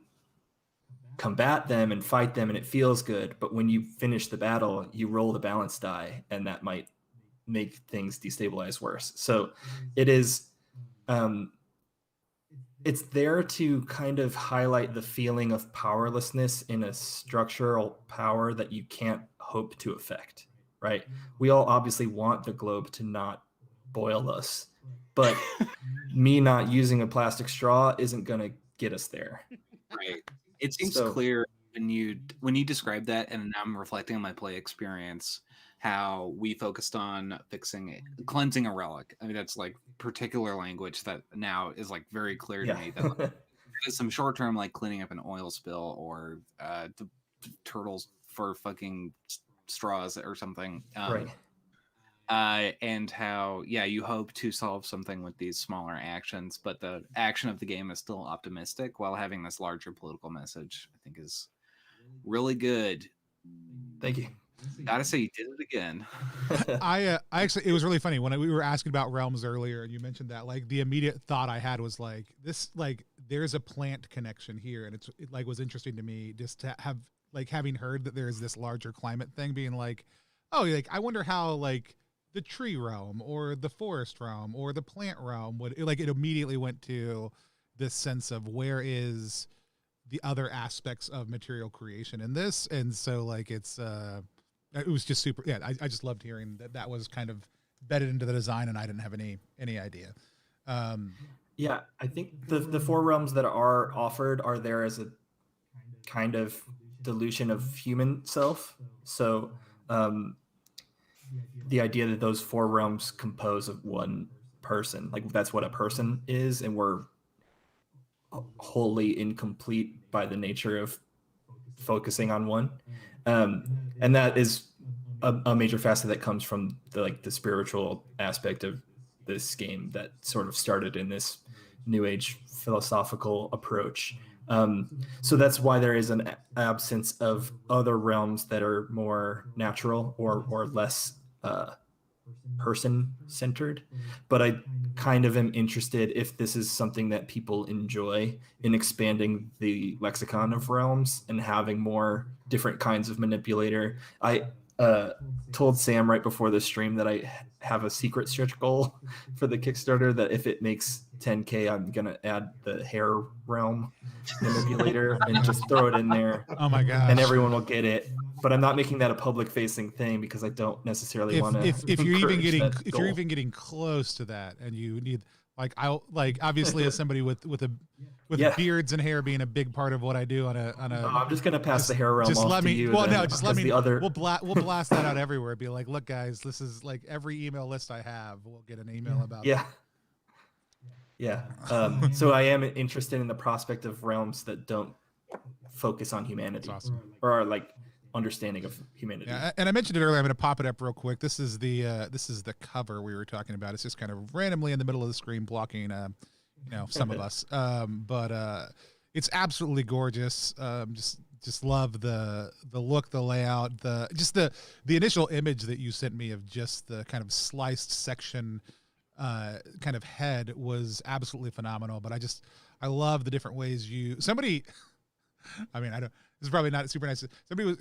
[SPEAKER 5] combat them and fight them, and it feels good. But when you finish the battle, you roll the balance die, and that might make things destabilize worse. So it is, it's there to kind of highlight the feeling of powerlessness in a structural power that you can't hope to affect, right? We all obviously want the globe to not boil us, but me not using a plastic straw isn't going to get us there.
[SPEAKER 4] Right. It seems
[SPEAKER 5] So-
[SPEAKER 4] clear when you describe that, and I'm reflecting on my play experience, how we focused on cleansing a relic. I mean, that's like particular language that now is like very clear to me that like, there's some short term like cleaning up an oil spill or the turtles for fucking straws or something.
[SPEAKER 5] Right.
[SPEAKER 4] And how, yeah, you hope to solve something with these smaller actions, but the action of the game is still optimistic while having this larger political message, I think is really good.
[SPEAKER 5] Thank you.
[SPEAKER 4] Gotta say, you did it again.
[SPEAKER 1] I actually, it was really funny when we were asking about realms earlier, and you mentioned that. Like the immediate thought I had was like, this, like, there's a plant connection here, and it like was interesting to me just to have like having heard that there's this larger climate thing, being like, oh, like I wonder how like the tree realm or the forest realm or the plant realm would like. It immediately went to this sense of where is the other aspects of material creation in this, and so like it was just super. Yeah, I just loved hearing that was kind of bedded into the design, and I didn't have any idea.
[SPEAKER 5] Yeah, I think the four realms that are offered are there as a kind of dilution of human self. So the idea that those four realms compose of one person, like that's what a person is, and we're wholly incomplete by the nature of focusing on one. And that is a major facet that comes from the spiritual aspect of this game that sort of started in this new age philosophical approach. So that's why there is an absence of other realms that are more natural or less person centered. But I kind of am interested if this is something that people enjoy in expanding the lexicon of realms and having more different kinds of manipulator. I told Sam right before the stream that I have a secret stretch goal for the Kickstarter, that if it makes 10K, I'm going to add the hair realm manipulator and just throw it in there.
[SPEAKER 1] Oh my gosh.
[SPEAKER 5] And everyone will get it. But I'm not making that a public facing thing because I don't necessarily want to.
[SPEAKER 1] If you're even getting close to that, and you need obviously as somebody with beards and hair being a big part of what I do on a.
[SPEAKER 5] I'm just gonna pass the hair realm off to you.
[SPEAKER 1] Well, no, just let me.
[SPEAKER 5] Other...
[SPEAKER 1] We'll blast that out everywhere. Be like, look, guys, this is like every email list I have. We'll get an email about.
[SPEAKER 5] Yeah. Yeah. So I am interested in the prospect of realms that don't focus on humanity.
[SPEAKER 1] That's awesome.
[SPEAKER 5] Or are like understanding of humanity.
[SPEAKER 1] Yeah, and I mentioned it earlier. I'm going to pop it up real quick. This is the cover we were talking about. It's just kind of randomly in the middle of the screen blocking, some of us. But it's absolutely gorgeous. Just love the look, the layout, the initial image that you sent me of just the kind of sliced section kind of head was absolutely phenomenal. But I love the different ways somebody. I mean, this is probably not super nice.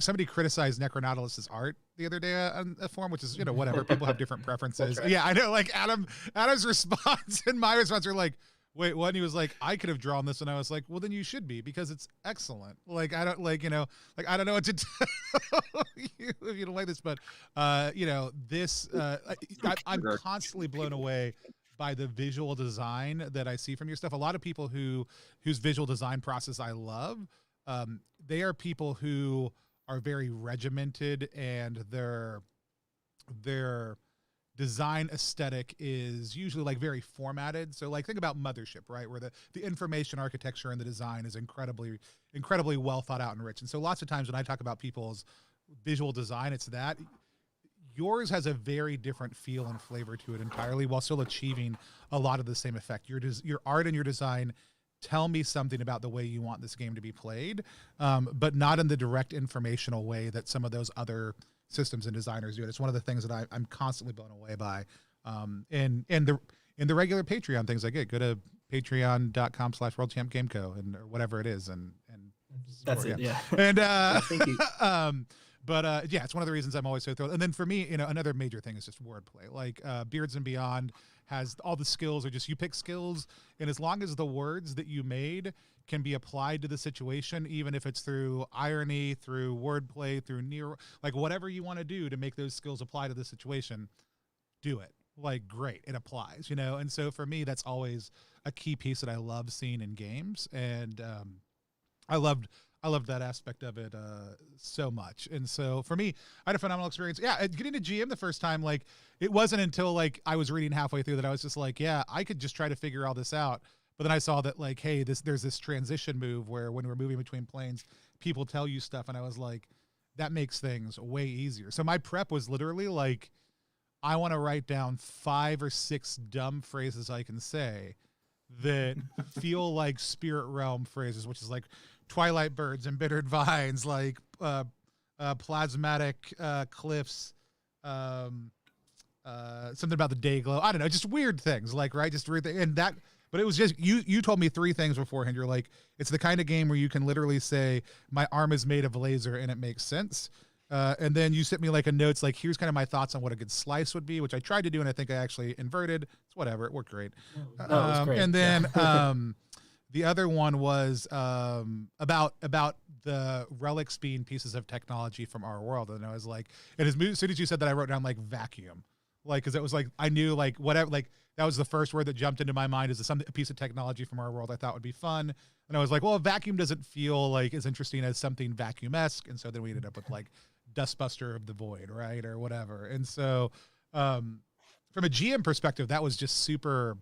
[SPEAKER 1] Somebody criticized Necronautilus' art the other day on a forum, which is, whatever. People have different preferences. Yeah, I know. Like Adam's response and my response are like, wait, what? And he was like, I could have drawn this, and I was like, well, then you should be, because it's excellent. Like I don't I don't know what to tell you if you don't like this, but this I'm constantly blown away by the visual design that I see from your stuff. A lot of people whose visual design process I love. They are people who are very regimented, and their design aesthetic is usually like very formatted. So like think about Mothership, right? Where the information architecture and the design is incredibly well thought out and rich. And so lots of times when I talk about people's visual design, it's that yours has a very different feel and flavor to it entirely, while still achieving a lot of the same effect. Your art and your design tell me something about the way you want this game to be played, but not in the direct informational way that some of those other systems and designers do it. It's one of the things that I'm constantly blown away by. In the regular Patreon things I get, go to patreon.com/worldchampgameco and or whatever it is, and
[SPEAKER 5] That's it. Yeah.
[SPEAKER 1] And
[SPEAKER 5] Thank you.
[SPEAKER 1] But yeah, it's one of the reasons I'm always so thrilled. And then for me, another major thing is just wordplay. Like Beards and Beyond has all the skills, or just you pick skills, and as long as the words that you made can be applied to the situation, even if it's through irony, through wordplay, through like whatever you want to do to make those skills apply to the situation, do it. Like, great, it applies, And so for me, that's always a key piece that I love seeing in games, and I loved that aspect of it so much. And so for me, I had a phenomenal experience. Yeah, getting to GM the first time, like, it wasn't until like I was reading halfway through that I was just like, yeah, I could just try to figure all this out. But then I saw that, like, hey, there's this transition move where when we're moving between planes, people tell you stuff, and I was like, that makes things way easier. So my prep was literally like, I want to write down 5 or 6 dumb phrases I can say that feel like Spirit Realm phrases, which is like Twilight Birds, Embittered Vines, like Plasmatic Cliffs, something about the day glow. I don't know, just weird things, like, right? Just weird things. And that, but it was just, you told me 3 things beforehand. You're like, it's the kind of game where you can literally say, my arm is made of laser, and it makes sense. And then you sent me like a notes, like, here's kind of my thoughts on what a good slice would be, which I tried to do, and I think I actually inverted. It's whatever, it worked great.
[SPEAKER 5] No, it was great.
[SPEAKER 1] And then the other one was about the relics being pieces of technology from our world, and I was like, and as soon as you said that, I wrote down like vacuum, like, because it was like I knew like whatever, like that was the first word that jumped into my mind, is a piece of technology from our world I thought would be fun. And I was like, well, a vacuum doesn't feel like as interesting as something vacuum-esque, and so then we ended up with like Dustbuster of the Void, right, or whatever. And so from a GM perspective, that was just super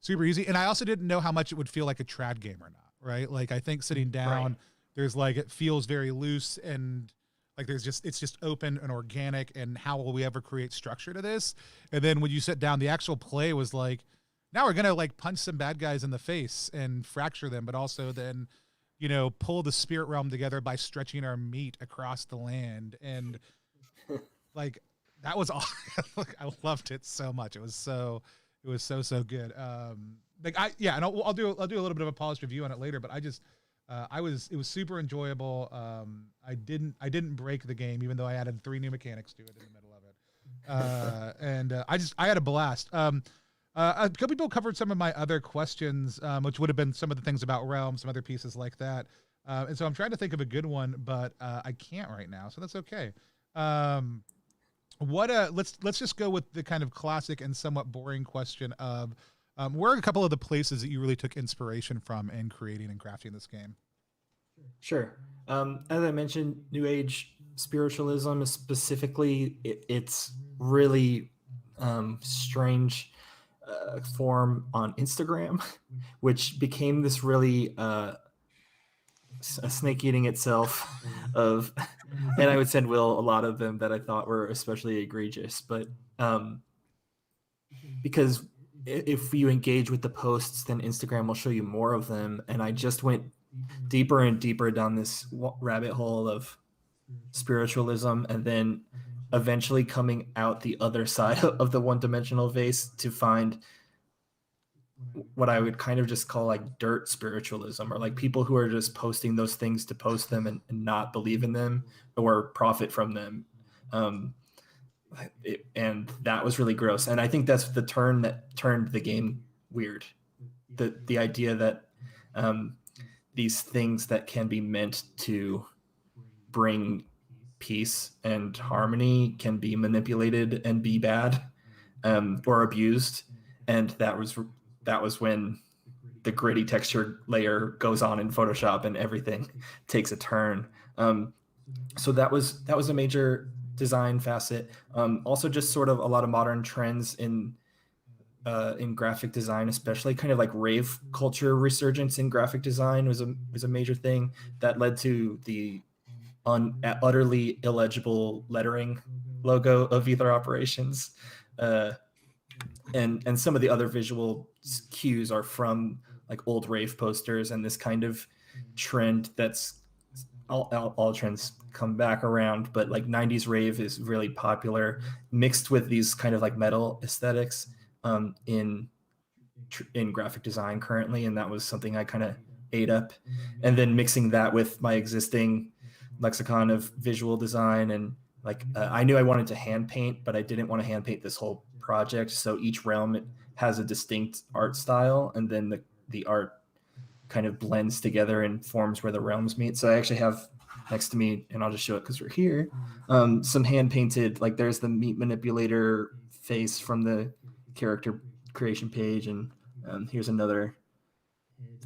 [SPEAKER 1] easy. And I also didn't know how much it would feel like a trad game or not, right? Like, I think sitting down,
[SPEAKER 5] Right.
[SPEAKER 1] there's like, it feels very loose, and like it's just open and organic, and how will we ever create structure to this? And then when you sit down, the actual play was like, now we're gonna like punch some bad guys in the face and fracture them, but also then pull the Spirit Realm together by stretching our meat across the land. And like, that was all. Like, I loved it so much. It was so good. And I'll do a little bit of a polished review on it later, but I just, it was super enjoyable. I didn't break the game, even though I added 3 new mechanics to it in the middle of it. And I had a blast. A couple people covered some of my other questions, which would have been some of the things about Realm, some other pieces like that. And so I'm trying to think of a good one, but I can't right now, so that's okay. Let's just go with the kind of classic and somewhat boring question of where are a couple of the places that you really took inspiration from in creating and crafting this game?
[SPEAKER 5] Sure. As I mentioned, New Age spiritualism, specifically, it's really strange form on Instagram, which became this really a snake eating itself of, and I would send Will a lot of them that I thought were especially egregious, but because if you engage with the posts, then Instagram will show you more of them. And I just went deeper and deeper down this rabbit hole of spiritualism, and then eventually coming out the other side of the one-dimensional vase to find what I would kind of just call like dirt spiritualism, or like people who are just posting those things to post them and not believe in them or profit from them. And that was really gross. And I think that's the turn that turned the game weird. The idea that these things that can be meant to bring peace and harmony can be manipulated and be bad, or abused. And that was when the gritty texture layer goes on in Photoshop and everything takes a turn. So that was a major design facet. Also just sort of a lot of modern trends in graphic design, especially kind of like rave culture resurgence in graphic design was a major thing that led to the utterly illegible lettering logo of Aether Operations. And some of the other visual cues are from like old rave posters and this kind of trend that's all trends come back around, but like 90s rave is really popular mixed with these kind of like metal aesthetics in graphic design currently, and that was something I kind of ate up. And then mixing that with my existing lexicon of visual design, and like I knew I wanted to hand paint, but I didn't want to hand paint this whole project. So each realm has a distinct art style, and then the art kind of blends together and forms where the realms meet. So I actually have next to me, and I'll just show it because we're here, some hand painted, like there's the meat manipulator face from the character creation page, and here's another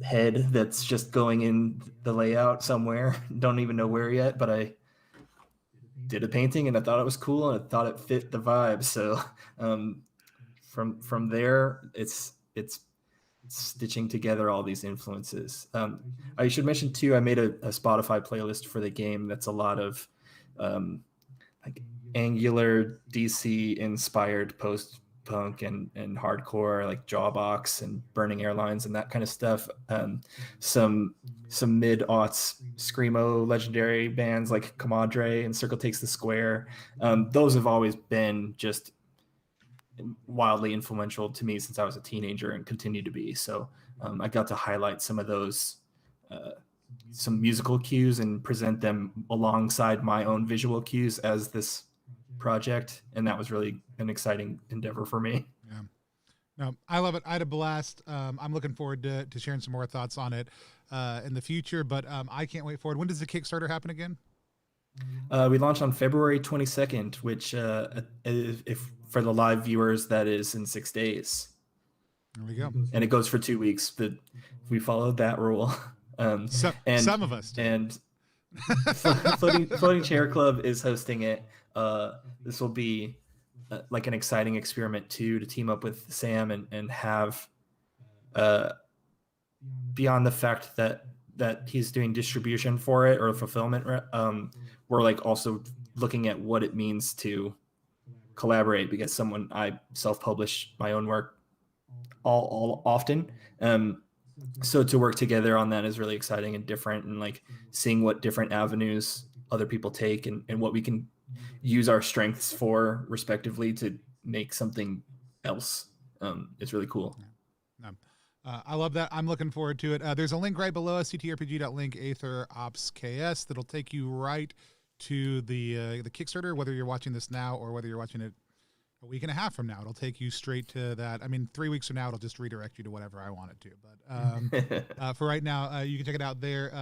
[SPEAKER 5] head that's just going in the layout somewhere. Don't even know where yet, but I did a painting and I thought it was cool and I thought it fit the vibe. So from there, it's stitching together all these influences. I should mention too, I made a Spotify playlist for the game that's a lot of like Angular DC inspired post-punk and hardcore, like Jawbox and Burning Airlines and that kind of stuff. Some mid-aughts screamo legendary bands like Comadre and Circle Takes the Square. Those have always been just wildly influential to me since I was a teenager and continue to be. So I got to highlight some of those some musical cues and present them alongside my own visual cues as this project, and that was really an exciting endeavor for me.
[SPEAKER 1] Yeah, no, I love it. I had a blast. I'm looking forward to sharing some more thoughts on it in the future, but I can't wait for it. When does the Kickstarter happen again?
[SPEAKER 5] We launched on February 22nd, which if for the live viewers, that is in 6 days.
[SPEAKER 1] There we go.
[SPEAKER 5] And it goes for 2 weeks, but we followed that rule.
[SPEAKER 1] And some of us do.
[SPEAKER 5] And Floating Chair Club is hosting it. This will be like an exciting experiment too, to team up with Sam and have beyond the fact that he's doing distribution for it or fulfillment, we're like also looking at what it means to collaborate, because I self-publish my own work all often. So to work together on that is really exciting and different, and like seeing what different avenues other people take and what we can use our strengths for respectively to make something else is really cool.
[SPEAKER 1] I love that. I'm looking forward to it. There's a link right below us, ctrpg.link Aether Ops KS, that'll take you right to the Kickstarter, whether you're watching this now or whether you're watching it a week and a half from now. It'll take you straight to that. I mean, 3 weeks from now, it'll just redirect you to whatever I want it to. But for right now, you can check it out there.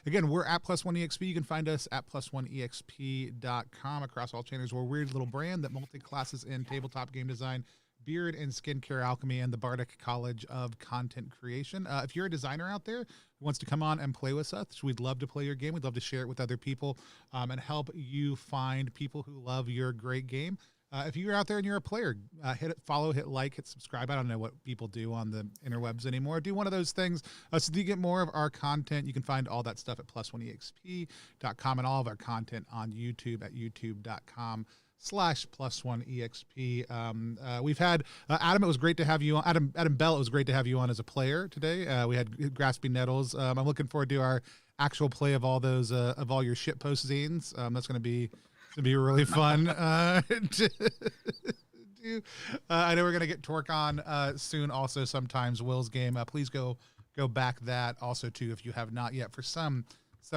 [SPEAKER 1] Again, we're at +1EXP. You can find us at +1EXP.com across all channels. We're a weird little brand that multi-classes in tabletop game design, beard and skincare alchemy, and the Bardic College of Content Creation. If you're a designer out there who wants to come on and play with us, we'd love to play your game. We'd love to share it with other people and help you find people who love your great game. If you're out there and you're a player, hit follow, hit like, hit subscribe. I don't know what people do on the interwebs anymore. Do one of those things so that you get more of our content. You can find all that stuff at +1exp.com and all of our content on YouTube at youtube.com/+1exp. We've had Adam. It was great to have you on. Adam Bell. It was great to have you on as a player today. We had Grasping Nettles. I'm looking forward to our actual play of all those of all your shit post zines. That's going to be really fun to do. I know we're going to get Torque on soon also sometimes, Will's game. Please go back that also too if you have not yet for some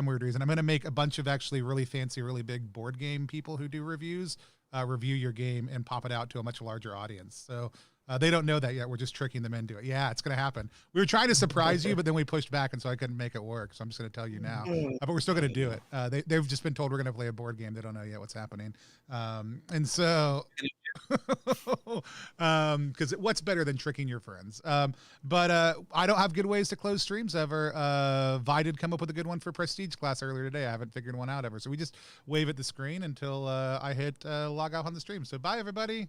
[SPEAKER 1] weird reason. I'm going to make a bunch of actually really fancy, really big board game people who do reviews review your game and pop it out to a much larger audience. So they don't know that yet. We're just tricking them into it. Yeah, it's going to happen. We were trying to surprise you, but then we pushed back, and so I couldn't make it work. So I'm just going to tell you now. But we're still going to do it. They've just been told we're going to play a board game. They don't know yet what's happening. And so, because what's better than tricking your friends? But I don't have good ways to close streams ever. Vi did come up with a good one for Prestige class earlier today. I haven't figured one out ever. So we just wave at the screen until I hit log off on the stream. So bye, everybody.